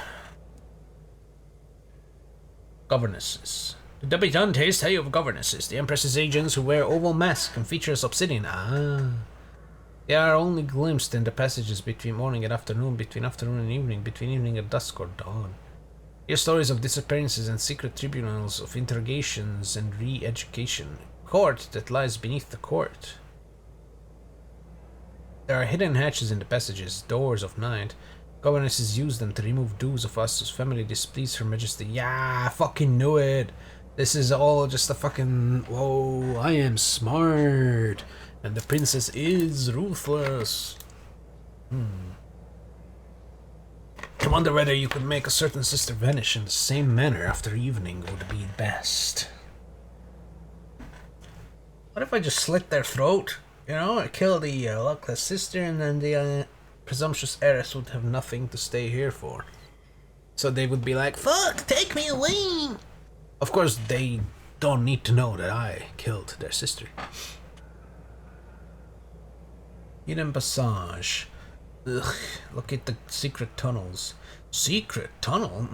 Governesses. The debutantes tell you of governesses, the Empress's agents who wear oval masks and feature as obsidian. Ah. They are only glimpsed in the passages between morning and afternoon, between afternoon and evening, between evening and dusk or dawn. Hear stories of disappearances and secret tribunals, of interrogations and re-education. Court that lies beneath the court. There are hidden hatches in the passages, doors of night. Governesses use them to remove dues of us whose family displease Her Majesty. Yeah, I fucking knew it. This is all just a fucking... Whoa, I am smart. And the princess is ruthless. I wonder whether you could make a certain sister vanish in the same manner after evening would be best. What if I just slit their throat? You know, I kill the luckless sister and then the presumptuous heiress would have nothing to stay here for. So they would be like, fuck, take me away! Of course, they don't need to know that I killed their sister. Hidden passage. Ugh, look at the secret tunnels. Secret tunnel?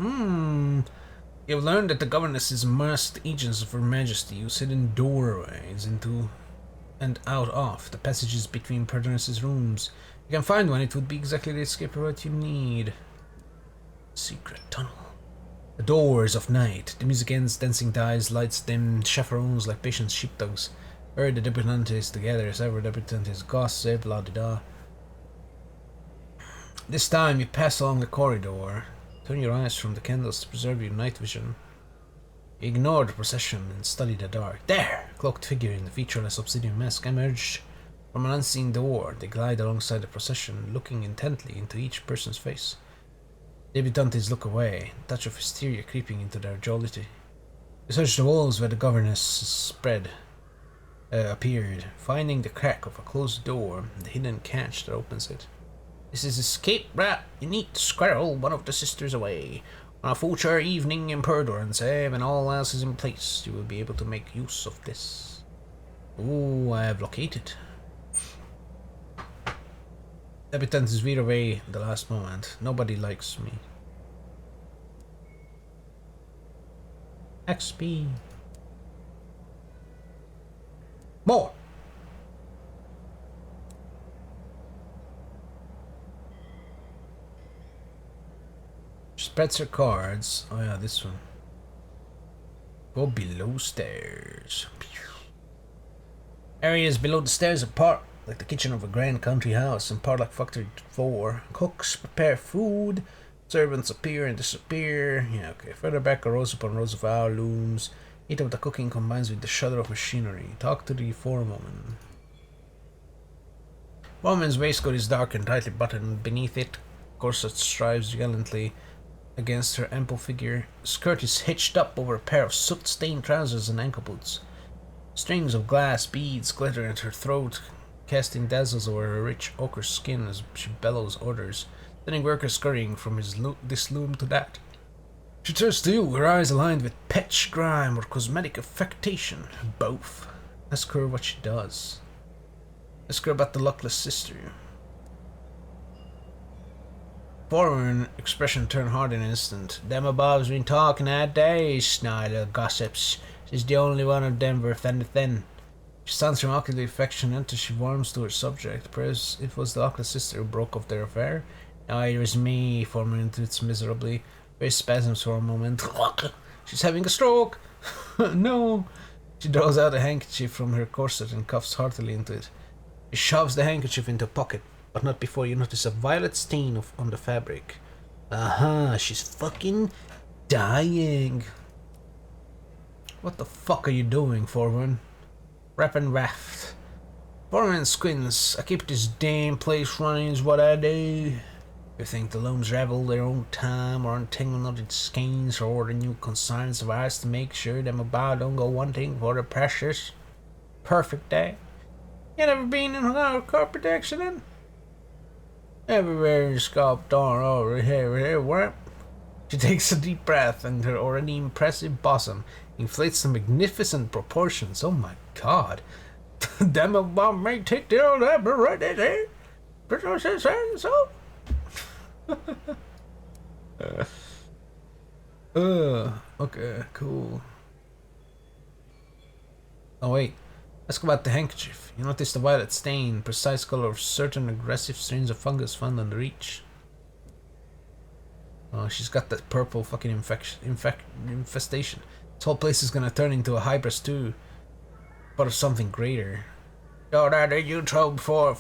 You've learned that the governesses masked agents of Her Majesty use hidden doorways into and out of the passages between Perdonis' rooms. You can find one, it would be exactly the escape route you need. Secret tunnel. The doors of night. The music ends, dancing dies, lights dim, chaperones like patient sheepdogs. Heard the debutantes together as ever debutantes gossip, la di da. This time you pass along the corridor. Turn your eyes from the candles to preserve your night vision. You ignore the procession and study the dark. There! A cloaked figure in the featureless obsidian mask emerged from an unseen door. They glide alongside the procession, looking intently into each person's face. Debutantes look away, a touch of hysteria creeping into their jollity. They search the walls where the governess appeared, finding the crack of a closed door and the hidden catch that opens it. This is escape route. You need to squirrel one of the sisters away. On a future evening in Perdurance, when all else is in place, you will be able to make use of this. Ooh, I have located. Debutantes veer away at the last moment. Nobody likes me. XP. More! Spreads her cards. Oh yeah, this one. Go below stairs. Areas below the stairs are part like the kitchen of a grand country house and part like Factory 4. Cooks prepare food. Servants appear and disappear. Yeah, okay. Further back, rows upon rows of hour looms. Heat of the cooking combines with the shudder of machinery. Talk to the forewoman. Woman's waistcoat is dark and tightly buttoned. Beneath it, corset strives gallantly against her ample figure. Skirt is hitched up over a pair of soot-stained trousers and ankle boots. Strings of glass beads glitter at her throat, casting dazzles over her rich ochre skin as she bellows orders, sending workers scurrying from this loom to that. She turns to you, her eyes aligned with pitch, grime, or cosmetic affectation. Both. Ask her what she does. Ask her about the luckless sister. Foreign expression turned hard in an instant. Them above's been talking that day, snide gossips. She's the only one of them worth anything. She sounds remarkably affectionate as she warms to her subject. Perhaps it was the luckless sister who broke off their affair. No, it was me, Foreman intuits miserably. Very spasms for a moment. She's having a stroke! No! She draws out a handkerchief from her corset and cuffs heartily into it. She shoves the handkerchief into a pocket, but not before you notice a violet stain on the fabric. Aha, she's fucking dying. What the fuck are you doing, Foreman? Rap and raft. Foreman squints. I keep this damn place running is what I do. You think the looms ravel their own time or untangle knotted skeins or order new consigns of ours to make sure them about don't go wanting for the precious perfect day? You never been in a car protection then? Everywhere in scalp down over here, where? She takes a deep breath and her already impressive bosom inflates to magnificent proportions. Oh my god. Damn it, mom may take the old apple right there. So. Okay, cool. Oh wait, ask about the handkerchief. You notice the violet stain, precise color of certain aggressive strains of fungus found on the reach. Oh, she's got that purple fucking infestation. This whole place is gonna turn into a hybris too. But of something greater. So that did you trouble for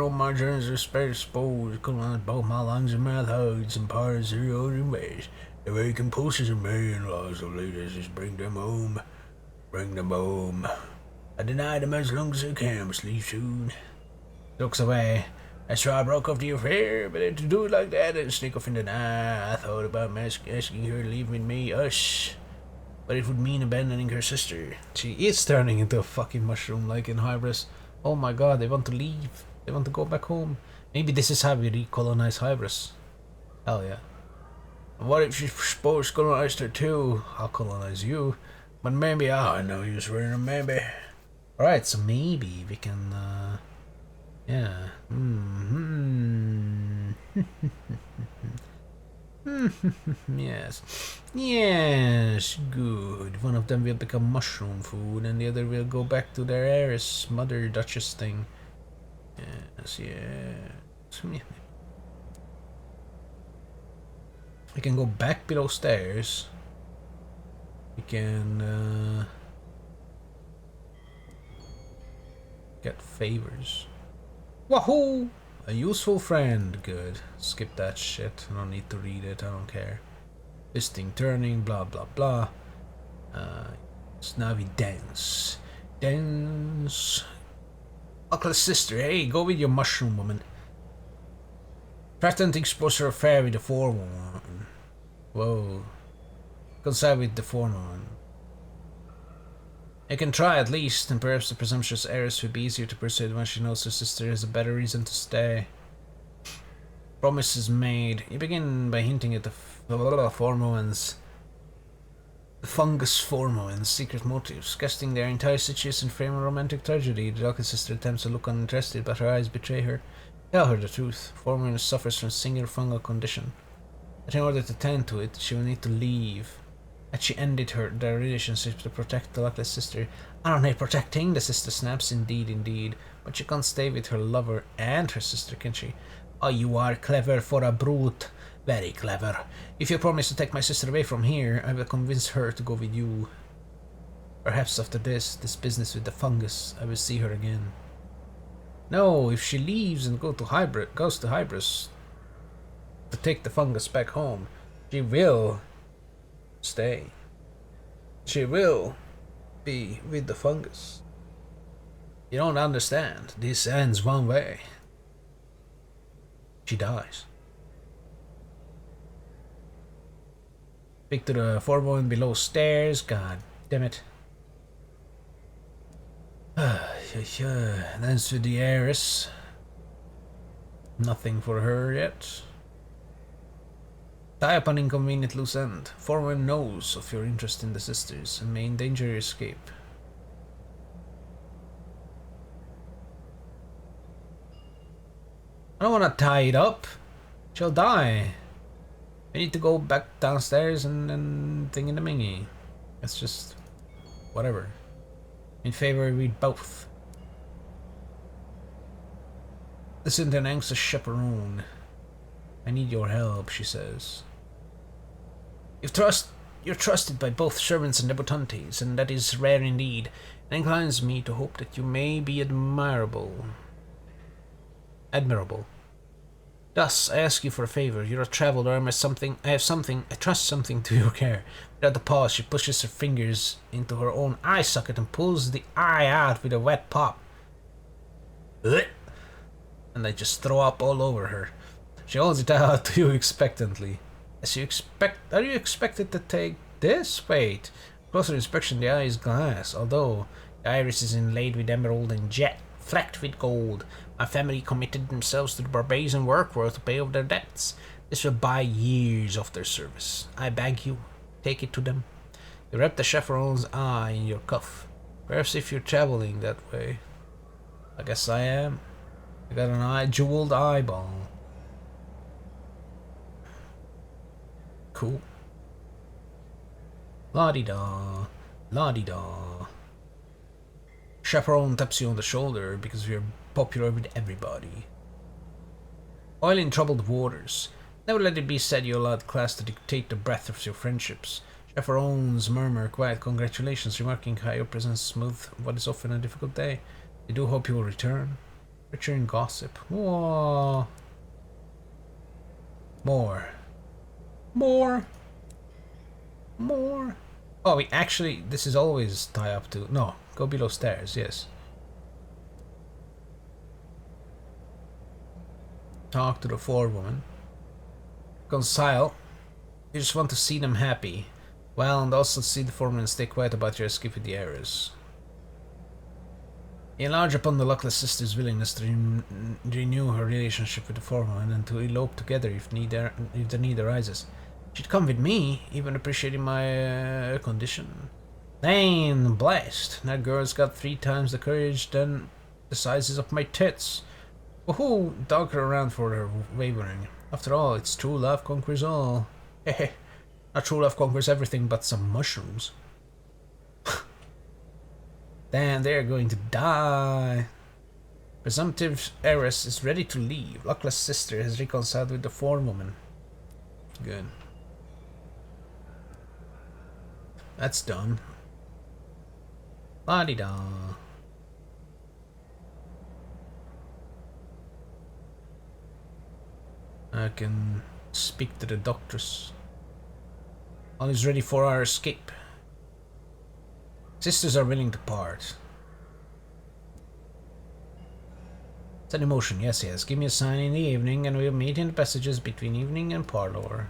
all my journeys of space exposed, cooling both my lungs and mouth hugs and parts of your own ways. The very compulsions of me and laws of leaders is bring them home. Bring them home. I deny them as long as I can, but sleep soon. Looks away. That's why I broke off the affair, but to do it like that and sneak off in the night, I thought about asking her to leave with me, but it would mean abandoning her sister. She is turning into a fucking mushroom like in Hybris. Oh my god, they want to leave. They want to go back home. Maybe this is how we recolonize Hybris. Hell yeah. What if she supposed colonized her too? I'll colonize you. But maybe I know you're swearing a maybe. Alright, so maybe we can yeah. Yes. Yes, good. One of them will become mushroom food and the other will go back to their heiress, mother duchess thing. Yes, yes. We can go back below stairs. We can get favors. Wahoo! A useful friend. Good. Skip that shit. I don't need to read it. I don't care. Twisting, turning, blah blah blah. So now we dance. Dance. Uncle's sister. Hey, go with your mushroom woman. Threatened to expose her affair with the forewoman. Whoa. Conside with the forewoman. You can try at least, and perhaps the presumptuous heiress would be easier to persuade when she knows her sister has a better reason to stay. Promise is made. You begin by hinting at the fungus forewoman's secret motives, casting their entire situation frame of romantic tragedy. The delicate sister attempts to look uninterested, but her eyes betray her. Tell her the truth. Forewoman suffers from a singular fungal condition. But in order to tend to it, she will need to leave. Had she ended their relationship to protect the luckless sister? I don't need protecting, the sister snaps. Indeed. But she can't stay with her lover and her sister, can she? Oh, you are clever for a brute. Very clever. If you promise to take my sister away from here, I will convince her to go with you. Perhaps after this business with the fungus, I will see her again. No, if she leaves and goes to Hybris to take the fungus back home, she will stay. She will be with the fungus. You don't understand. This ends one way. She dies. Speak to the forewoman below stairs. God damn it. Dance with the heiress. Nothing for her yet. Tie up an inconvenient loose end. Forewoman knows of your interest in the sisters and may endanger your escape. I don't want to tie it up. She'll die. I need to go back downstairs and thingy-the-mingy. It's just whatever. In favor, read both. Listen to an anxious chaperone. I need your help, she says. You're trusted by both servants and debutantes, and that is rare indeed. It inclines me to hope that you may be admirable. Thus, I ask you for a favor. You're a traveler, I trust something to your care. Without a pause, she pushes her fingers into her own eye socket and pulls the eye out with a wet pop. And I just throw up all over her. She holds it out to you expectantly. Are you expected to take this? Wait. Closer inspection, the eye is glass, although the iris is inlaid with emerald and jet. flecked with gold. My family committed themselves to the barbarian work world to pay off their debts. This will buy years of their service. I beg you, take it to them. You wrap the chaperone's eye in your cuff. Perhaps if you're traveling that way. I guess I am. I got an jeweled eyeball. Cool. La-di-da. La-di-da. Chaperone taps you on the shoulder because you're popular with everybody. Oil in troubled waters. Never let it be said you allowed class to dictate the breadth of your friendships. Chaperones murmur quiet congratulations, remarking how your presence smooth what is often a difficult day. They do hope you will return. Return gossip. Whoa. More. More. More. Oh, we actually, this is always tie up to, no, go below stairs, yes. Talk to the forewoman. Reconcile. You just want to see them happy. Well, and also see the foreman stay quiet about your escape with the heiress. You enlarge upon the luckless sister's willingness to renew her relationship with the foreman and to elope together if the need arises. She'd come with me, even appreciating my condition. Dang, blessed. That girl's got 3 times the courage than the sizes of my tits. Woohoo! Dog her around for her wavering. After all, it's true love conquers all. Hehe. Not true love conquers everything but some mushrooms. Damn, they're going to die. Presumptive heiress is ready to leave. Luckless sister has reconciled with the forewoman. Good. That's done. La-di-da. I can speak to the doctors. All is ready for our escape. Sisters are willing to part. Set in motion, yes, yes. Give me a sign in the evening and we'll meet in the passages between evening and parlor.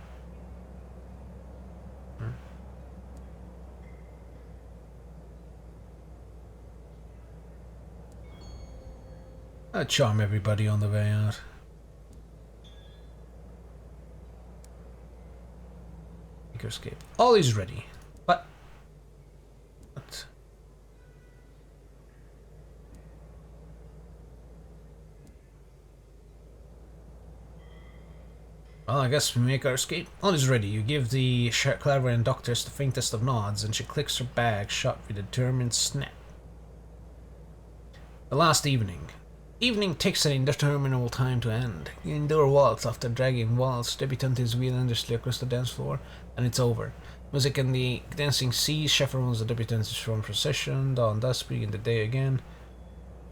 I'll charm everybody on the way out. Escape. All is ready. What? Well, I guess we make our escape. All is ready. You give the clairvoyant doctors the faintest of nods, and she clicks her bag shut with a determined snap. The last evening. Evening takes an indeterminable time to end. You endure waltz after dragging waltz. Debutante is wheel endlessly across the dance floor, and it's over. Music and the dancing cease. Chaperones the debutantes from procession. Dawn does begin the day again.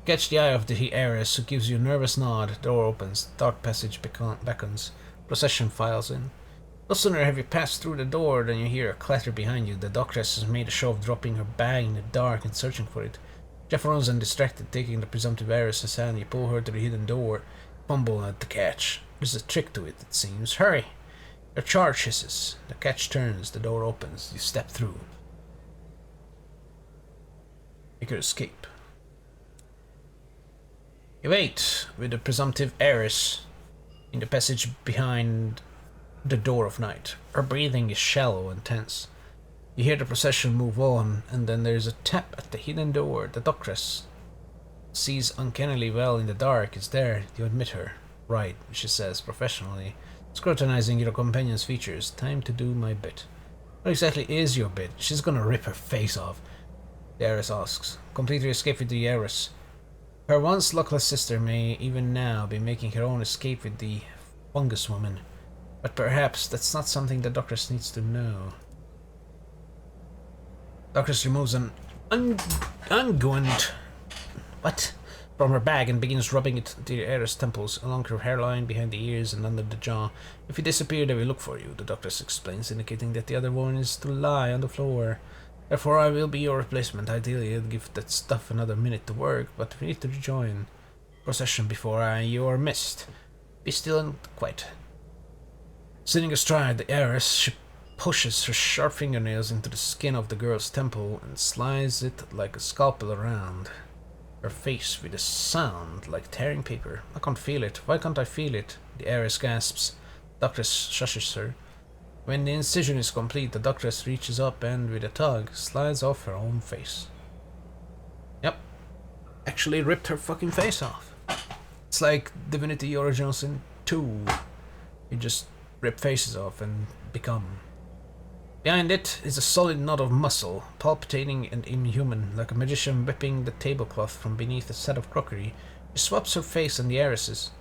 Catch the eye of the heiress, who gives you a nervous nod. Door opens. Dark passage beckons. Procession files in. No sooner have you passed through the door than you hear a clatter behind you. The doctress has made a show of dropping her bag in the dark and searching for it. Chaperones and distracted, taking the presumptive heiress's hand, you pull her to the hidden door, fumble at the catch. There's a trick to it, it seems. Hurry! Your charge hisses. The catch turns, the door opens, you step through. Make your escape. You wait with the presumptive heiress in the passage behind the door of night. Her breathing is shallow and tense. You hear the procession move on, and then there's a tap at the hidden door. The doctress sees uncannily well in the dark. It's there. You admit her. Right, she says professionally, scrutinizing your companion's features. Time to do my bit. What exactly is your bit? She's gonna rip her face off. The heiress asks. Complete your escape with the heiress. Her once luckless sister may even now be making her own escape with the fungus woman. But perhaps that's not something the doctress needs to know. Doctress removes an unguent from her bag and begins rubbing it to the heiress' temples, along her hairline, behind the ears, and under the jaw. If you disappear, they will look for you, the doctress explains, indicating that the other woman is to lie on the floor. Therefore, I will be your replacement. Ideally, I'll give that stuff another minute to work, but we need to rejoin procession before you are missed. Be still and quiet. Sitting astride the heiress, she pushes her sharp fingernails into the skin of the girl's temple and slides it like a scalpel around. her face with a sound like tearing paper. I can't feel it. Why can't I feel it? The heiress gasps. The doctor shushes her. When the incision is complete, the doctoress reaches up and, with a tug, slides off her own face. Yep. Actually ripped her fucking face off. It's like Divinity Original Sin 2. You just rip faces off and become. Behind it is a solid knot of muscle, palpitating and inhuman, like a magician whipping the tablecloth from beneath a set of crockery. She swaps her face and the heiress's.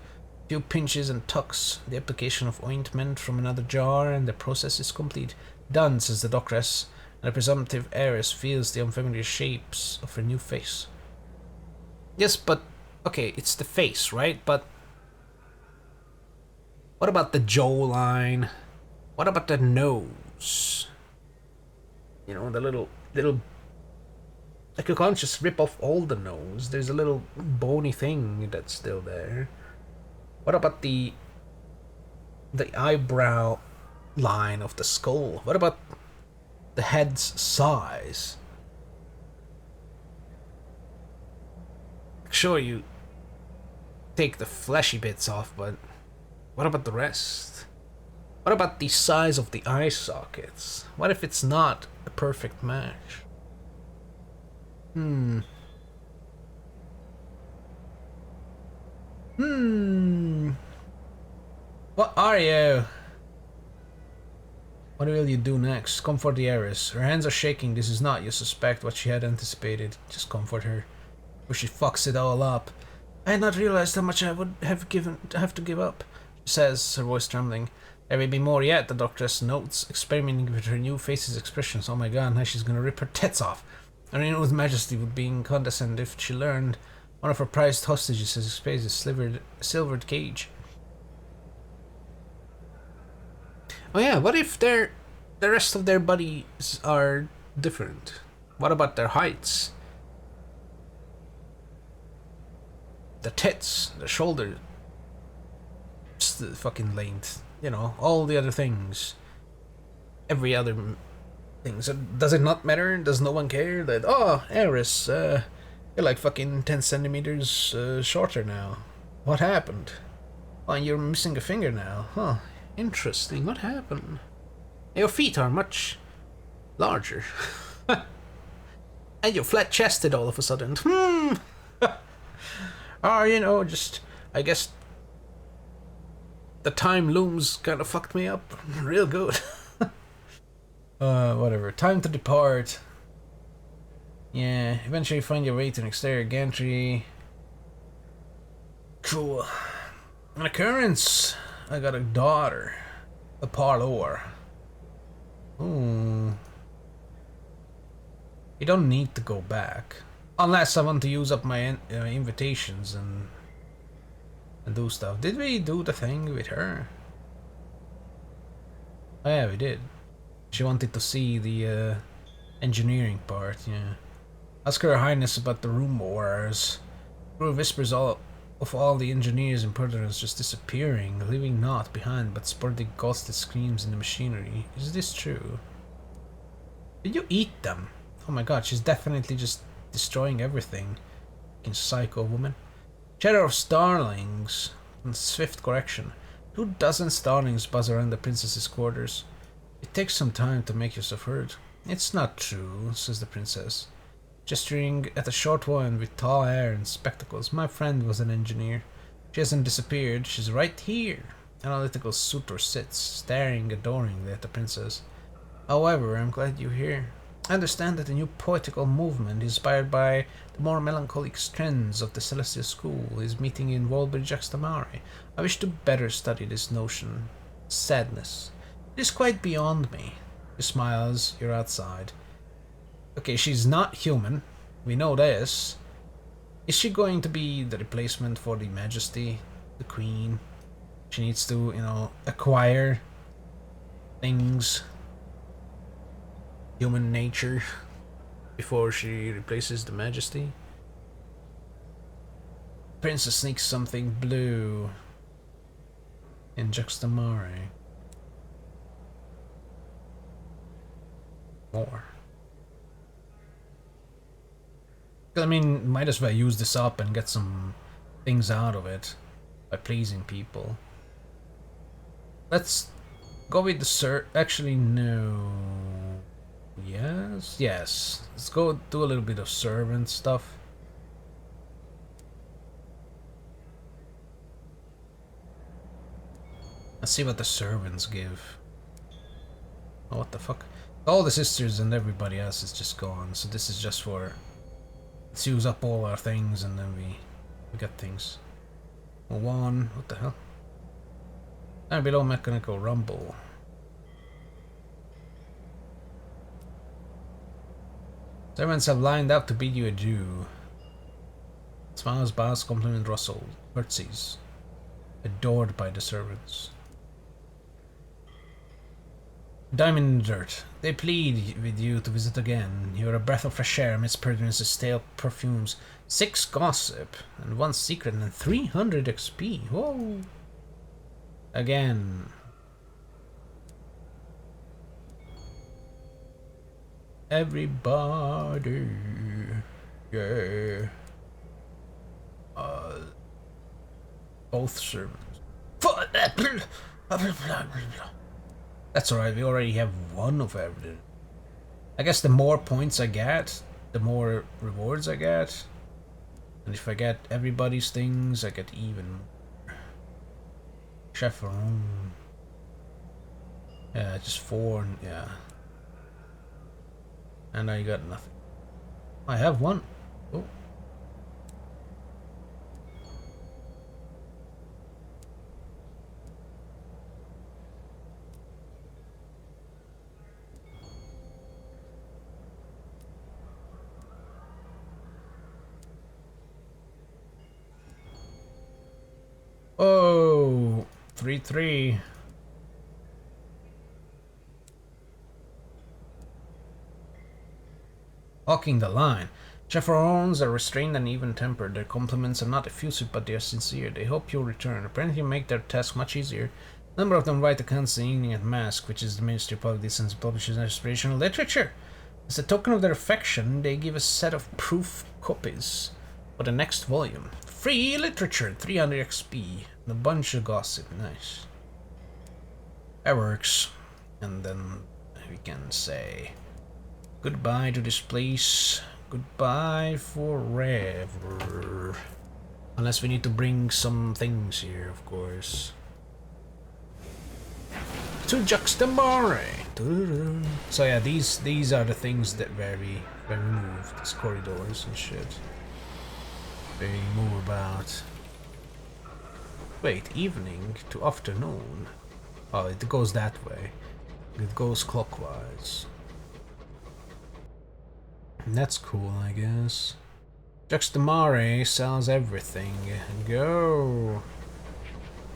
A few pinches and tucks, the application of ointment from another jar, and the process is complete. Done, says the doctoress, and the presumptive heiress feels the unfamiliar shapes of her new face. Yes, but okay, it's the face, right? But what about the jawline? What about the nose? You know, the little, like you can't just rip off all the nose. There's a little bony thing that's still there. What about the eyebrow line of the skull? What about the head's size? Sure, you take the fleshy bits off, but what about the rest? What about the size of the eye sockets? What if it's not a perfect match? What are you? What will you do next? Comfort the heiress. Her hands are shaking. This is not, you suspect, what she had anticipated. Just comfort her. Or she fucks it all up. I had not realized how much I would have to give up, she says, her voice trembling. There may be more yet, the doctoress notes, experimenting with her new face's expressions. Oh my god, now she's gonna rip her tits off. Her renewed majesty would be incandescent if she learned one of her prized hostages has exposed a silvered cage. Oh yeah, what if the rest of their bodies are different? What about their heights? The tits, the shoulder, the fucking length, you know, all the other things. Every other thing. So does it not matter? Does no one care that, oh, heiress, you're like fucking 10 centimeters shorter now. What happened? Oh, and you're missing a finger now. Huh. Interesting. What happened? Your feet are much larger. And you're flat-chested all of a sudden. Or, you know, just, I guess the time looms kind of fucked me up real good. Whatever. Time to depart. Yeah, eventually find your way to an exterior gantry. Cool. An occurrence. I got a daughter. A parlor. Ooh. You don't need to go back. Unless I want to use up my invitations and do stuff. Did we do the thing with her? Oh yeah, we did. She wanted to see the engineering part, yeah. Ask Her Highness about the room wars. Crew whispers of all the engineers and Perderans just disappearing, leaving naught behind but sporadic ghostly screams in the machinery. Is this true? Did you eat them? Oh my god, she's definitely just destroying everything. Fucking psycho woman. Chatter of starlings. And swift correction. 24 starlings buzz around the princess's quarters. It takes some time to make yourself heard. It's not true, says the princess, gesturing at a short woman with tall hair and spectacles. My friend was an engineer. She hasn't disappeared. She's right here. Analytical suitor sits, staring adoringly at the princess. However, I'm glad you're here. I understand that the new poetical movement, inspired by the more melancholic trends of the Celestial School, is meeting in Walbridge-Juxtamare. I wish to better study this notion. Sadness. It is quite beyond me. She smiles. You're outside. Okay, she's not human. We know this. Is she going to be the replacement for the Majesty, the Queen? She needs to, you know, acquire things, human nature, before she replaces the Majesty. Princess sneaks something blue in Juxtamare. More. I mean, might as well use this up and get some things out of it by pleasing people. Let's go with the actually, no. Yes, yes. Let's go do a little bit of servant stuff. Let's see what the servants give. Oh, what the fuck? All the sisters and everybody else is just gone, so this is just for... Let's use up all our things and then we get things. Well, one, what the hell? And below mechanical rumble. Servants have lined up to bid you adieu. Smiles, bows, compliment Russell, curtsies. Adored by the servants. Diamond in the dirt. They plead with you to visit again. You are a breath of fresh air amidst Perdine's stale perfumes. 6 gossip, and 1 secret, and 300 XP. Whoa! Again. Everybody. Yeah. Both servants. That's alright, we already have 1 of everything. I guess the more points I get, the more rewards I get. And if I get everybody's things, I get even more. Chaperone. Yeah, just 4, yeah. And I got nothing. I have 1. Oh. Oh, 3-3. Walking the line. Chaperones are restrained and even-tempered. Their compliments are not effusive, but they are sincere. They hope you'll return. Apparently make their task much easier. A number of them write accounts in the Evening at Mask, which is the Ministry of Public Decency publishes inspirational literature. As a token of their affection, they give a set of proof copies for the next volume. Free literature, 300 XP, and a bunch of gossip. Nice. That works. And then we can say goodbye to this place. Goodbye forever. Unless we need to bring some things here, of course. To Juxtamare. So yeah, these are the things that vary moved. These corridors and shit. They move about. Wait, evening to afternoon. Oh, it goes that way. It goes clockwise. That's cool, I guess. Juxtamare sells everything. Go!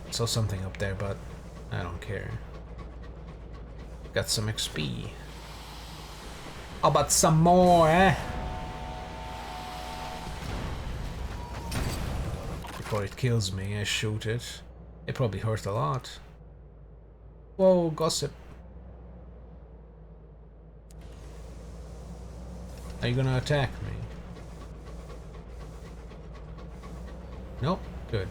I saw something up there, but I don't care. Got some XP. How about some more, eh? Before it kills me, I shoot it. It probably hurt a lot. Whoa, gossip. Are you gonna attack me? Nope. Good.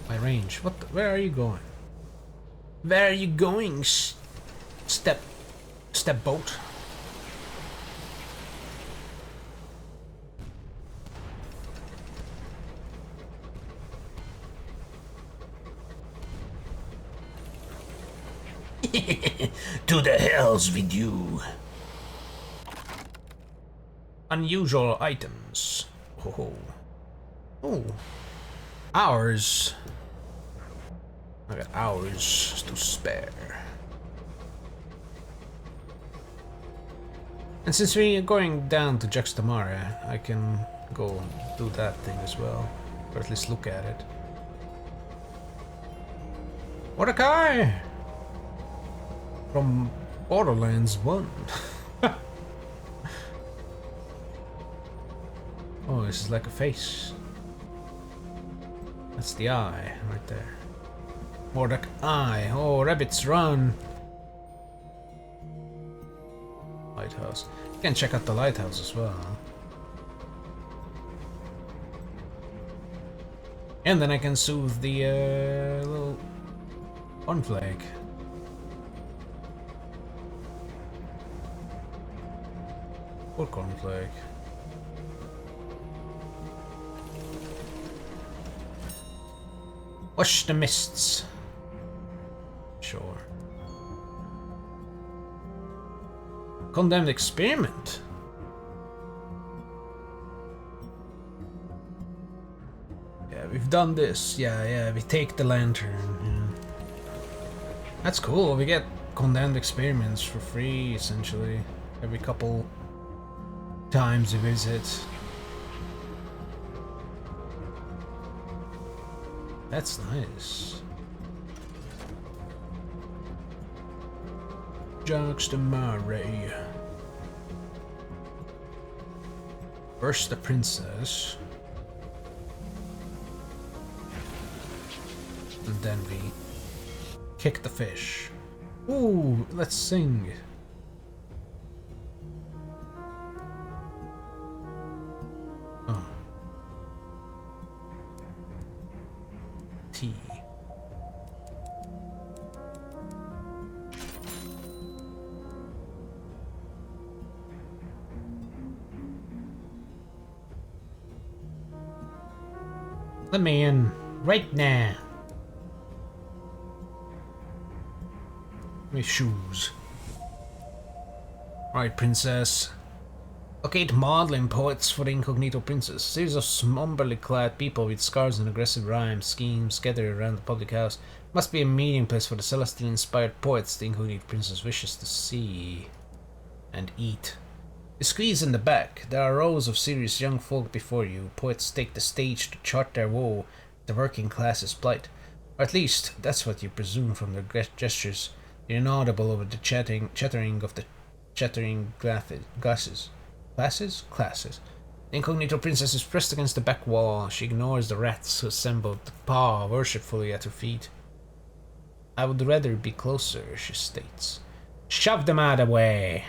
My range. What? Where are you going? Where are you going? Step boat. To the hells with you. Unusual items. Oh. Oh. Hours. I got hours to spare. And since we're going down to Juxtamare, I can go do that thing as well. Or at least look at it. Mordecai! From Borderlands 1. Oh, this is like a face. That's the eye right there. Mordok eye. Oh, rabbits run. Lighthouse. You can check out the lighthouse as well. And then I can soothe the little cornflake. Poor cornflake. Wash the mists. Sure. Condemned experiment. Yeah, we've done this. Yeah, we take the lantern. Yeah. That's cool. We get condemned experiments for free, essentially, every couple times we visit. That's nice. Jacques de Marais. First the princess. And then we kick the fish. Ooh, let's sing. Oh. Tea. Let me in right now. My shoes. Alright, princess. Locate maudlin poets for the incognito princess. Series of somberly clad people with scars and aggressive rhyme schemes scattered around the public house. Must be a meeting place for the Celestine-inspired poets the incognito princess wishes to see and eat. You squeeze in the back. There are rows of serious young folk before you. Poets take the stage to chart their woe, the working class's plight. Or at least, that's what you presume from their gestures. You're inaudible over the chattering of the chattering glasses. Classes? Classes. The incognito princess is pressed against the back wall. She ignores the rats who assembled to paw worshipfully at her feet. I would rather be closer, she states. Shove them out of the way!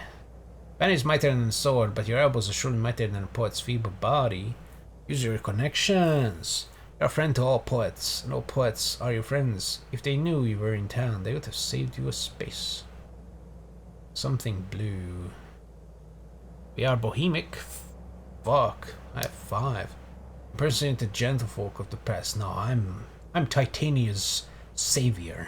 Pen is mightier than a sword, but your elbows are surely mightier than a poet's feeble body. Use your connections. You're a friend to all poets, and all poets are your friends. If they knew you were in town, they would have saved you a space. Something blue. We are bohemic. Fuck, I have 5. Impersonating the gentlefolk of the past. No, I'm Titania's savior.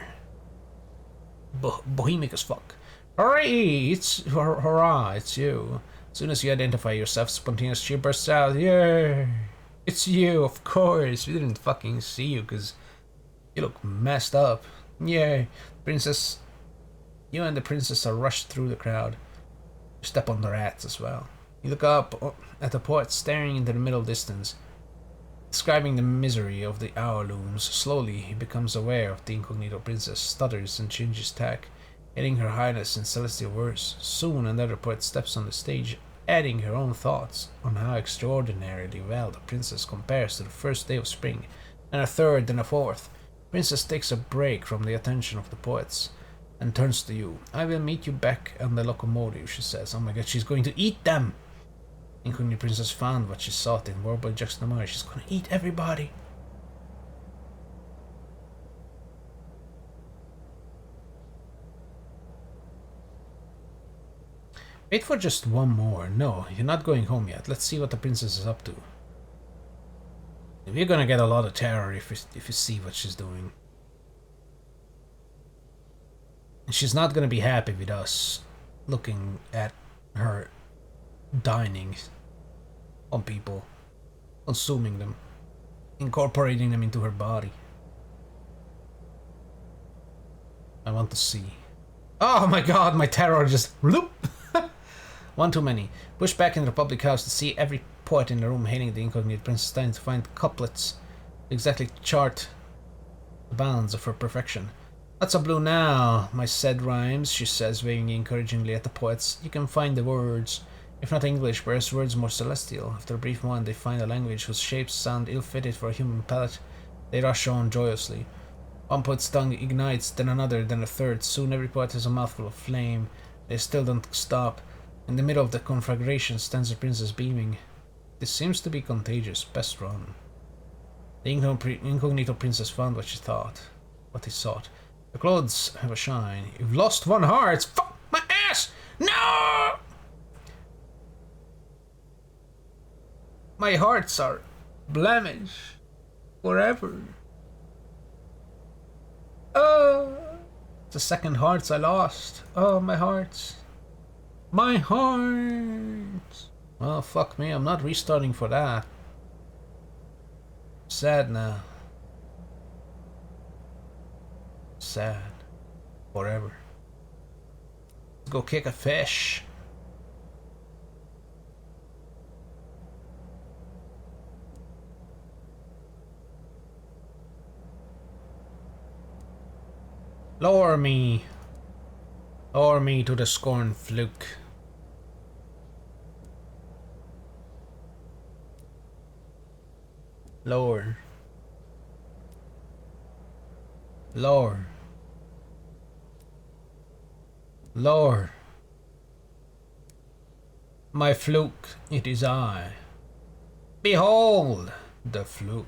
Bohemic as fuck. Hooray! Hurrah! It's you. As soon as you identify yourself, spontaneous cheer bursts out. Yay! It's you, of course. We didn't fucking see you because you look messed up. Yay! Princess, you and the princess are rushed through the crowd. You step on the rats as well. You look up at the poet staring into the middle distance, describing the misery of the hour looms. Slowly, he becomes aware of the incognito princess, stutters and changes tack, adding her highness in celestial verse. Soon another poet steps on the stage, adding her own thoughts on how extraordinarily well the princess compares to the first day of spring, and a third and a fourth. Princess takes a break from the attention of the poets and turns to you. I will meet you back on the locomotive, she says. Oh my god, she's going to eat them! Incognito princess found what she sought in verbal juxtaposition. She's gonna eat everybody. Wait for just one more. No, you're not going home yet. Let's see what the princess is up to. We're gonna get a lot of terror if you see what she's doing. And she's not gonna be happy with us looking at her dining on people, consuming them, incorporating them into her body. I want to see. Oh my god, my terror just bloop! One too many. Push back into the public house to see every poet in the room hailing the incognito princess, trying to find couplets to exactly chart the bounds of her perfection. Lots of blue now, my said rhymes, she says, waving encouragingly at the poets. You can find the words. If not English, perhaps words more celestial. After a brief moment, they find a language whose shapes sound ill-fitted for a human palate. They rush on joyously. One poet's tongue ignites, then another, then a third. Soon every poet has a mouthful of flame. They still don't stop. In the middle of the conflagration stands the princess beaming. This seems to be contagious. Best run. The incognito princess found what she thought. What he sought. The clothes have a shine. You've lost one heart! Fuck my ass! No! My hearts are blemished forever. Oh, the second hearts I lost. Oh, my hearts. My hearts. Well, fuck me, I'm not restarting for that. Sad now. Sad. Forever. Let's go kick a fish. Lower me. Lower me to the scorn fluke. Lower. Lower. Lower. My fluke, it is I. Behold the fluke.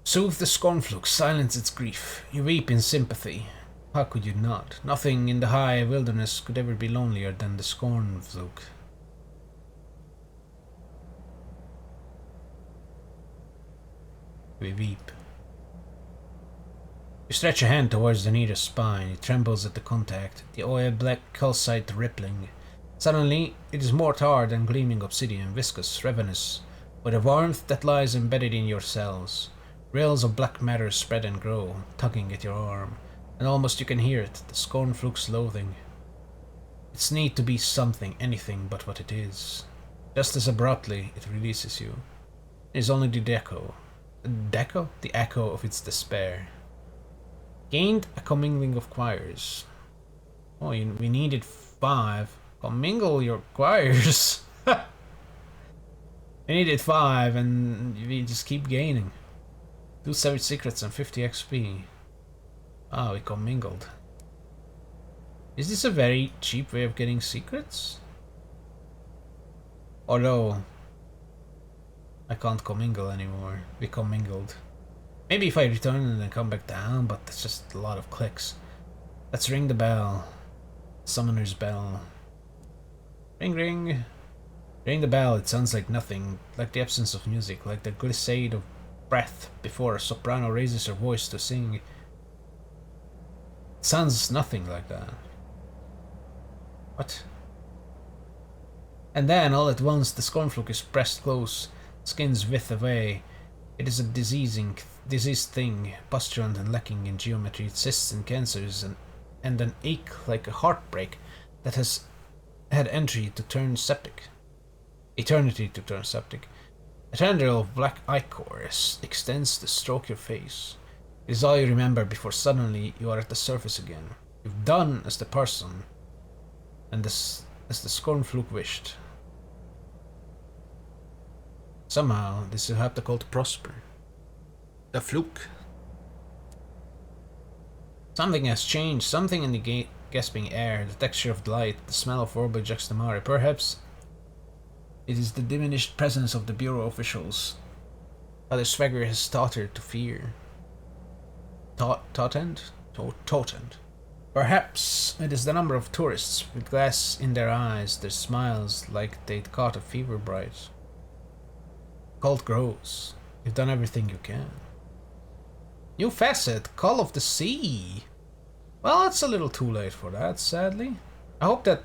Soothe the scornfluke, silence its grief. You weep in sympathy. How could you not? Nothing in the high wilderness could ever be lonelier than the scornfluke. We weep. You stretch a hand towards the nearest spine. It trembles at the contact, the oil black calcite rippling. Suddenly, it is more hard than gleaming obsidian, viscous, ravenous, with a warmth that lies embedded in your cells. Rails of black matter spread and grow, tugging at your arm, and almost you can hear it, the scornfluke's loathing. It's need to be something, anything but what it is. Just as abruptly, it releases you. It is only the echo. The echo of its despair. Gained a commingling of choirs. Oh, we needed 5. Commingle your choirs. We needed 5 and we just keep gaining. 2 savage secrets and 50 XP. Ah, we commingled. Is this a very cheap way of getting secrets? Although I can't commingle anymore. We commingled. Maybe if I return and then come back down, but that's just a lot of clicks. Let's ring the bell. Summoner's bell. Ring ring. Ring the bell, it sounds like nothing, like the absence of music, like the glissade of breath before a soprano raises her voice to sing. It sounds nothing like that. What? And then, all at once, the scornfluke is pressed close, skins writhe away. It is a diseased thing, postulant and lacking in geometry. It cysts and cancers and an ache like a heartbreak that has had eternity to turn septic. A tendril of black ichor extends to stroke your face. It is all you remember before suddenly you are at the surface again. You've done as the person and as the scornfluke wished. Somehow, this will help the cult to prosper. The fluke. Something has changed, something in the gasping air, the texture of the light, the smell of orbital juxtamare. Perhaps it is the diminished presence of the bureau officials. How the swagger has tottered to fear. Tautened? Perhaps it is the number of tourists with glass in their eyes, their smiles like they'd caught a fever bright. Cult grows. You've done everything you can. New facet, Call of the Sea. Well, it's a little too late for that, sadly. I hope that...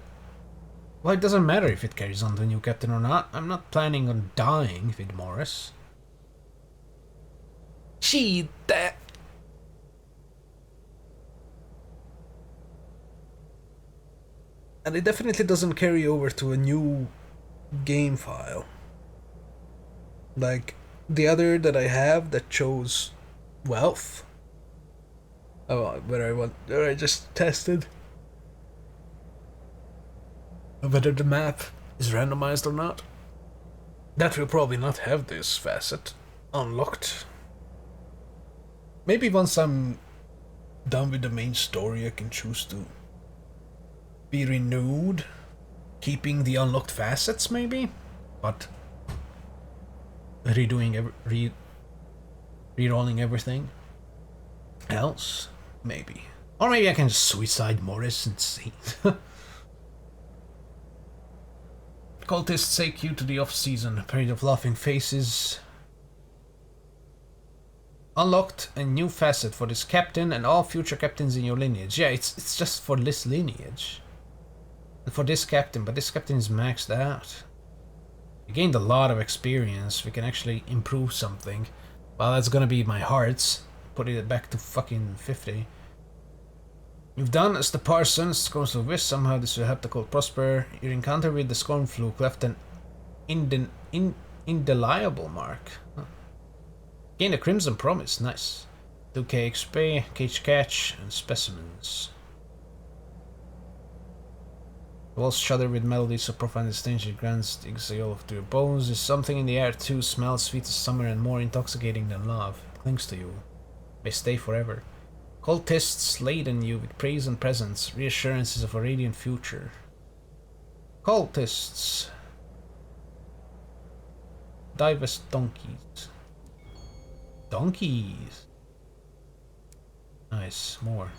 Well, it doesn't matter if it carries on to new captain or not. I'm not planning on dying with Morris. She that... And it definitely doesn't carry over to a new game file. Like the other that I have that shows wealth. Oh, where I just tested. whether the map is randomized or not. That will probably not have this facet unlocked. Maybe once I'm done with the main story, I can choose to be renewed, keeping the unlocked facets maybe, but re-rolling everything else, maybe. Or maybe I can just suicide Morris and see. Cultists take you to the off-season period of laughing faces. Unlocked a new facet for this captain and all future captains in your lineage. Yeah, it's just for this lineage. And for this captain, but this captain is maxed out. We gained a lot of experience. We can actually improve something. Well, that's gonna be my hearts. Put it back to fucking 50. You've done as the Parsons scores of wish. Somehow this will help the cult prosper. Your encounter with the Scornfluke left an indelible mark. Huh. Gain a Crimson Promise. Nice. 2k XP, cage catch, and specimens. The walls shudder with melodies so profound and strange it grants the exhale to your bones. There's something in the air too. Smells sweet as summer and more intoxicating than love. It clings to you. May stay forever. Cultists laden you with praise and presents, reassurances of a radiant future. Cultists. Divest donkeys. Donkeys. Nice, more.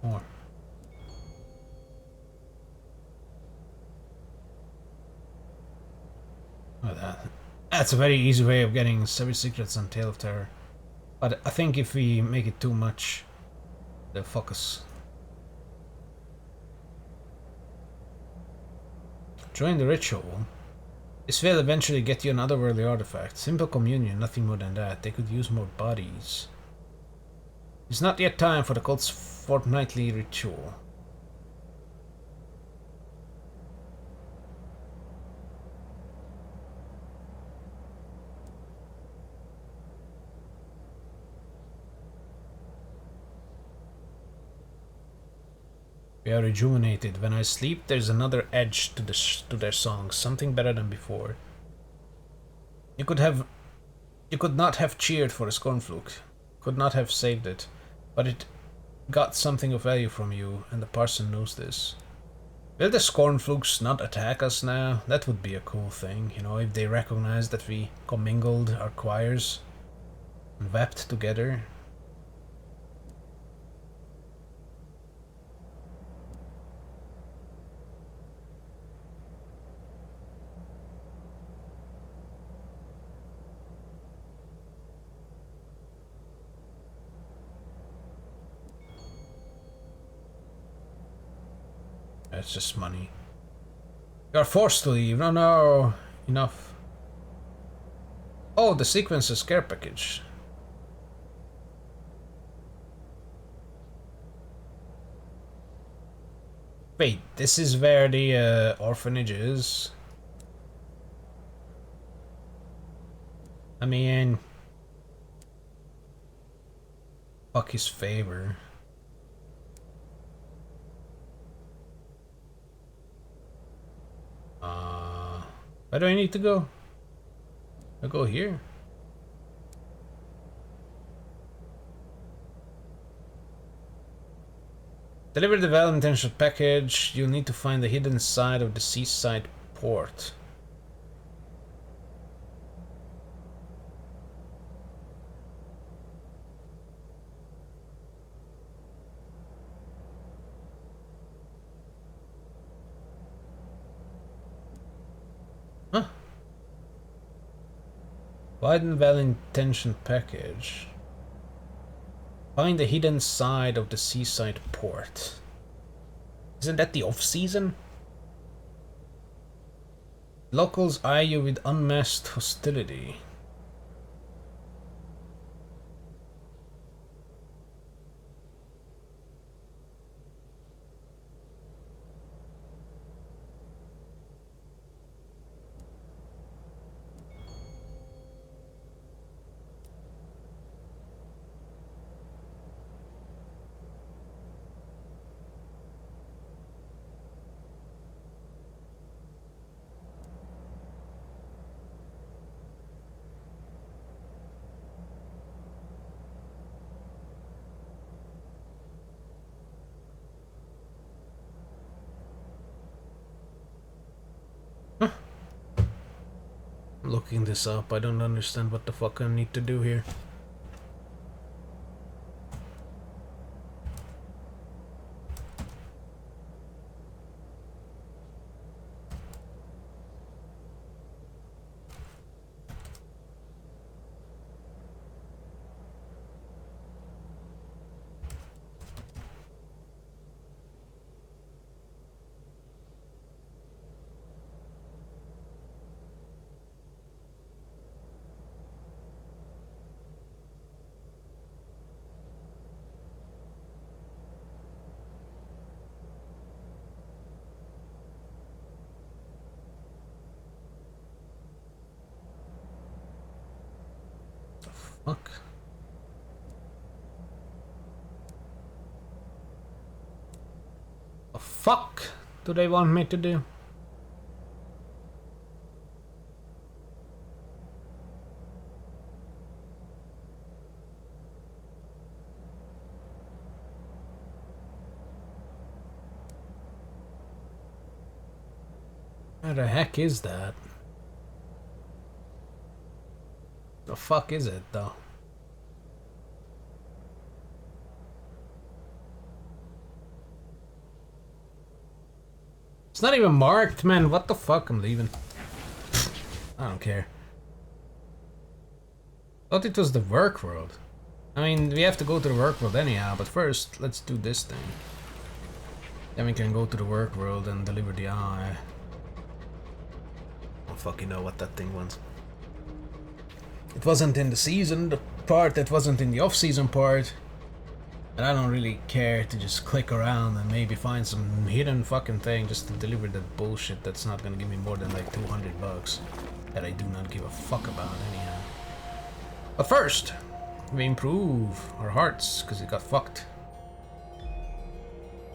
More. Oh, that's a very easy way of getting Savage Secrets on Tale of Terror. But I think if we make it too much, they'll fuck us. Join the ritual. This will eventually get you an otherworldly artifact. Simple communion, nothing more than that. They could use more bodies. It's not yet time for the cult's fortnightly ritual. We are rejuvenated. When I sleep, there's another edge to their songs, something better than before. You could not have cheered for a Scornfluke, could not have saved it, but it got something of value from you, and the parson knows this. Will the Scornflukes not attack us now? That would be a cool thing, you know, if they recognize that we commingled our choirs and wept together. That's just money. You are forced to leave. No, no. Enough. Oh, the sequences care package. Wait, this is where the orphanage is? I mean... Fuck his favor. Where do I need to go? I go here. Deliver the well-intentioned package. You'll need to find the hidden side of the seaside port. Huh? Widen well-intentioned package. Find the hidden side of the seaside port. Isn't that the off-season? Locals eye you with unmasked hostility. I'm looking this up. I don't understand what the fuck I need to do here. Fuck. The fuck do they want me to do? Where the heck is that? The fuck is it though? It's not even marked, man. What the fuck? I'm leaving. I don't care. Thought it was the work world. I mean, we have to go to the work world anyhow, but first, let's do this thing. Then we can go to the work world and deliver the eye. I don't fucking know what that thing was. It wasn't in the season the part, it wasn't in the off-season part. And I don't really care to just click around and maybe find some hidden fucking thing just to deliver that bullshit that's not gonna give me more than like 200 bucks. That I do not give a fuck about anyhow. But first, we improve our hearts, because it got fucked.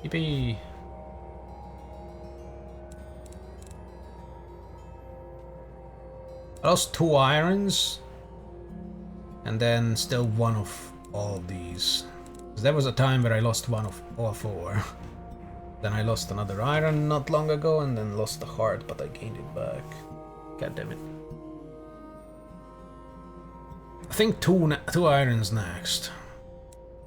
Yippee! I lost 2 irons, and then still one of all these. Because there was a time where I lost one of all 4. Then I lost another iron not long ago, and then lost the heart, but I gained it back. God damn it. I think 2 irons next.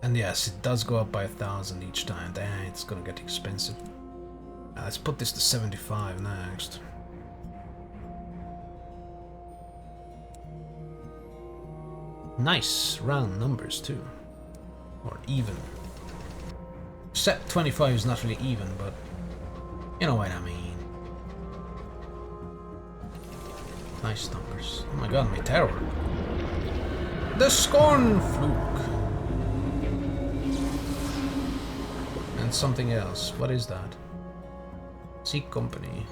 And yes, it does go up by 1,000 each time. Damn, it's gonna get expensive. Let's put this to 75 next. Nice round numbers too. Or even. Except 25 is not really even, but you know what I mean. Nice numbers. Oh my god, my terror. The Scorn Fluke. And something else. What is that? Seek company.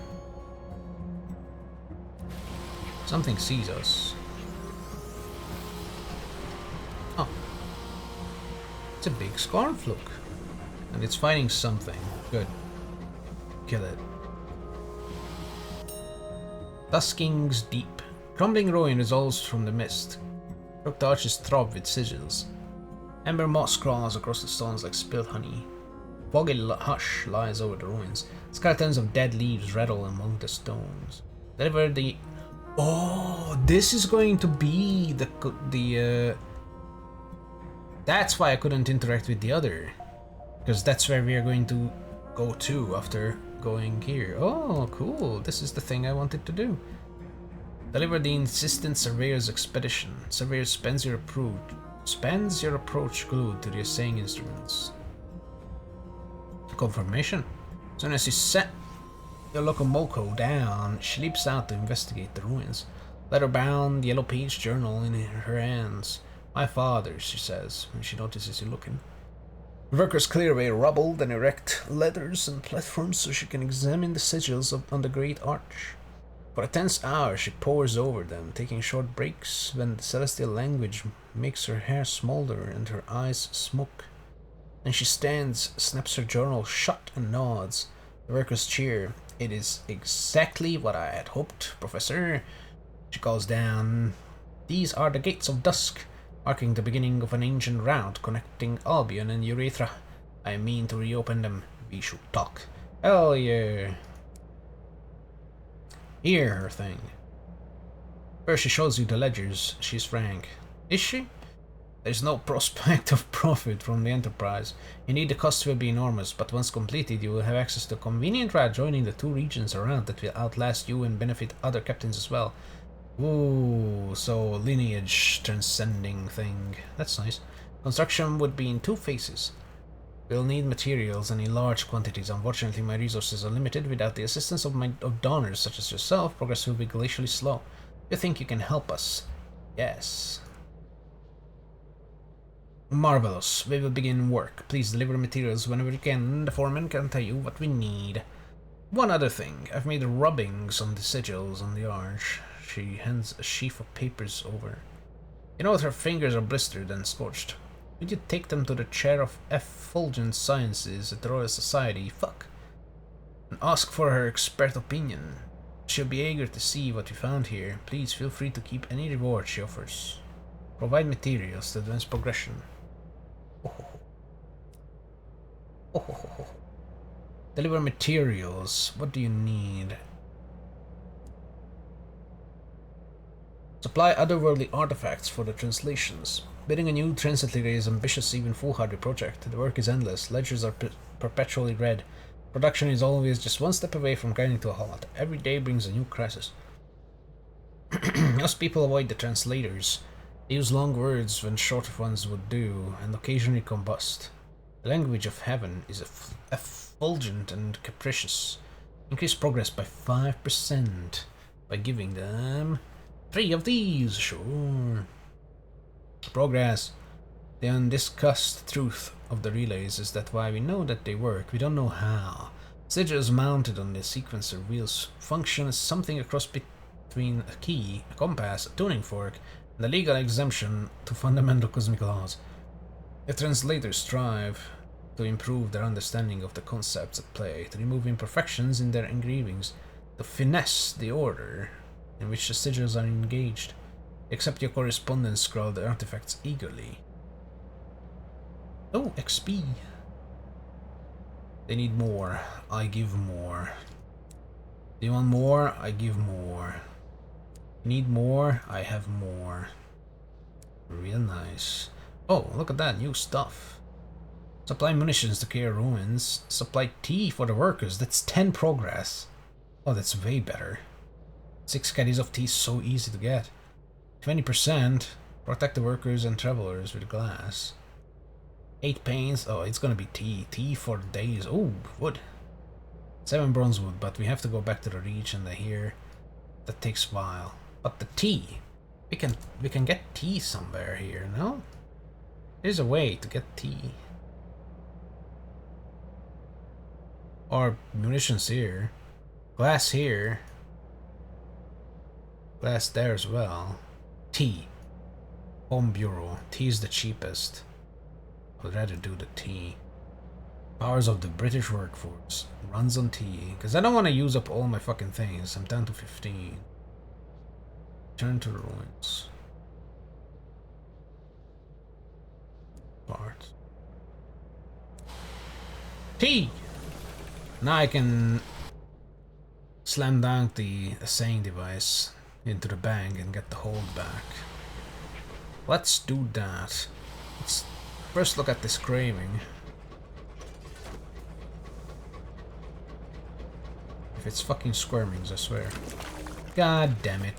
Something sees us. Oh. It's a big Scorn Fluke. And it's fighting something. Good. Kill it. Dusking's Deep. Crumbling ruin resolves from the mist. Crooked arches throb with sigils. Ember moss crawls across the stones like spilled honey. Foggy hush lies over the ruins. Skeletons of dead leaves rattle among the stones. Deliver the... Oh, this is going to be the That's why I couldn't interact with the other. Because that's where we are going to go to after going here. Oh, cool. This is the thing I wanted to do. Deliver the insistent Surveyor's expedition. Surveyor spends your approach glued to the assaying instruments. Confirmation. As soon as you set your Locomoco down, she leaps out to investigate the ruins. Leather-bound, yellow-page journal in her hands. My father, she says, when she notices you looking. The workers clear away rubble, then erect ladders and platforms so she can examine the sigils on the great arch. For a tense hour she pores over them, taking short breaks when the celestial language makes her hair smolder and her eyes smoke. Then she stands, snaps her journal shut and nods. The workers cheer. It is exactly what I had hoped, Professor. She calls down. These are the gates of dusk, marking the beginning of an ancient route connecting Albion and Urethra. I mean to reopen them. We should talk. Hell yeah. Hear her thing. First she shows you the ledgers. She's frank. Is she? There's no prospect of profit from the enterprise. Indeed, the cost will be enormous, but once completed, you will have access to a convenient route joining the two regions around that will outlast you and benefit other captains as well. Ooh, so lineage transcending thing. That's nice. Construction would be in 2 phases. We'll need materials and in large quantities. Unfortunately, my resources are limited. Without the assistance of donors such as yourself, progress will be glacially slow. You think you can help us? Yes. Marvelous. We will begin work. Please deliver materials whenever you can. The foreman can tell you what we need. One other thing. I've made rubbings on the sigils on the arch. She hands a sheaf of papers over. You know that her fingers are blistered and scorched. Would you take them to the chair of effulgent sciences at the Royal Society? Fuck. And ask for her expert opinion. She'll be eager to see what we found here. Please feel free to keep any reward she offers. Provide materials to advance progression. Deliver materials. What do you need? Supply otherworldly artifacts for the translations. Building a new translator is ambitious, even foolhardy project. The work is endless. Ledgers are perpetually read. Production is always just one step away from grinding to a halt. Every day brings a new crisis. Most people avoid the translators. They use long words when shorter ones would do, and occasionally combust. The language of heaven is effulgent and capricious. Increase progress by 5% by giving them 3 of these, sure. Progress. The undiscussed truth of the relays is that while we know that they work, we don't know how. Sigils mounted on the sequencer wheels function as something a cross between a key, a compass, a tuning fork, and a legal exemption to fundamental cosmic laws. The translators strive to improve their understanding of the concepts at play, to remove imperfections in their engravings, to finesse the order in which the sigils are engaged. Accept your correspondence scroll the artifacts eagerly. Oh, XP. They need more. I give more. Do you want more? I give more. You need more? I have more. Real nice. Oh, look at that, new stuff. Supply munitions to clear ruins. Supply tea for the workers. That's 10 progress. Oh, that's way better. 6 caddies of tea is so easy to get. 20%. Protect the workers and travelers with glass. 8 paints. Oh, it's gonna be tea. Tea for days. Oh, wood. 7 bronze wood, but we have to go back to the reach and the here. That takes a while. But the tea. We can get tea somewhere here, no? There's a way to get tea. Or munitions here. Glass here. Glass there as well. Tea. Home Bureau. Tea is the cheapest. I'd rather do the tea. Powers of the British workforce. Runs on tea. Because I don't want to use up all my fucking things. I'm down to 15. Turn to the ruins. Parts. Tea! Now I can slam down the assaying device into the bank and get the hold back. Let's do that. Let's first look at this craving. If it's fucking squirmings, I swear. God damn it.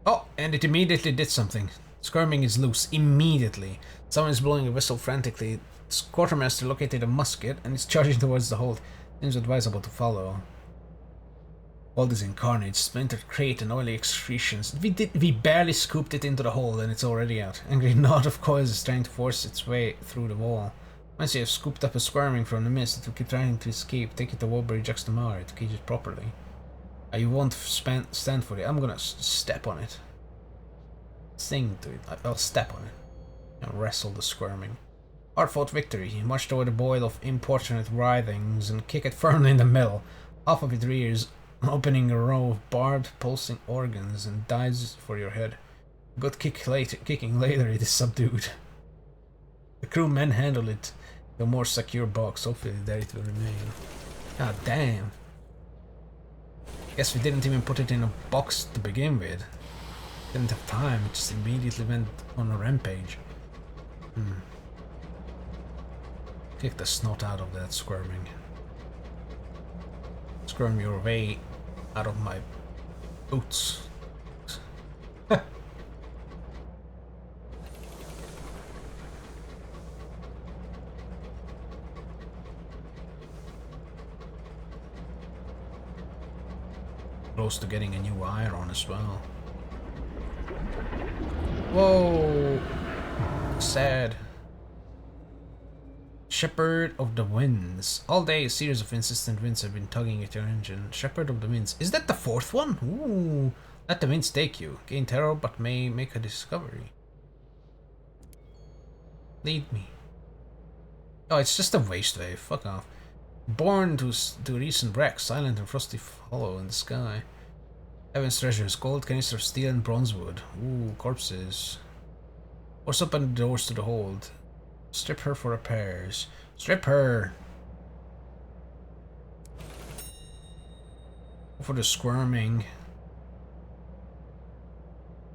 Oh, and it immediately did something. Squirming is loose. Immediately. Someone is blowing a whistle frantically. The quartermaster located a musket and is charging towards the hold. Seems advisable to follow. All this incarnate, splintered crate and oily excretions. We barely scooped it into the hole and it's already out. Angry knot of coils is trying to force its way through the wall. Once you have scooped up a squirming from the mist, it will keep trying to escape. Take it to Woburn Juxtamar to cage it properly. You won't stand for it. I'm gonna step on it. Sing to it. I'll step on it. And wrestle the squirming. Hard-fought victory. You march toward a boil of importunate writhings and kick it firmly in the middle. Half of it rears, opening a row of barbed, pulsing organs, and dives for your head. Good kicking later, it is subdued. The crew manhandle it to a more secure box. Hopefully there it will remain. God damn. Guess we didn't even put it in a box to begin with. Didn't have time, it just immediately went on a rampage. Kick the snot out of that squirming. Squirm your way out of my boots. Close to getting a new iron as well. Whoa! Sad. Shepherd of the Winds. All day a series of insistent winds have been tugging at your engine. Shepherd of the Winds. Is that the fourth one? Ooh. Let the winds take you. Gain terror but may make a discovery. Lead me. Oh, it's just a waste wave. Fuck off. Born to recent wreck, silent and frosty hollow in the sky. Heaven's treasures, gold canister of steel and bronze wood. Ooh, corpses. Force open the doors to the hold. Strip her for repairs. Strip her! For the squirming.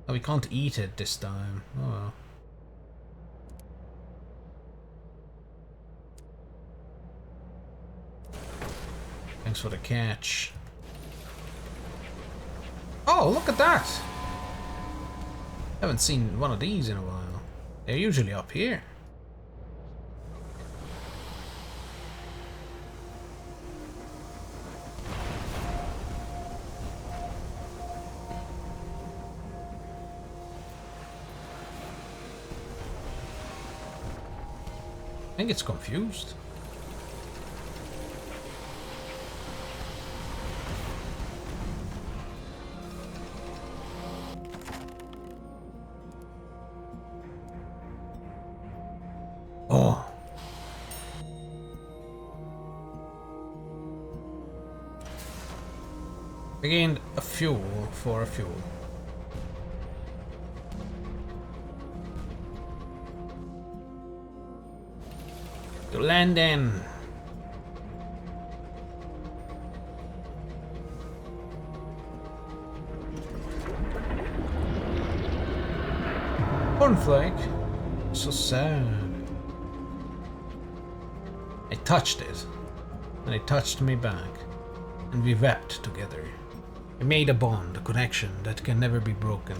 Oh, we can't eat it this time. Oh well. Thanks for the catch. Oh, look at that! Haven't seen one of these in a while. They're usually up here. I think it's confused. Oh. I gained a fuel for a fuel. To London. Cornflake. So sad. I touched it, and it touched me back, and we wept together. We made a bond, a connection that can never be broken.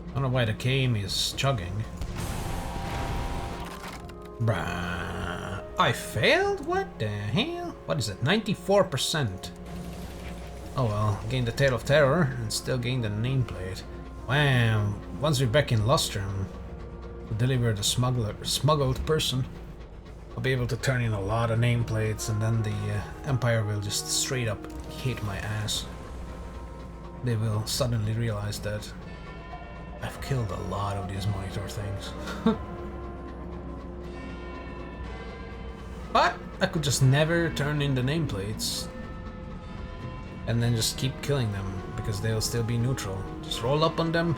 I don't know why the game is chugging. Bruh. I failed? What the hell? What is it? 94%. Oh well, gained the Tale of Terror and still gained the nameplate. Wow. Once we're back in Lustrum to deliver the smuggled person, I'll be able to turn in a lot of nameplates and then the Empire will just straight up hate my ass. They will suddenly realize that I've killed a lot of these monitor things. But I could just never turn in the nameplates and then just keep killing them because they'll still be neutral. Just roll up on them,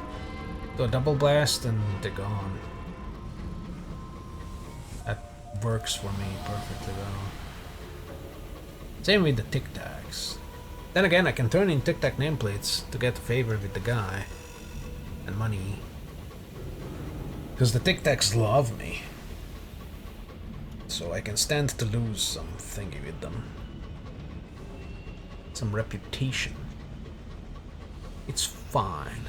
do a double blast, and they're gone. That works for me perfectly well. Same with the Tic Tacs. Then again, I can turn in Tic Tac nameplates to get favor with the guy and money. Because the Tic Tacs love me. So I can stand to lose some thingy with them. Some reputation. It's fine.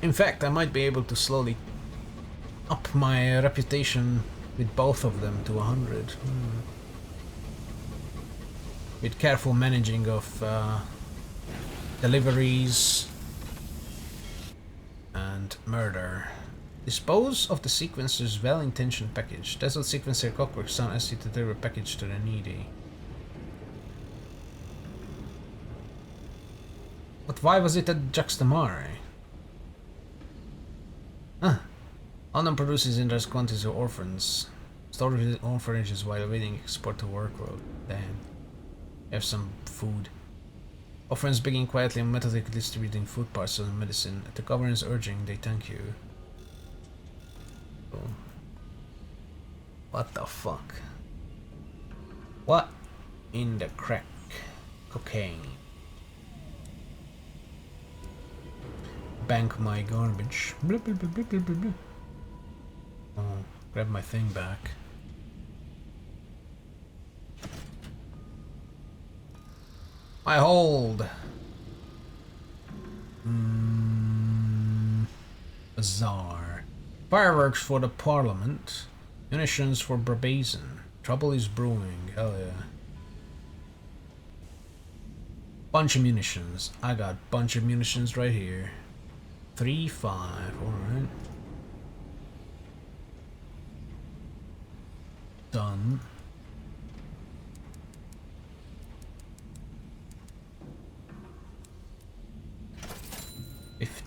In fact, I might be able to slowly up my reputation with both of them to 100. With careful managing of deliveries and murder. Dispose of the sequencer's well-intentioned package. Dazzled sequencer clockwork sound asks you to deliver a package to the needy. But why was it at Juxtamare? Huh. London produces in large quantities of orphans. Store his own furnitures while awaiting export to workload. Damn. Have some food. Our friends begin quietly and methodically distributing food parcels and medicine. At the government's urging, they thank you. Oh. What the fuck? What in the crack? Cocaine. Bank my garbage. Blah, blah, blah, blah, blah, blah. Oh, grab my thing back. My hold. Bazaar. Fireworks for the Parliament. Munitions for Brabazon. Trouble is brewing. Hell yeah. Bunch of munitions. I got bunch of munitions right here. 3-5. Alright. Done.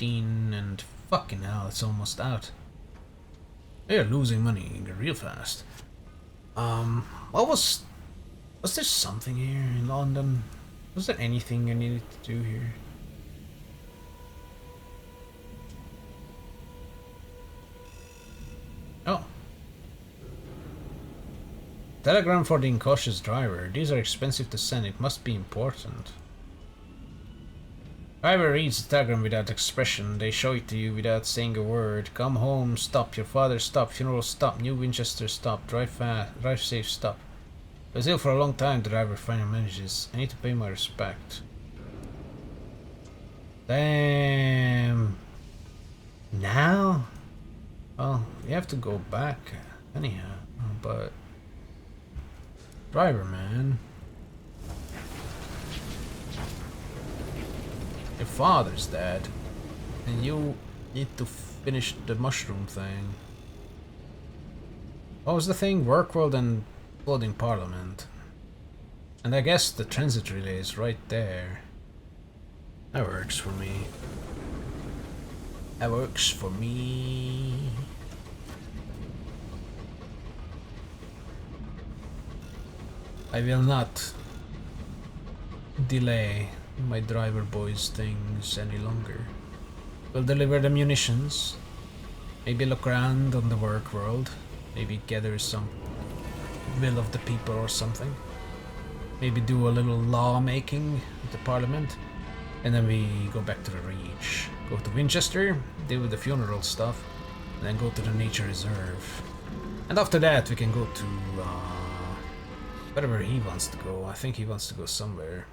And fucking hell, it's almost out. They're losing money real fast. What was there something here in London? Was there anything I needed to do here? Oh. Telegram for the incautious driver. These are expensive to send. It must be important. Driver reads the telegram without expression. They show it to you without saying a word. Come home, stop. Your father, stop. Funeral, stop. New Winchester, stop. Drive fast, drive safe, stop. I was ill for a long time, the driver finally manages. I need to pay my respect. Damn. Now? Well, you have to go back anyhow, but... Driver, man. Your father's dead, and you need to finish the mushroom thing. What was the thing? Workworld and Floating Parliament. And I guess the transit relay is right there. That works for me. That works for me. I will not delay my driver boy's things any longer. We'll deliver the munitions. Maybe look around on the work world. Maybe gather some will of the people or something. Maybe do a little law making with the parliament. And then we go back to the Reach. Go to Winchester, deal with the funeral stuff, and then go to the nature reserve. And after that we can go to wherever he wants to go. I think he wants to go somewhere.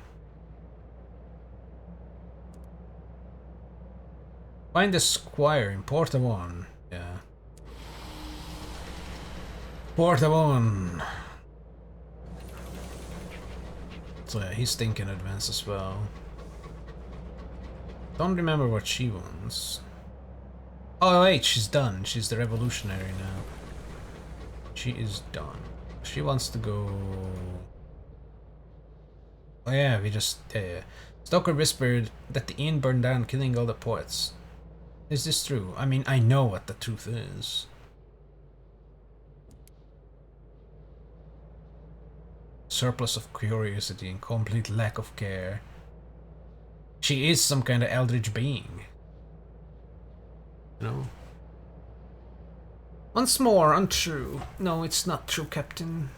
Find the squire in Porta 1. Yeah. Porta 1. So yeah, he's thinking advance as well. Don't remember what she wants. Oh wait, she's done. She's the revolutionary now. She is done. She wants to go... Oh yeah, we just... Yeah. Stoker whispered that the inn burned down, killing all the poets. Is this true? I mean, I know what the truth is. Surplus of curiosity and complete lack of care. She is some kind of eldritch being. You know? Once more, untrue. No, it's not true, Captain.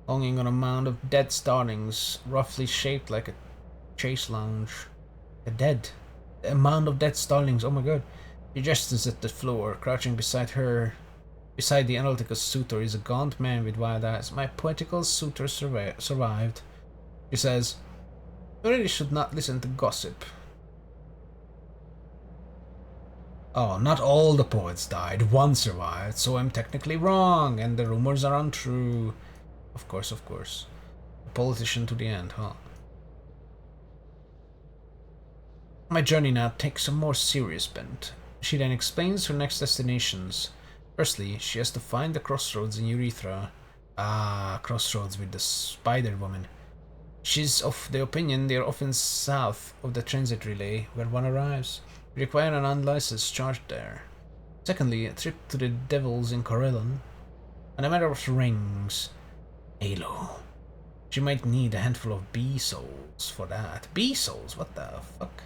Longing on a mound of dead starlings, roughly shaped like a chase lounge. A mound of dead starlings, oh my god. She gestures at the floor, crouching beside her. Beside the analytical suitor is a gaunt man with wild eyes. My poetical suitor survived. She says, you really should not listen to gossip. Oh, not all the poets died. One survived, so I'm technically wrong, and the rumors are untrue. Of course, of course. A politician to the end, huh? My journey now takes a more serious bent. She then explains her next destinations. Firstly, she has to find the crossroads in Urethra. Ah, crossroads with the spider woman. She's of the opinion they are often south of the transit relay where one arrives. We require an unlicensed charge there. Secondly, a trip to the devils in Corellon. On a matter of rings, Halo. You might need a handful of bee souls for that. Bee souls? What the fuck?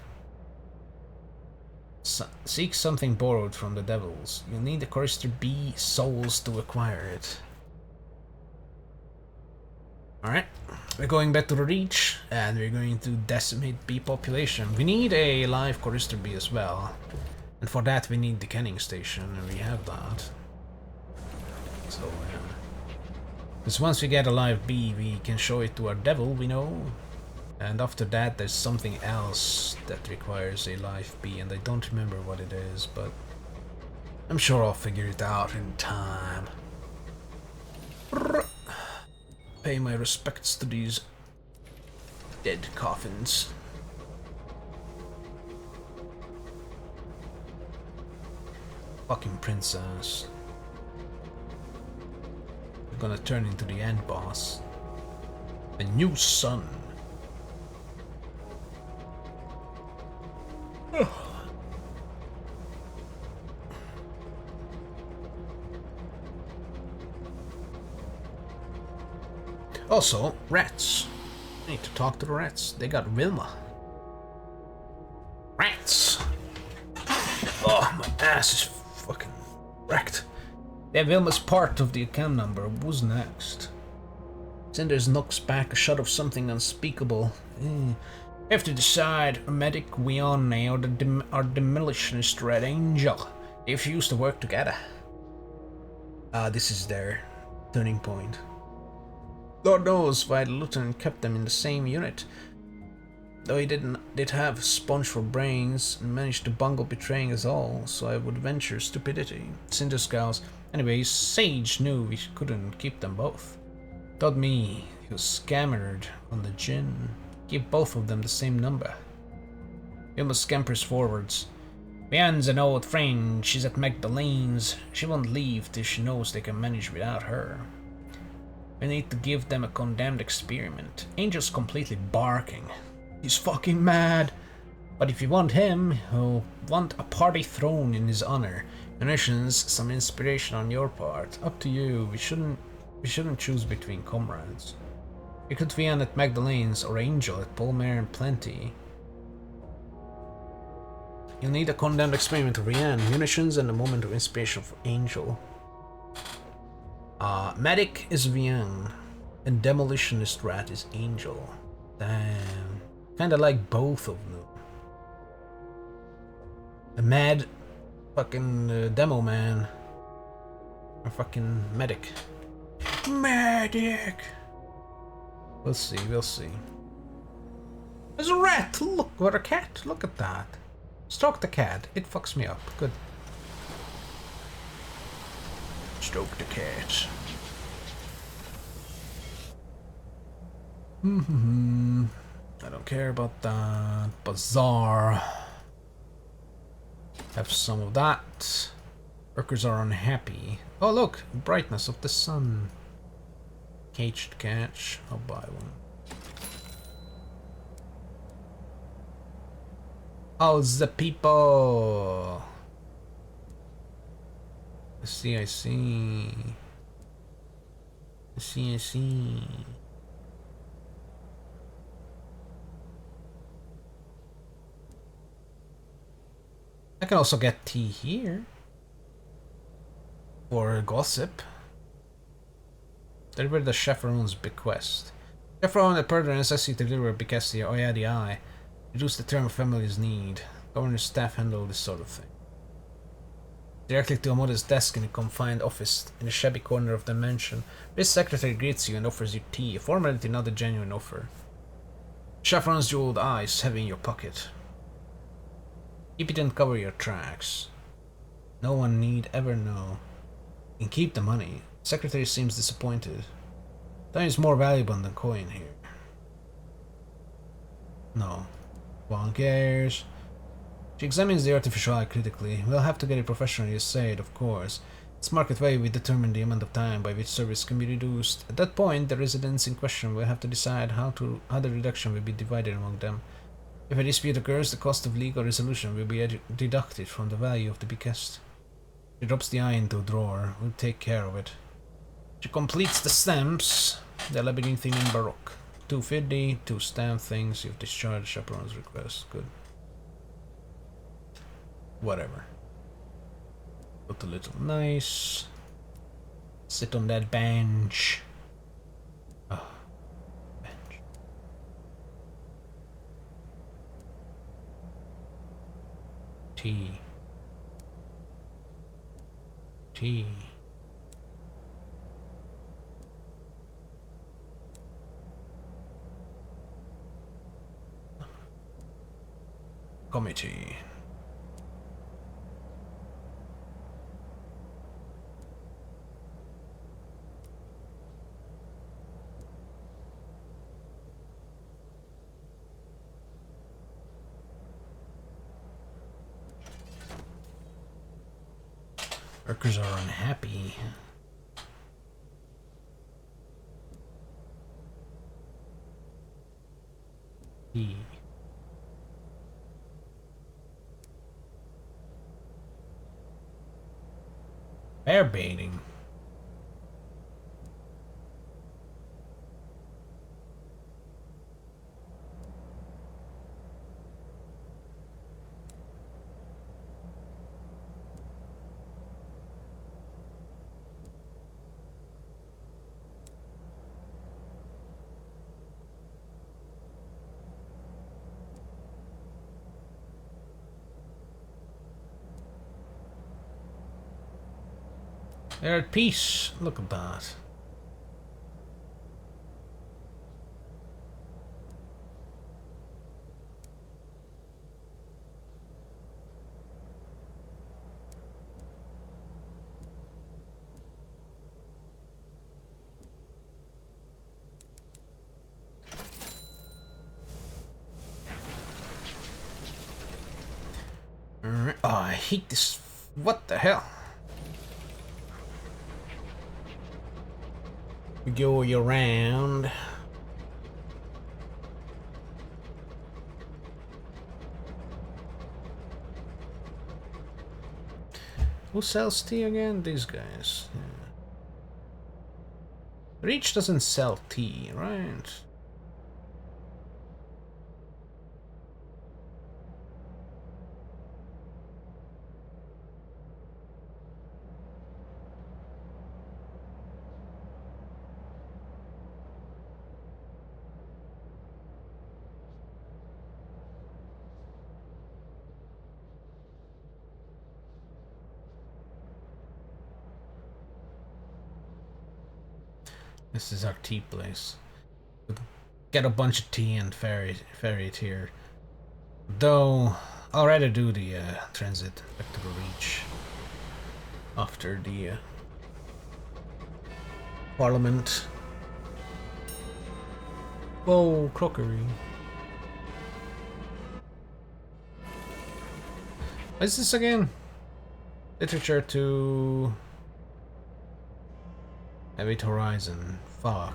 Seek something borrowed from the devils. You'll need the chorister bee souls to acquire it. Alright, we're going back to the Reach, and we're going to decimate bee population. We need a live chorister bee as well. And for that we need the canning station, and we have that. So, because once we get a live bee, we can show it to our devil, we know. And after that, there's something else that requires a live bee, and I don't remember what it is, but I'm sure I'll figure it out in time. Pay my respects to these dead coffins. Fucking princess. We're gonna turn into the end boss. A new sun. Also, rats. I need to talk to the rats. They got Wilma. Rats! Oh, my ass is fucking wrecked. Yeah, Wilma's part of the account number. Who's next? Cinders knocks back a shot of something unspeakable. Have to decide a medic Wione or the demolitionist Red Angel. They refuse to work together. This is their turning point. Lord knows why the lieutenant kept them in the same unit. Though he did have a sponge for brains and managed to bungle betraying us all, so I would venture stupidity. Cinder scowls. Anyways, Sage knew we couldn't keep them both. Told me he was scammered on the gin. Give both of them the same number. Wilma scampers forwards. Bian's an old friend. She's at Magdalene's. She won't leave till she knows they can manage without her. We need to give them a condemned experiment. Angel's completely barking. He's fucking mad. But if you want him, he'll want a party thrown in his honor. Munitions, some inspiration on your part. Up to you. We shouldn't choose between comrades. We could be at Magdalene's or Angel at Polmare and Plenty. You'll need a condemned experiment of Rianne, munitions, and a moment of inspiration for Angel. Medic is Vian, and Demolitionist Rat is Angel. Damn. Kinda like both of them. A mad fucking demo man. Or fucking medic. Medic! We'll see, we'll see. There's a rat! Look, or a cat! Look at that. Stroke the cat. It fucks me up. Good. Stroke the cat. I don't care about that. Bazaar. Have some of that. Workers are unhappy. Oh look, brightness of the sun. Caged catch. I'll buy one. Oh, the people. I see, I see. I see, I see. I can also get tea here. Or gossip. Deliver the chaperone's bequest. Chaperone that per the necessity to deliver a bequest here. Oh yeah, the eye. Reduce the term family's need. Governor's staff handle this sort of thing. Directly to a modest desk in a confined office in a shabby corner of the mansion. This secretary greets you and offers you tea, a formality not a genuine offer. Chaperone's jeweled eyes heavy in your pocket. Keep it and cover your tracks. No one need ever know. You can keep the money. Secretary seems disappointed. Time is more valuable than coin here. No. One cares. She examines the artificial eye critically. We'll have to get it professionally assayed, of course. Its market value will determine the amount of time by which service can be reduced. At that point, the residents in question will have to decide how the reduction will be divided among them. If a dispute occurs, the cost of legal resolution will be deducted from the value of the bequest. She drops the eye into a drawer. We'll take care of it. She completes the stamps. The labyrinth theme in Baroque. 250, 2 stamp things. You've discharged chaperone's request. Good. Whatever. Look a little nice. Sit on that bench. Oh, bench. Tea. Tea. Committee. Workers are unhappy. Bear baiting. They're at peace. Look at that. Oh, I hate this. What the hell? Go around. Who sells tea again? These guys. Yeah. Reach doesn't sell tea, right? This is our tea place. Get a bunch of tea and ferry it here. Though, I'll rather do the transit back to the Reach after the Parliament. Whoa, crockery. What is this again? Literature to Evade Horizon. Fuck.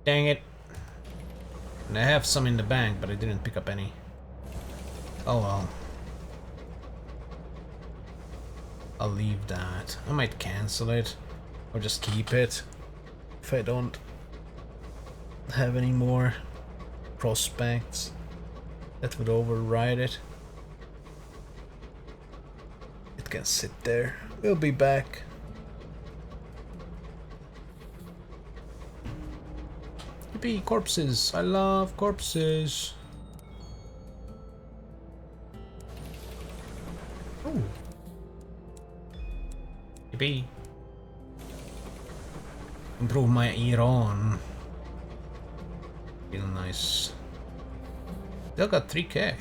Dang it. And I have some in the bank, but I didn't pick up any. Oh well. I'll leave that. I might cancel it. Or just keep it. If I don't have any more prospects that would override it. It can sit there. We'll be back. Yippee, corpses. I love corpses. Ooh. Yippee. Improve my Iran. Feel nice. Still got 3k.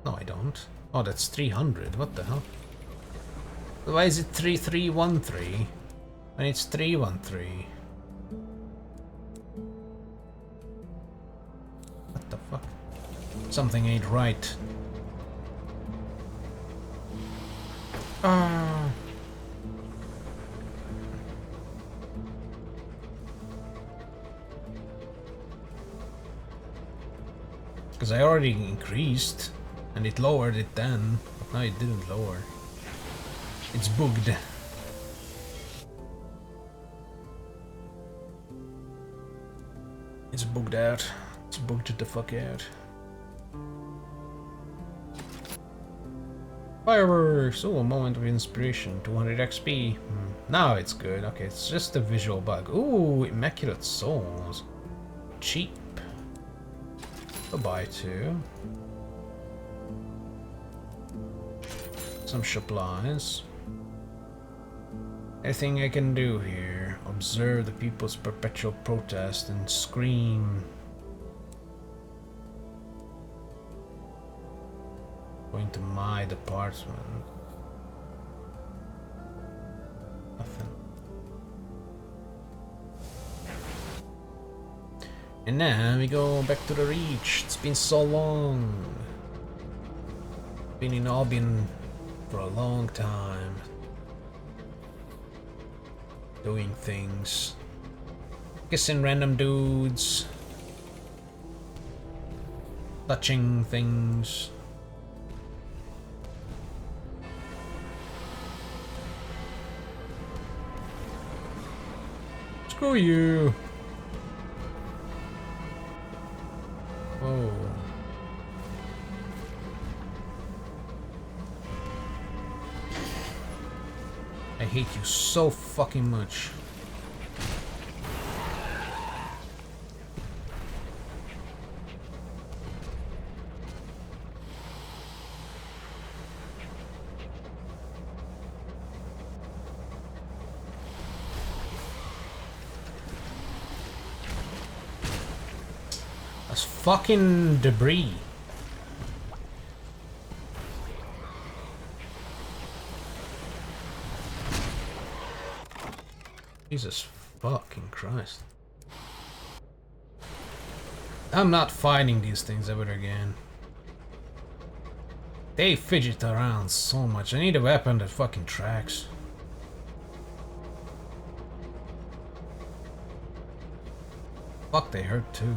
No, I don't. Oh, that's 300. What the hell? Why is it 3313 when it's 313? What the fuck? Something ain't right. Ah. Because I already increased, and it lowered it then, but now it didn't lower. It's bugged. It's bugged out. It's bugged the fuck out. Fireworks! Oh, a moment of inspiration. 200 XP. Now it's good. Okay, it's just a visual bug. Ooh, immaculate souls. Cheap. Goodbye to. Some supplies. Anything I can do here? Observe the people's perpetual protest and scream. Going to my department. Nothing. And now we go back to the Reach. It's been so long. Been in Albion for a long time. Doing things. Kissing random dudes. Touching things. Screw you. Oh. I hate you so fucking much. That's fucking debris. Jesus fucking Christ. I'm not fighting these things ever again. They fidget around so much. I need a weapon that fucking tracks. Fuck, they hurt too.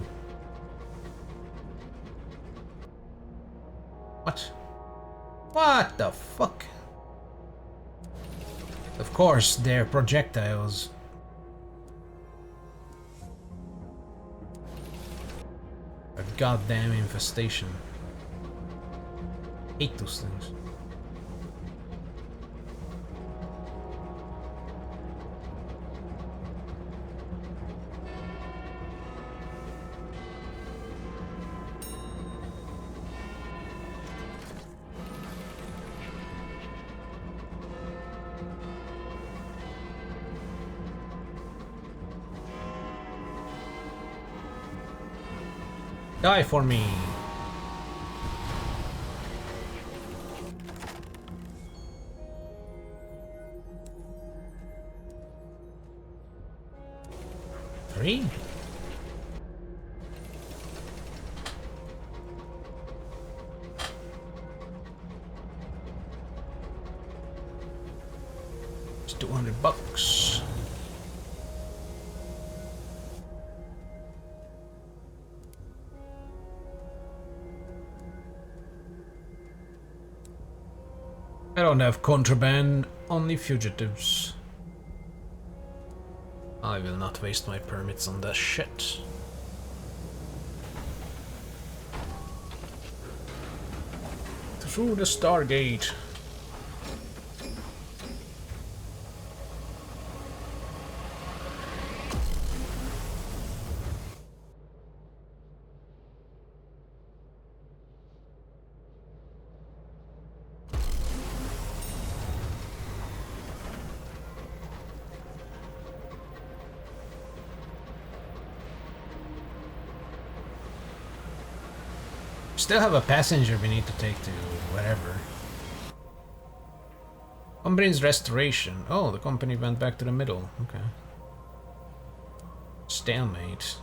What? What the fuck? Of course, they're projectiles. A goddamn infestation. Hate those things. Die for me. Three? It's $200. I don't have contraband, only fugitives. I will not waste my permits on that shit. Through the Stargate. Still have a passenger we need to take to wherever. Company's restoration. Oh, the company went back to the middle. Okay. Stalemate.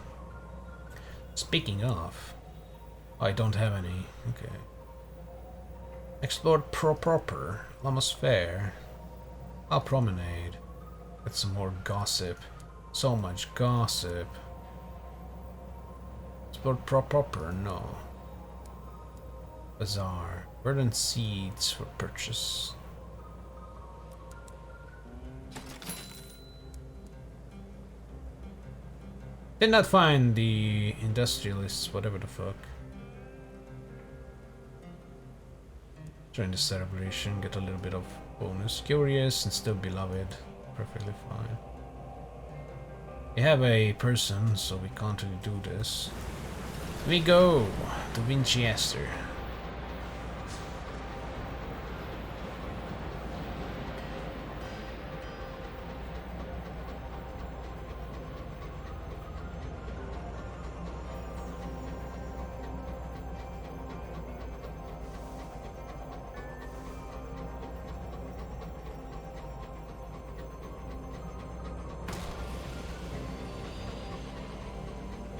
Speaking of, I don't have any. Okay. Explored proper. Llamas Fair. I'll promenade. Get some more gossip. So much gossip. Explored proper. No. Bazaar. Verdant seeds for purchase. Did not find the industrialists, whatever the fuck. Join the celebration, get a little bit of bonus. Curious and still beloved. Perfectly fine. We have a person, so we can't really do this. We go to Winchester.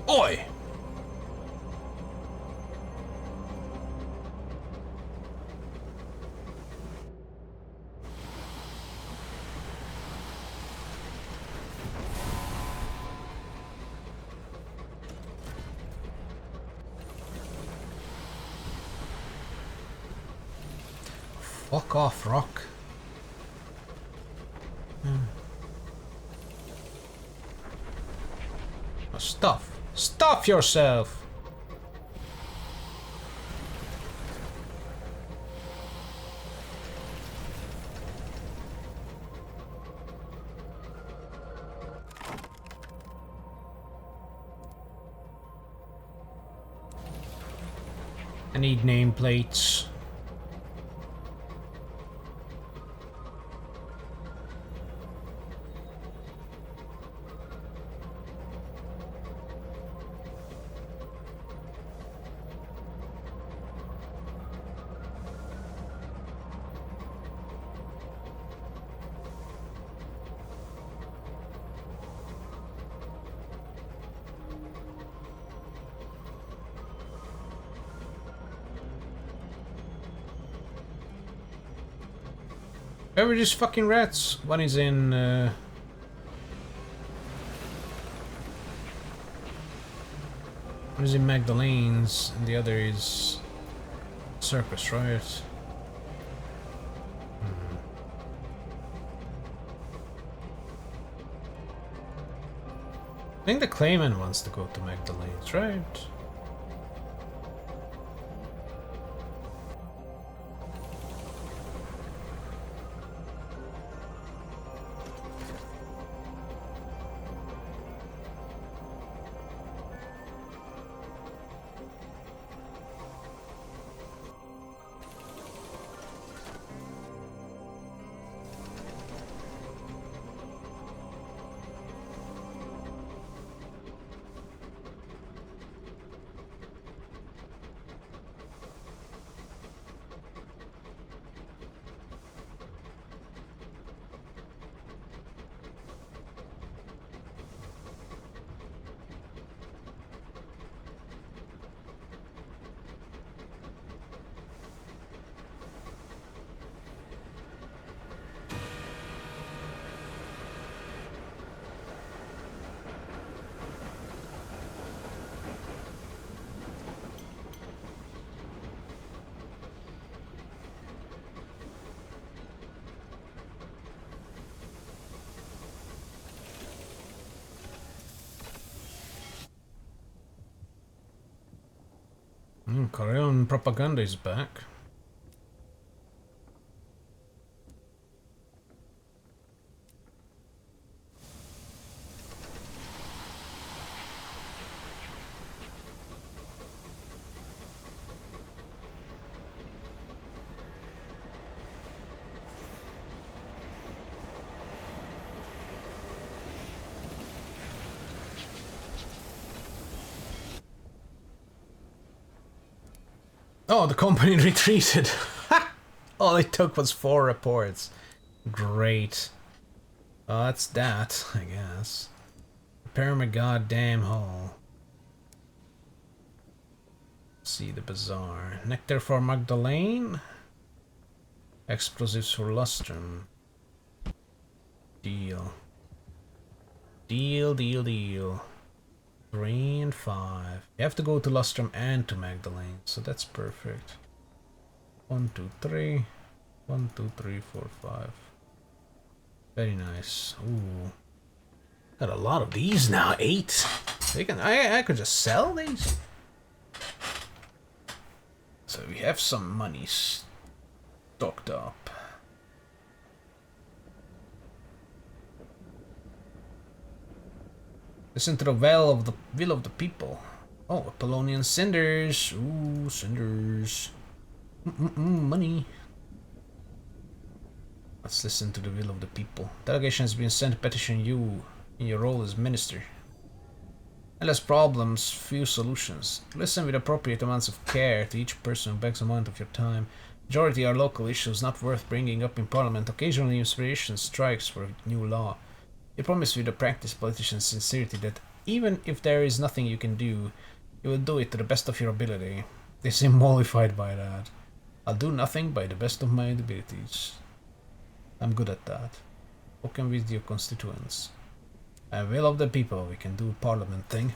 Oi! Fuck off, Rock. Oh, stuff. Stuff yourself! I need nameplates. Where are these fucking rats? One is in one is in Magdalene's and the other is Circus, right? I think the Clayman wants to go to Magdalene's, right? Korean propaganda is back. Oh, the company retreated. All it took was 4 reports. Great. Oh, that's that, I guess. Repair my goddamn hull. See the bazaar. Nectar for Magdalene. Explosives for Lustrum. Deal. Deal, deal, deal. 3 and 5. You have to go to Lustrum and to Magdalene, so that's perfect. 1, 2, 3. 1, 2, 3, 4, 5. Very nice. Ooh. Got a lot of these now. 8. I could just sell these. So we have some money stocked up. Listen to the will of the people. Oh, Apollonian cinders. Ooh, cinders. Money. Let's listen to the will of the people. Delegation has been sent to petition you in your role as minister. Endless problems, few solutions. Listen with appropriate amounts of care to each person who begs a moment of your time. Majority are local issues not worth bringing up in parliament. Occasionally inspiration strikes for a new law. You promise with a practiced politician's sincerity that even if there is nothing you can do, you will do it to the best of your ability. They seem mollified by that. I'll do nothing by the best of my abilities. I'm good at that. Spoken with your constituents. I will of the people, we can do a parliament thing.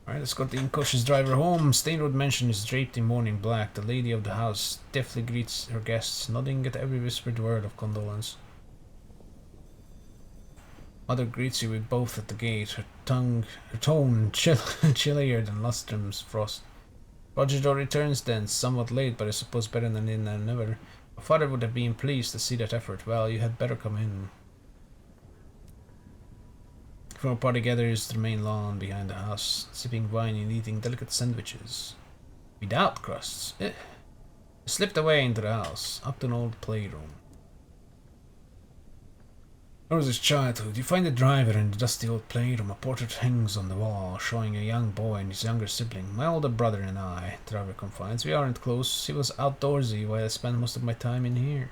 Alright, let's got the incautious driver home. Stainwood Mansion is draped in mourning black. The lady of the house deftly greets her guests, nodding at every whispered word of condolence. Mother greets you with both at the gate, her tone chillier than Lustrum's frost. Roger returns then, somewhat late, but I suppose better than in than never. My father would have been pleased to see that effort. Well, you had better come in. Funeral party gathers to the main lawn behind the house, sipping wine and eating delicate sandwiches. Without crusts. I slipped away into the house, up to an old playroom. There was his childhood. You find the driver in the dusty old playroom. A portrait hangs on the wall, showing a young boy and his younger sibling. My older brother and I, the driver confides. We aren't close. He was outdoorsy while I spent most of my time in here.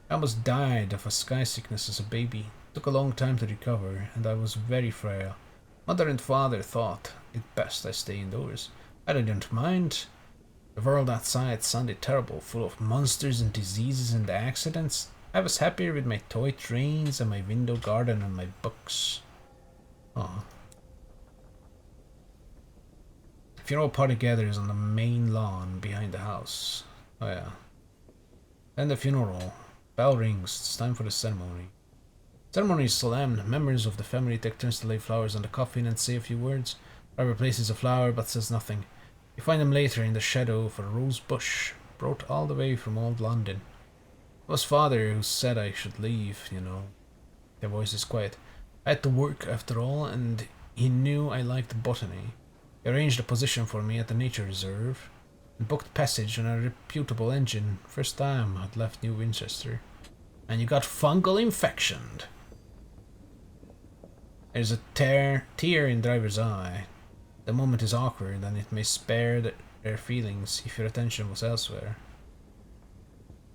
I almost died of a sky sickness as a baby. It took a long time to recover, and I was very frail. Mother and father thought it best I stay indoors. I didn't mind. The world outside sounded terrible, full of monsters and diseases and accidents. I was happier with my toy trains and my window garden and my books. Aw. Funeral party gathers on the main lawn behind the house. Oh yeah. Then the funeral. Bell rings. It's time for the ceremony. Ceremony is solemn. Members of the family take turns to lay flowers on the coffin and say a few words. Driver places a flower but says nothing. You find him later in the shadow of a rose bush, brought all the way from old London. It was father who said I should leave, you know. Their voice is quiet. I had to work after all, and he knew I liked botany. He arranged a position for me at the nature reserve, and booked passage on a reputable engine. First time I'd left New Winchester. And you got fungal infection. There's a tear in driver's eye. The moment is awkward, and it may spare their feelings if your attention was elsewhere.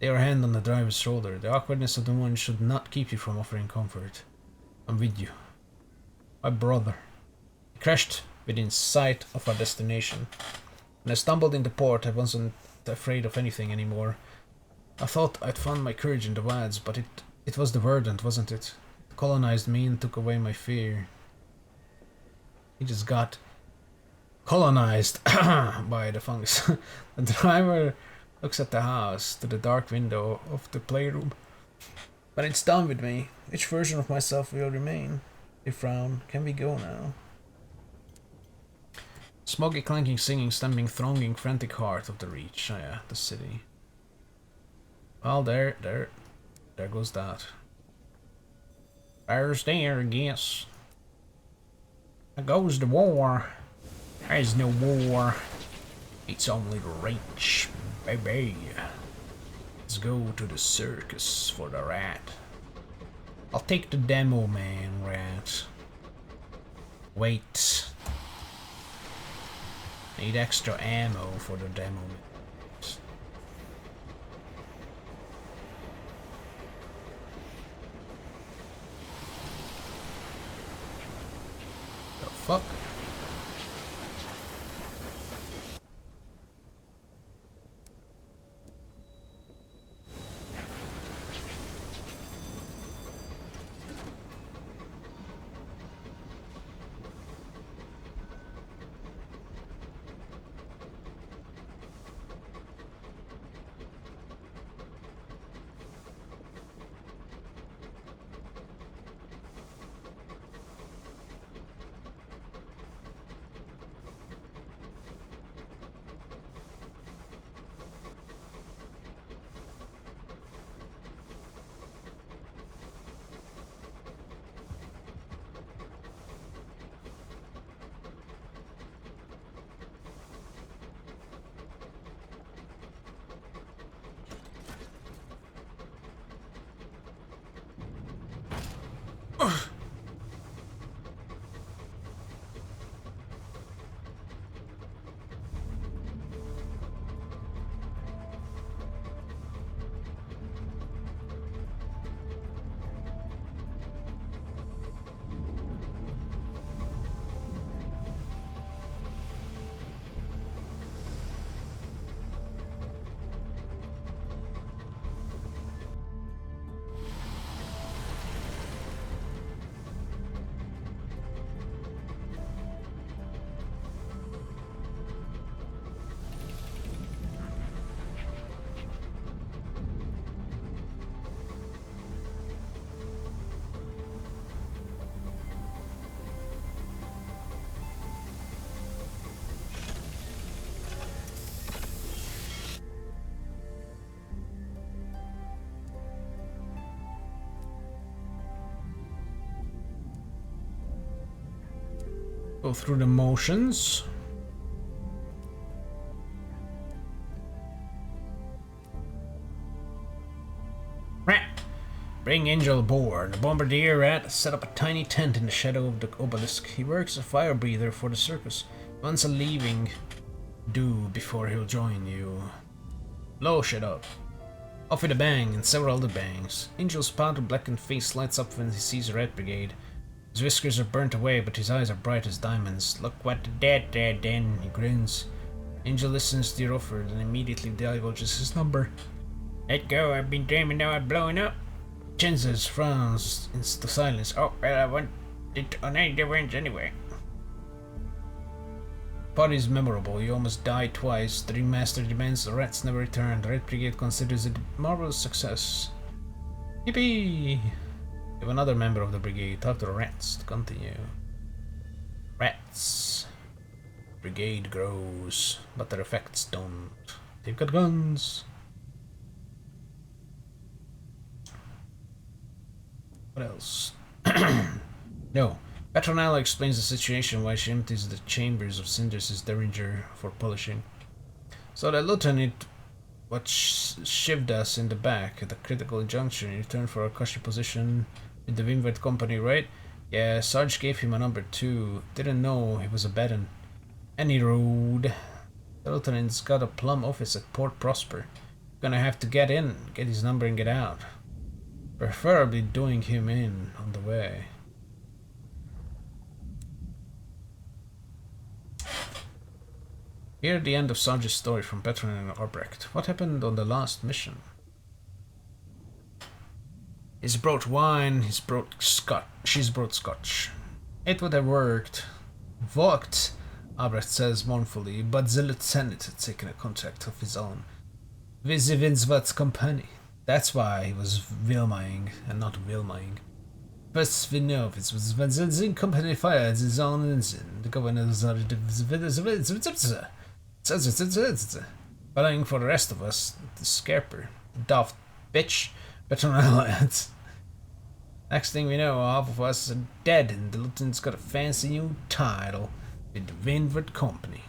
Lay your hand on the driver's shoulder. The awkwardness of the moment should not keep you from offering comfort. I'm with you. My brother. He crashed within sight of our destination. When I stumbled into port, I wasn't afraid of anything anymore. I thought I'd found my courage in the wilds, but it was the verdant, wasn't it? It colonized me and took away my fear. He just got colonized by the fungus. The driver looks at the house, to the dark window of the playroom. But it's done with me. Which version of myself will remain? They frown. Can we go now? Smoky, clanking, singing, stamping, thronging, frantic heart of the reach. Oh yeah, the city. Well, there goes that. There's there, I guess. There goes the war. There's no war. It's only the reach, baby. Let's go to the circus for the rat. I'll take the demo man rat. Wait. Need extra ammo for the demo man. The fuck? Go through the motions. Rat! Bring Angel aboard. The bombardier rat set up a tiny tent in the shadow of the obelisk. He works as a fire breather for the circus. Once a leaving do before he'll join you. Blow shit up. Off with a bang and several other bangs. Angel's powdered blackened face lights up when he sees the Red Brigade. His whiskers are burnt away, but his eyes are bright as diamonds. Look what the dead did then, he grins. Angel listens to your offer, then immediately divulges his number. Let go, I've been dreaming about blowing up. Chenses frowns into silence. Oh, well, I want it on any difference anyway. Party's memorable. You almost died twice. The ringmaster demands the rats never return. The Red Brigade considers it a marvelous success. Yippee! You have another member of the brigade. Talk to the rats to continue. Rats. Brigade grows, but their effects don't. They've got guns. What else? No. Petronella explains the situation why she empties the chambers of Cinders' derringer for polishing. So the lieutenant what shivved us in the back at the critical junction in return for a cushy position with the Wimward Company, right? Yeah, Sarge gave him a number too. Didn't know he was a bad any road. The lieutenant's got a plum office at Port Prosper. Gonna have to get in, get his number and get out. Preferably doing him in on the way. Here the end of Sarge's story from Petron and Albrecht. What happened on the last mission? He's brought wine, she's brought scotch. It would have worked. Walked, Albrecht says mournfully, but the lieutenant had taken a contract of his own. With the Winsworth's company. That's why he was Wilmying and not Wilmying. First we know it was when the company fired his own engine. The governor following for the rest of us, the scarper, the daft bitch, Petronella adds. Next thing we know, half of us are dead and the lieutenant's got a fancy new title with the Windward Company.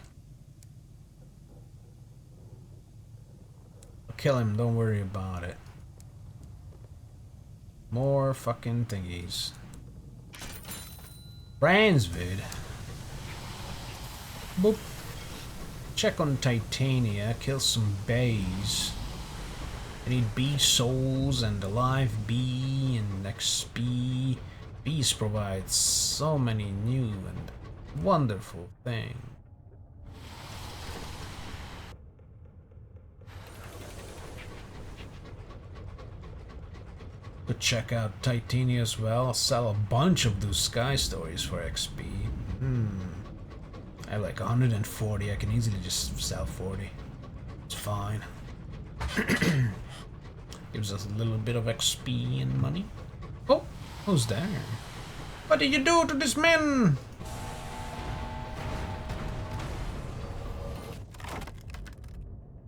I'll kill him, don't worry about it. More fucking thingies. Bransvid. Boop. Check on Titania, kill some bays. I need bee souls and a live bee and XP. Bees provide so many new and wonderful things. Could check out Titania as well. I'll sell a bunch of those sky stories for XP. I have like 140. I can easily just sell 40. It's fine. Gives us a little bit of XP and money. Oh, who's there? What did you do to this man?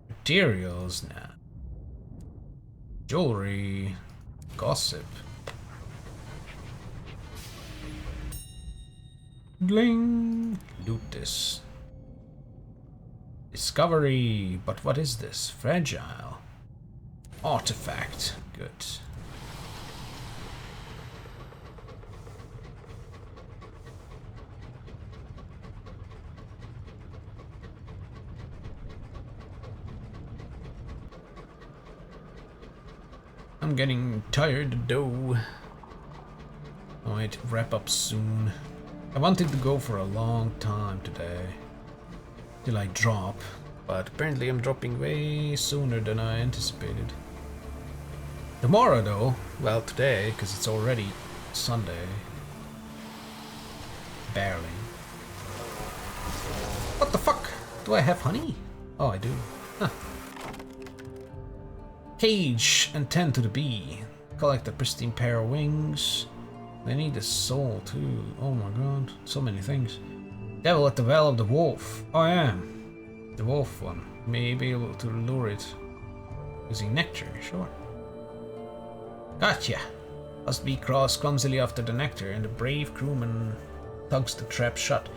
Materials now. Jewelry. Gossip. Bling. Loot this. Discovery. But what is this? Fragile. Artifact. Good. I'm getting tired though. I might wrap up soon. I wanted to go for a long time today. Till I drop. But apparently I'm dropping way sooner than I anticipated. Tomorrow though, well today, because it's already Sunday. Barely. What the fuck? Do I have honey? Oh, I do. Huh. Cage and tend to the bee. Collect a pristine pair of wings. They need a soul too. Oh my god, so many things. Devil at the well of the wolf. Oh yeah, the wolf one. May be able to lure it using nectar, sure. Gotcha. Must be crawls clumsily after the nectar, and the brave crewman tugs the trap shut.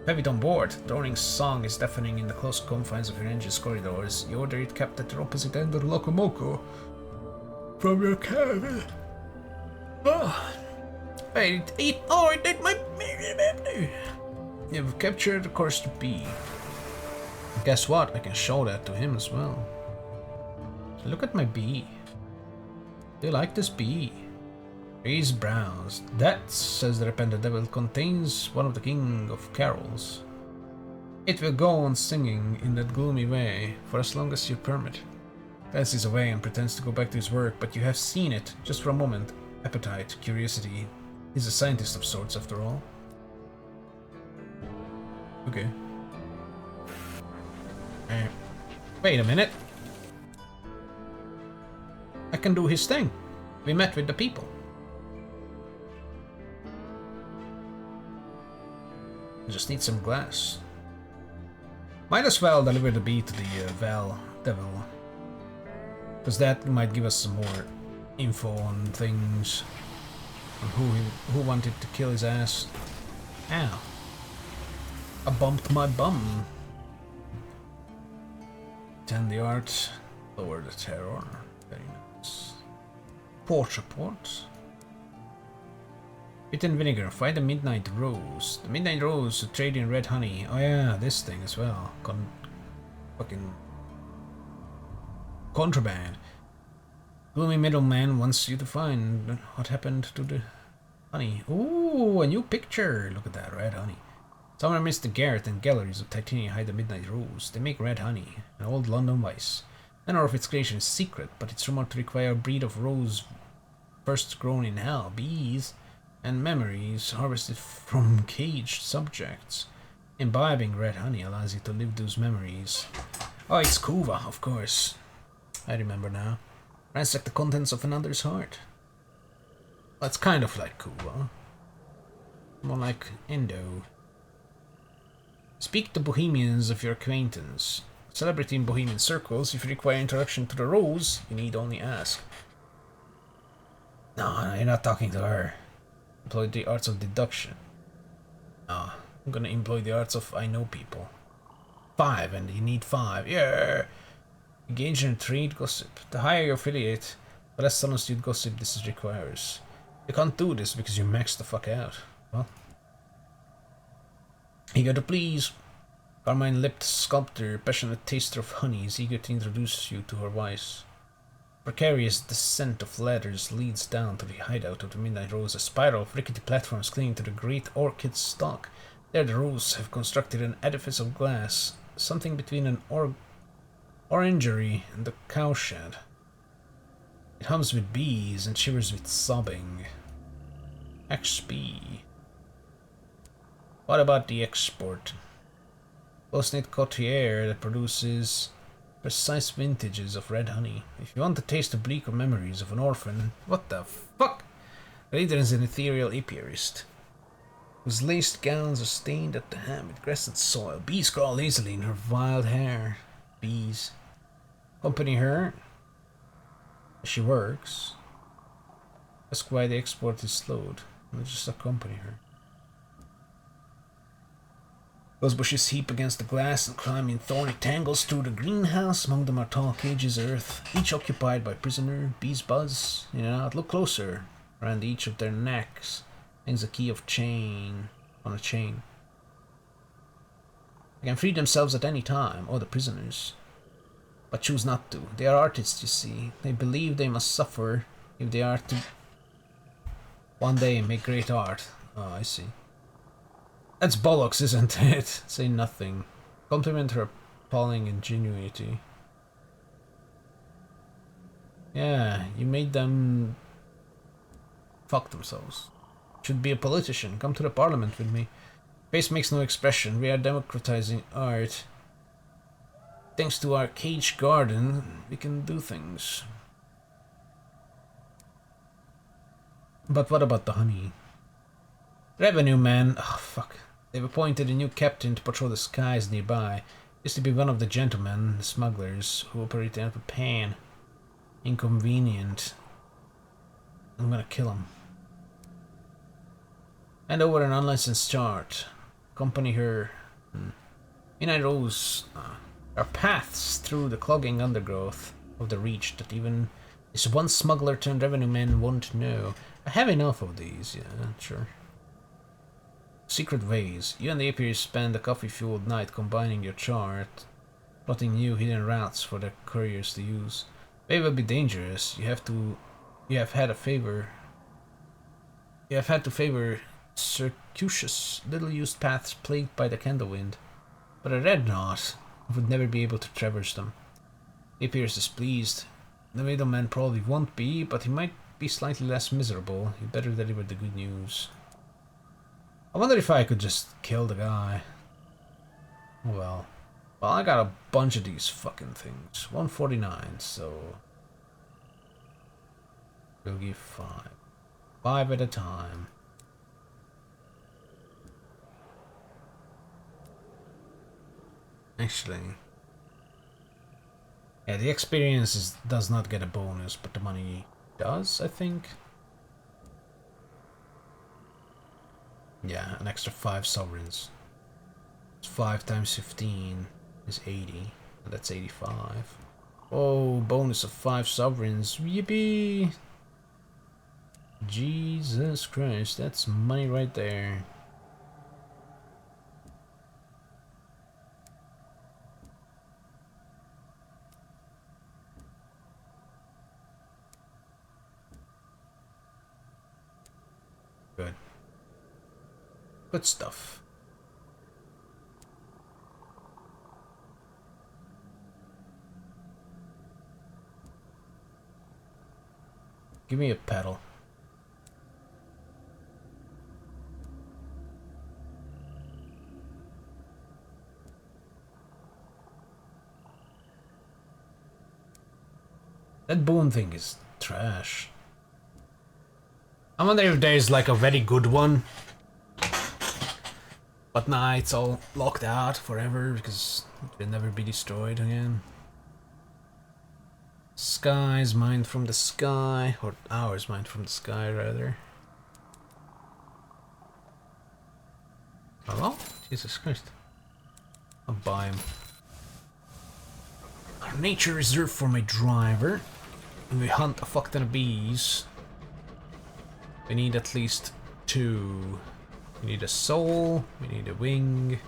Have it on board. Droning song is deafening in the close confines of your engine's corridors. You order it kept at the opposite end of the locomoco from your cabin. Oh, it did my... You've captured the course to B. Guess what? I can show that to him as well. Look at my B. Do you like this B? These browns. That, says the repentant devil, contains one of the king of carols. It will go on singing in that gloomy way for as long as you permit. Glances away and pretends to go back to his work, but you have seen it, just for a moment. Appetite, curiosity. He's a scientist of sorts, after all. Okay. Wait a minute. I can do his thing. We met with the people. I just need some glass. Might as well deliver the bee to the Val Devil. Because that might give us some more info on things. On who wanted to kill his ass. Ow. I bumped my bum. Tend the art, lower the terror. Very nice. Port report. Wheat and vinegar, find the midnight rose. The midnight rose to trade in red honey. Oh yeah, this thing as well. Fucking contraband. Gloomy middleman wants you to find what happened to the honey. Ooh, a new picture. Look at that red honey. Somewhere amidst the garret and galleries of Titania hide the midnight rose. They make red honey, an old London vice. None of its creation is secret, but it's rumored to require a breed of rose first grown in hell, bees, and memories harvested from caged subjects. Imbibing red honey allows you to live those memories. Oh, it's Kuva, of course. I remember now. Ransack the contents of another's heart. Well, it's kind of like Kuva. More like Indo. Speak to Bohemians of your acquaintance. Celebrity in Bohemian circles, if you require introduction to the rose, you need only ask. No, you're not talking to her. Employ the arts of deduction. No, I'm gonna employ the arts of I know people. 5, and you need 5. Yeah. Engage in trade gossip. The higher your affiliate, the less unastute gossip this requires. You can't do this because you maxed the fuck out. Well, eager to please. Carmine-lipped sculptor, passionate taster of honey, is eager to introduce you to her vice. Precarious descent of ladders leads down to the hideout of the Midnight Rose, a spiral of rickety platforms clinging to the great orchid stalk. There the Rose have constructed an edifice of glass, something between an orangery and a cowshed. It hums with bees and shivers with sobbing. XP. What about the export? Close-knit coterie that produces precise vintages of red honey. If you want to taste the bleaker memories of an orphan, what the fuck? Reader is an ethereal apiarist, whose laced gowns are stained at the hem with grass and soil. Bees crawl lazily in her wild hair. Bees. Accompany her as she works. Ask why the export is slowed. We'll just accompany her. Those bushes heap against the glass and climb in thorny tangles through the greenhouse. Among them are tall cages of earth, each occupied by prisoner. Bees buzz in and out. Look closer. Around each of their necks hangs a key of chain on a chain. They can free themselves at any time, or the prisoners, but choose not to. They are artists, you see. They believe they must suffer if they are to one day make great art. Oh, I see. That's bollocks, isn't it? Say nothing. Compliment her appalling ingenuity. Yeah, you made them fuck themselves. Should be a politician. Come to the parliament with me. Face makes no expression. We are democratizing art. Thanks to our caged garden, we can do things. But what about the honey? Revenue man. Oh, fuck. They've appointed a new captain to patrol the skies nearby. Used to be one of the gentlemen, the smugglers, who operate out of Pan. Inconvenient. I'm gonna kill him. Hand over an unlicensed chart. accompany her. Midnight Rose are paths through the clogging undergrowth of the Reach that even this one smuggler turned revenue man won't know. I have enough of these, yeah, sure. Secret ways. You and the Apiars spend a coffee-fueled night combining your chart, plotting new hidden routes for the couriers to use. They will be dangerous. You have had to favor circuitous, little-used paths plagued by the Candlewind. But a red knot would never be able to traverse them. Apiars is displeased. The middleman probably won't be, but he might be slightly less miserable. He'd better deliver the good news. I wonder if I could just kill the guy. Oh well. Well, I got a bunch of these fucking things. 149, so... we'll give 5. 5 at a time. Actually... yeah, the experience does not get a bonus, but the money does, I think. Yeah, an extra 5 sovereigns. 5 times 15 is 80, and that's 85. Oh, bonus of 5 sovereigns. Yippee! Jesus Christ, that's money right there. Good. Good stuff. Give me a pedal. That boon thing is trash. I wonder if there's like a very good one. But nah, it's all locked out forever because it will never be destroyed again. Sky's mined from the sky, or ours mined from the sky rather. Hello? Jesus Christ. I'll buy him. Our nature reserved for my driver. And we hunt a fuck ton of bees. We need at least 2. We need a soul, we need a wing.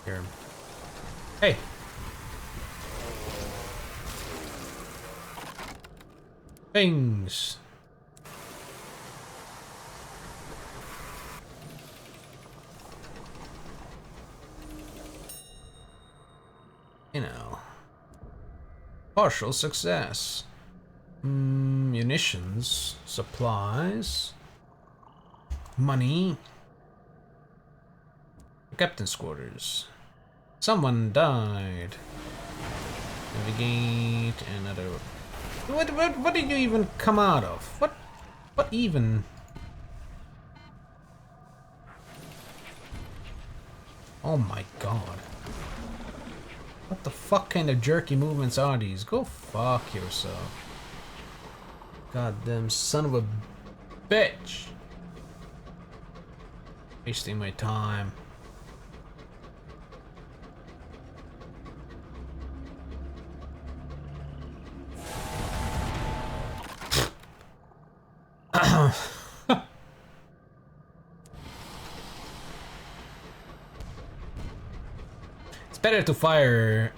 Here. Hey! Wings! You know. Partial success. Munitions, supplies, money, captain's quarters. Someone died. Navigate another. What did you even come out of? What even? Oh my god. What the fuck kind of jerky movements are these? Go fuck yourself. Goddamn son of a bitch. Wasting my time. It's better to fire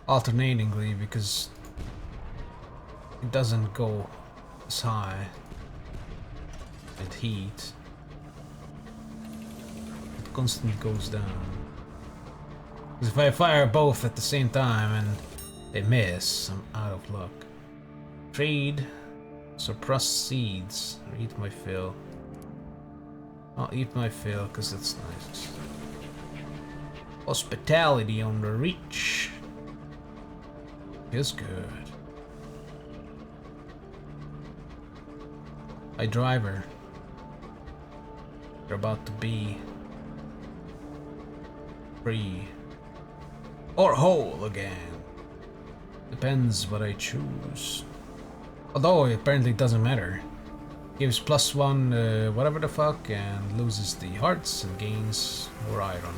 alternatingly because it doesn't go as high at heat. It constantly goes down. Because if I fire both at the same time and they miss, I'm out of luck. Trade. Surplus seeds. Or eat my fill. I'll eat my fill because it's nice. Hospitality on the Reach is good. My driver. You're about to be free. Or whole again. Depends what I choose. Although it apparently doesn't matter. Gives +1 whatever the fuck and loses the hearts and gains more iron.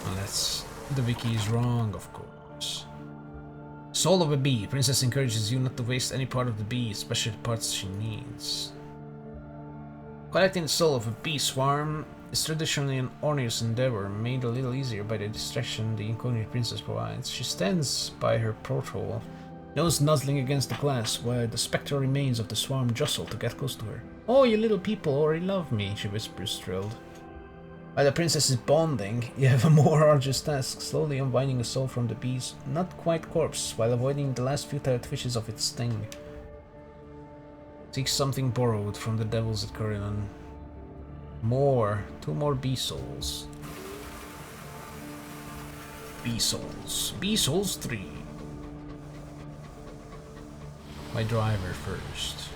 Unless the wiki is wrong, of course. Soul of a bee. Princess encourages you not to waste any part of the bee, especially the parts she needs. Collecting the soul of a bee swarm is traditionally an onerous endeavor, made a little easier by the distraction the incognito princess provides. She stands by her porthole, nose nuzzling against the glass, while the spectral remains of the swarm jostle to get close to her. "Oh, you little people already love me," she whispers, thrilled. While the princess is bonding, you have a more arduous task, slowly unwinding a soul from the bee's not-quite corpse, while avoiding the last futile twitches of its sting. Seek something borrowed from the devils at Corellan. Two more bee souls. Bee souls. Bee souls 3. My driver first.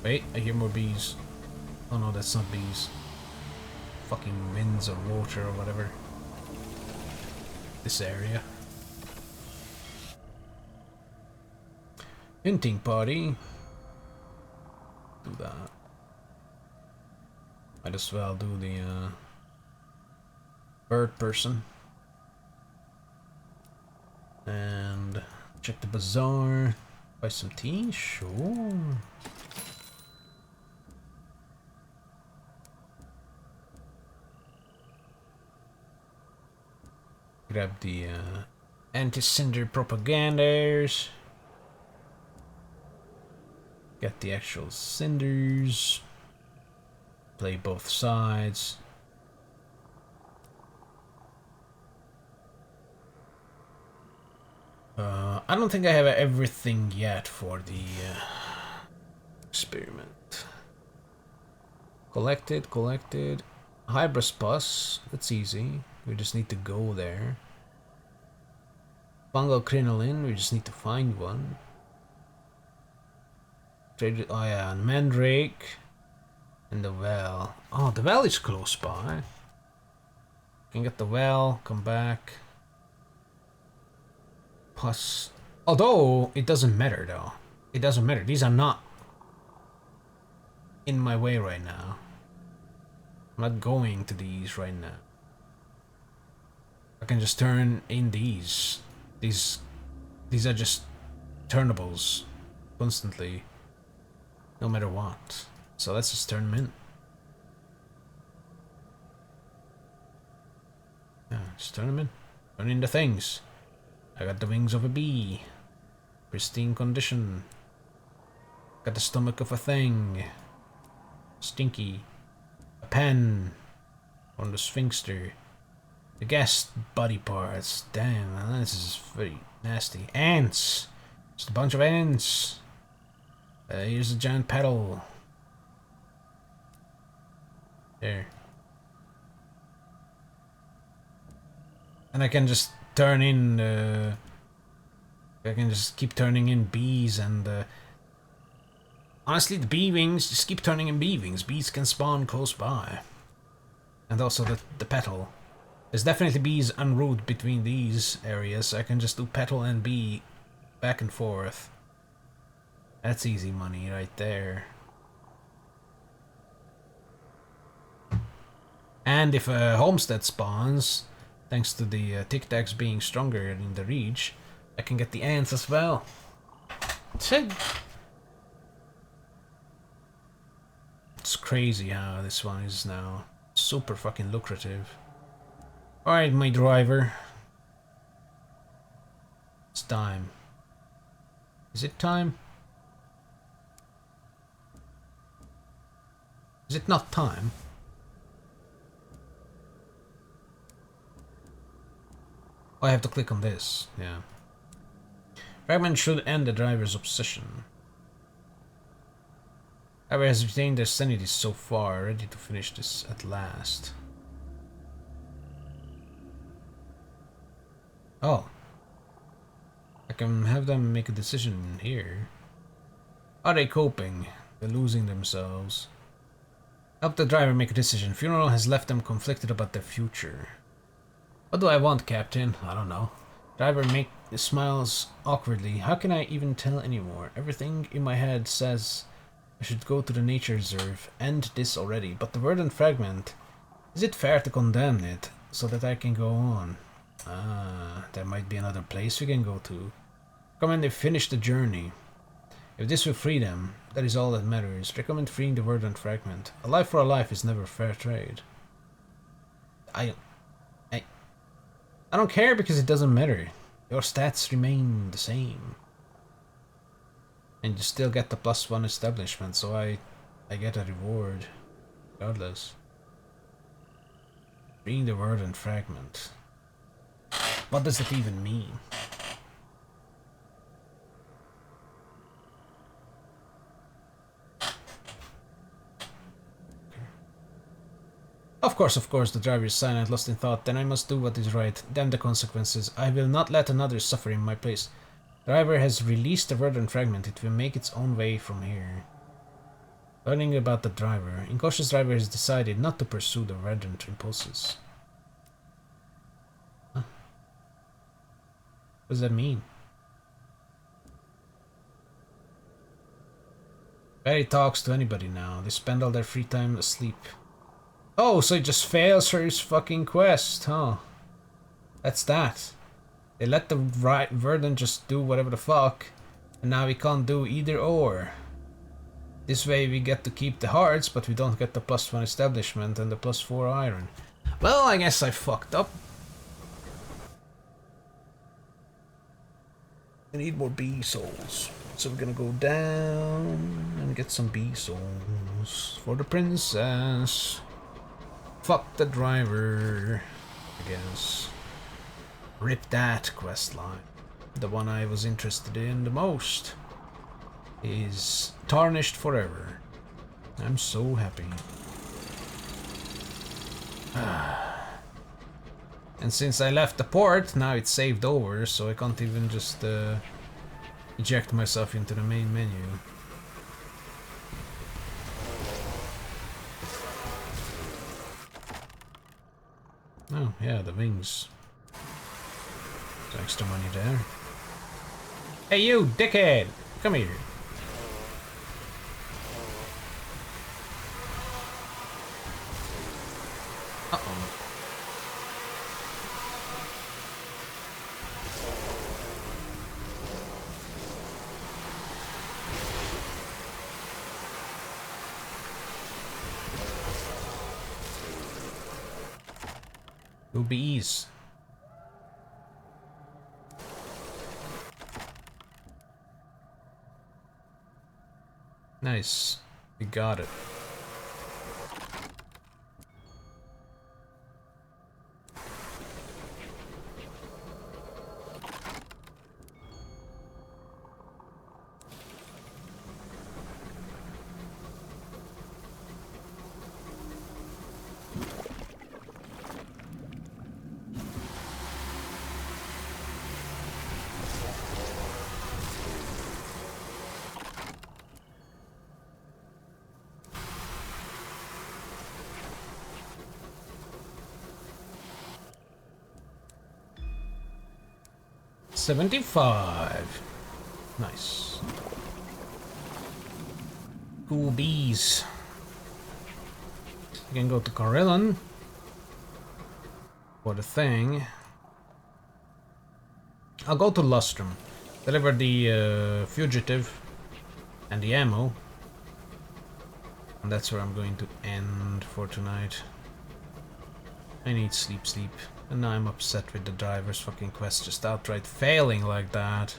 Wait, I hear more bees. Oh no, that's not bees. Fucking winds or water or whatever. This area. Hunting party. Do that. Might as well do the bird person. And check the bazaar. Buy some tea? Sure. Grab the anti-cinder propaganders. Get the actual cinders. Play both sides. I don't think I have everything yet for the experiment. Collected. Hybris bus, that's easy. We just need to go there. Fungal crinoline, we just need to find one. Trade, oh yeah, and mandrake. And the well. Oh, the well is close by. Can get the well, come back. Plus, although it doesn't matter though. It doesn't matter. These are not in my way right now. I'm not going to these right now. I can just turn in these. These are just turnables constantly, no matter what. So let's just turn them in. Yeah, just turn them in. Turn in the things. I got the wings of a bee. Pristine condition. Got the stomach of a thing. Stinky. A pen. On the sphinxter. The gas body parts. Damn, man, this is very nasty. Ants. Just a bunch of ants. Here's a giant petal. There. And I can just turn in I can just keep turning in bees and honestly the bee wings, just keep turning in bee wings. Bees can spawn close by. And also the petal. There's definitely bees en route between these areas. I can just do petal and bee back and forth. That's easy money right there. And if a homestead spawns, thanks to the Tic Tacs being stronger in the reach, I can get the ants as well. It's crazy how this one is now super fucking lucrative. Alright, my driver. It's time. Is it time? Is it not time? Oh, I have to click on this, yeah. Fragment should end the driver's obsession. However, has retained their sanity so far, ready to finish this at last. Oh. I can have them make a decision here. Are they coping? They're losing themselves. Help the driver make a decision. Funeral has left them conflicted about their future. What do I want, Captain? I don't know. Driver smiles awkwardly. How can I even tell anymore? Everything in my head says I should go to the nature reserve. End this already. But the verdant fragment. Is it fair to condemn it so that I can go on? Ah, there might be another place we can go to. Recommend they finish the journey. If this will free them, that is all that matters. Recommend freeing the verdant fragment. A life for a life is never fair trade. I don't care because it doesn't matter. Your stats remain the same. And you still get the +1 establishment, so I get a reward regardless. Freeing the verdant fragment. What does it even mean? Of course, the driver is silent, lost in thought. Then I must do what is right. Damn the consequences. I will not let another suffer in my place. The driver has released the verdant fragment. It will make its own way from here. Learning about the driver. Incautious driver has decided not to pursue the verdant impulses. Huh? What does that mean? Barely talks to anybody now. They spend all their free time asleep. Oh, so he just fails for his fucking quest, huh? That's that. They let the verdant just do whatever the fuck, and now we can't do either or. This way we get to keep the hearts, but we don't get the +1 establishment and the +4 iron. Well, I guess I fucked up. I need more bee souls. So we're gonna go down and get some bee souls for the princess. Fuck the driver, I guess. Rip that quest line. The one I was interested in the most is tarnished forever. I'm so happy. And since I left the port, now it's saved over, so I can't even just eject myself into the main menu. Oh, yeah, the wings. There's extra money there. Hey, you dickhead! Come here. Uh-oh. Two bees. Nice. We got it. $75. Nice. Cool bees. You can go to Carillion for the thing. I'll go to Lustrum. Deliver the fugitive and the ammo. And that's where I'm going to end for tonight. I need sleep. And now I'm upset with the driver's fucking quest just outright failing like that.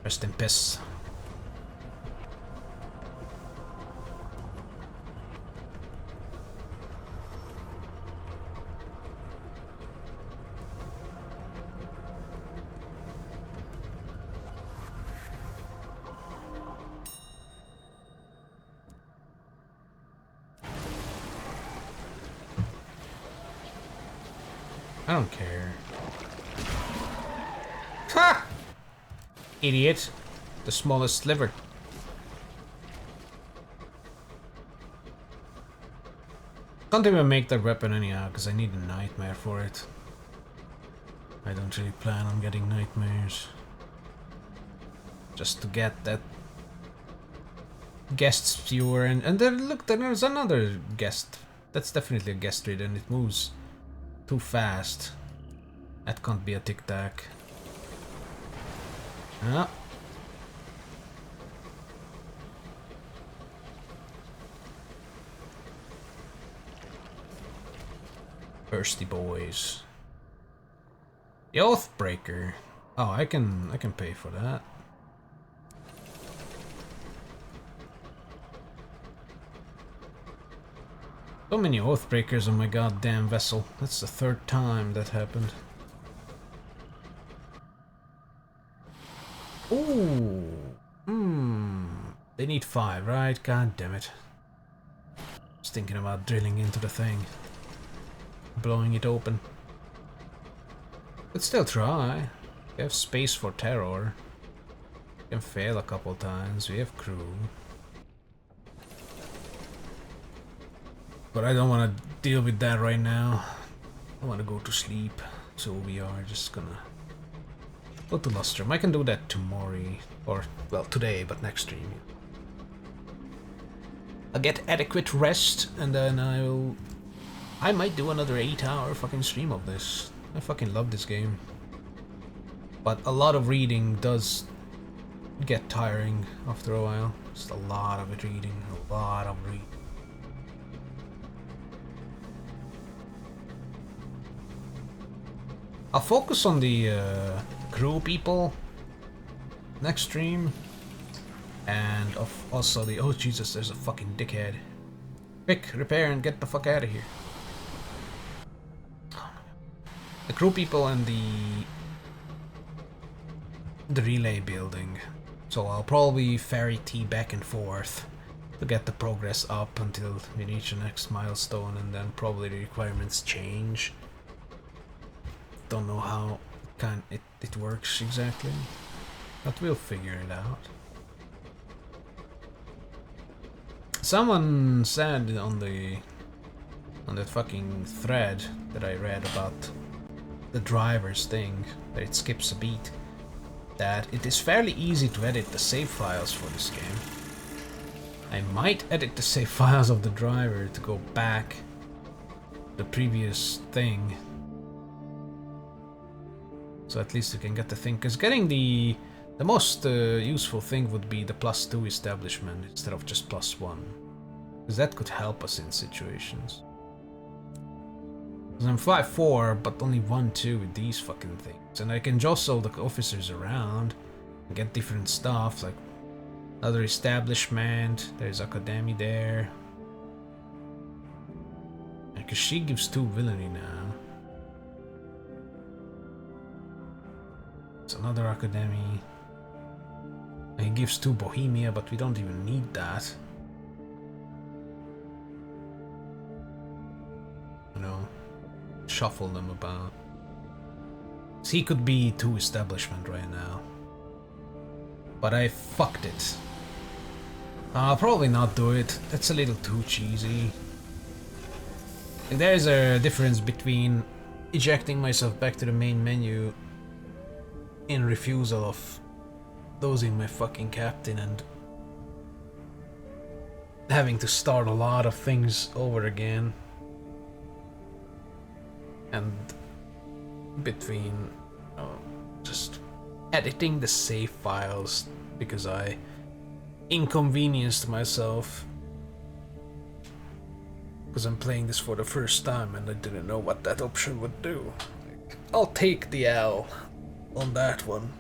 Rest in peace. I don't care. Ha! Idiot. The smallest sliver. Can't even make that weapon anyhow, because I need a nightmare for it. I don't really plan on getting nightmares. Just to get that guest spewer, and then look, there's another guest. That's definitely a guest reader, and it moves too fast. That can't be a tic-tac. Ah. Thirsty boys. The Oathbreaker. Oh, I can pay for that. So many Oathbreakers on my goddamn vessel. That's the third time that happened. Ooh. They need 5, right? God damn it. I was thinking about drilling into the thing. Blowing it open. But still try. We have space for terror. We can fail a couple times. We have crew. But I don't want to deal with that right now. I want to go to sleep. So we are just gonna go to Lustrum. I can do that tomorrow. Or, well, today, but next stream. I'll get adequate rest, and then I might do another 8-hour fucking stream of this. I fucking love this game. But a lot of reading does get tiring after a while. Just a lot of it reading, a lot of reading. I'll focus on the crew people next stream. And also the... Oh Jesus, there's a fucking dickhead. Quick, repair and get the fuck out of here. The crew people and the relay building. So I'll probably ferry T back and forth to get the progress up until we reach the next milestone, and then probably the requirements change. Don't know how it works exactly, but we'll figure it out. Someone said on that fucking thread that I read about the driver's thing, that it skips a beat, that it is fairly easy to edit the save files for this game. I might edit the save files of the driver to go back the previous thing, so at least you can get the thing, because getting the most useful thing would be the +2 establishment instead of just +1, because that could help us in situations. Because I'm 5'4", but only 1-2 with these fucking things, and I can jostle the officers around and get different stuff, like another establishment. There's Academy there, because she gives 2 villainy now. It's another Academy. And he gives 2 Bohemia, but we don't even need that. You know, shuffle them about. So he could be 2 establishment right now. But I fucked it. I'll probably not do it. That's a little too cheesy. There's a difference between ejecting myself back to the main menu in refusal of losing my fucking captain and having to start a lot of things over again, and between just editing the save files because I inconvenienced myself because I'm playing this for the first time and I didn't know what that option would do. I'll take the L on that one.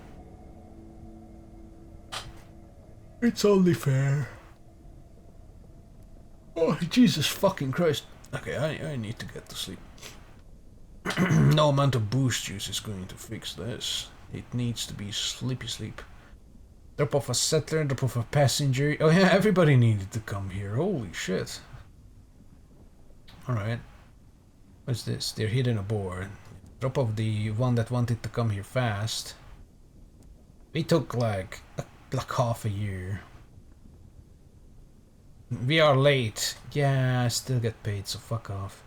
It's only fair. Oh, Jesus fucking Christ. Okay, I need to get to sleep. No amount of boost juice is going to fix this. It needs to be sleepy sleep. Drop off a settler, drop off a passenger. Oh yeah, everybody needed to come here. Holy shit. Alright. What's this? They're hidden aboard. Drop off the one that wanted to come here fast. We took like a like half a year. We are late. Yeah, I still get paid, so fuck off.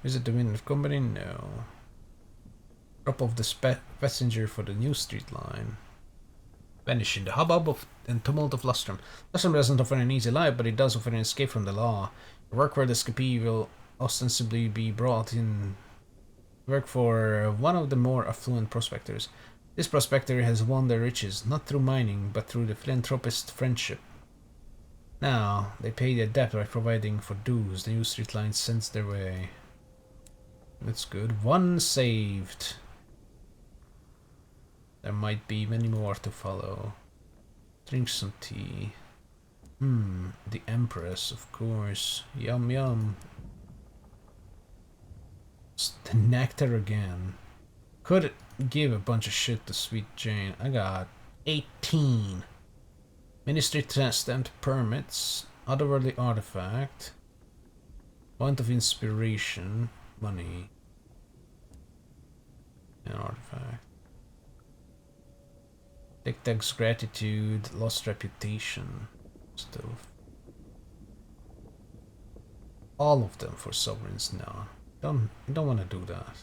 Visit the winner company? No. Drop off the passenger for the New Street line. Vanish in the hubbub and tumult of Lustrum. Lustrum doesn't offer an easy life, but it does offer an escape from the law. The work where the escapee will ostensibly be brought in. Work for one of the more affluent prospectors. This prospector has won their riches, not through mining, but through the philanthropist's friendship. Now, they pay their debt by providing for dues the New Street line sends their way. That's good. One saved. There might be many more to follow. Drink some tea. The Empress, of course. Yum yum. It's the nectar again. Could give a bunch of shit to Sweet Jane. I got 18. Ministry stamped permits. Otherworldly artifact. Point of inspiration. Money. An artifact. Tic-Tac's gratitude, lost reputation, stuff. All of them for sovereigns now. Don't want to do that.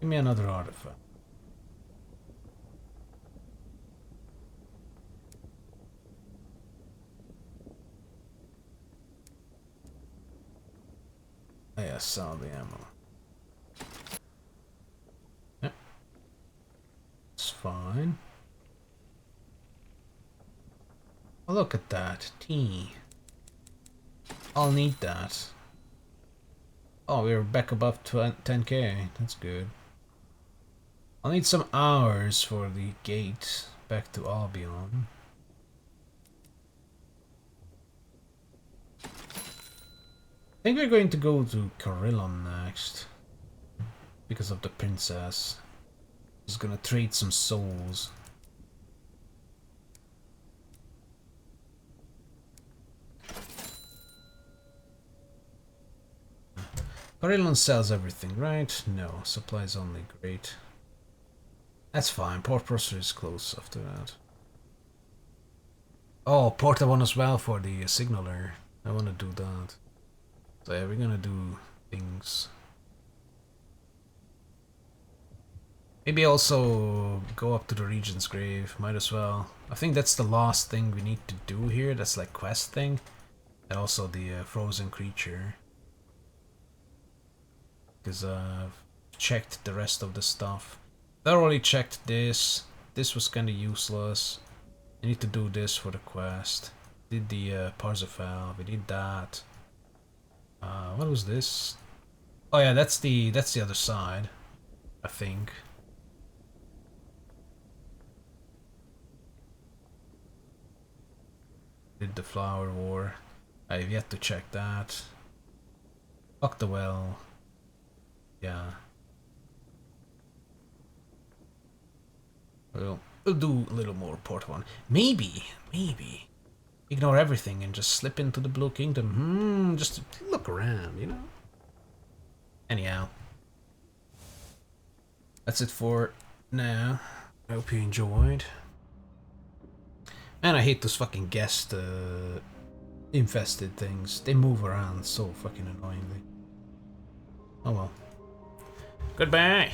Give me another artifact. Oh yeah, sell the ammo. Yep. It's fine. Oh, look at that. Tea. I'll need that. Oh, we're back above 10k. That's good. I'll need some hours for the gate back to Albion. I think we're going to go to Carillon next. Because of the princess. She's gonna trade some souls. Carillon sells everything, right? No, supplies only. Great. That's fine. Port Prosper is close after that. Oh, Port I want as well for the signaler. I want to do that. So yeah, we're gonna do things. Maybe also go up to the Regent's Grave. Might as well. I think that's the last thing we need to do here. That's like quest thing. And also the frozen creature. Because I've checked the rest of the stuff. Thoroughly checked this. This was kind of useless. I need to do this for the quest. Did the Parsifal. We did that. What was this? Oh yeah, that's the other side. I think. Did the Flower War. I've yet to check that. Fuck the well. Yeah. Well, we'll do a little more Port 1. Maybe. Ignore everything and just slip into the Blue Kingdom. Just look around, you know? Anyhow. That's it for now. I hope you enjoyed. Man, I hate those fucking guest infested things. They move around so fucking annoyingly. Oh well. Goodbye.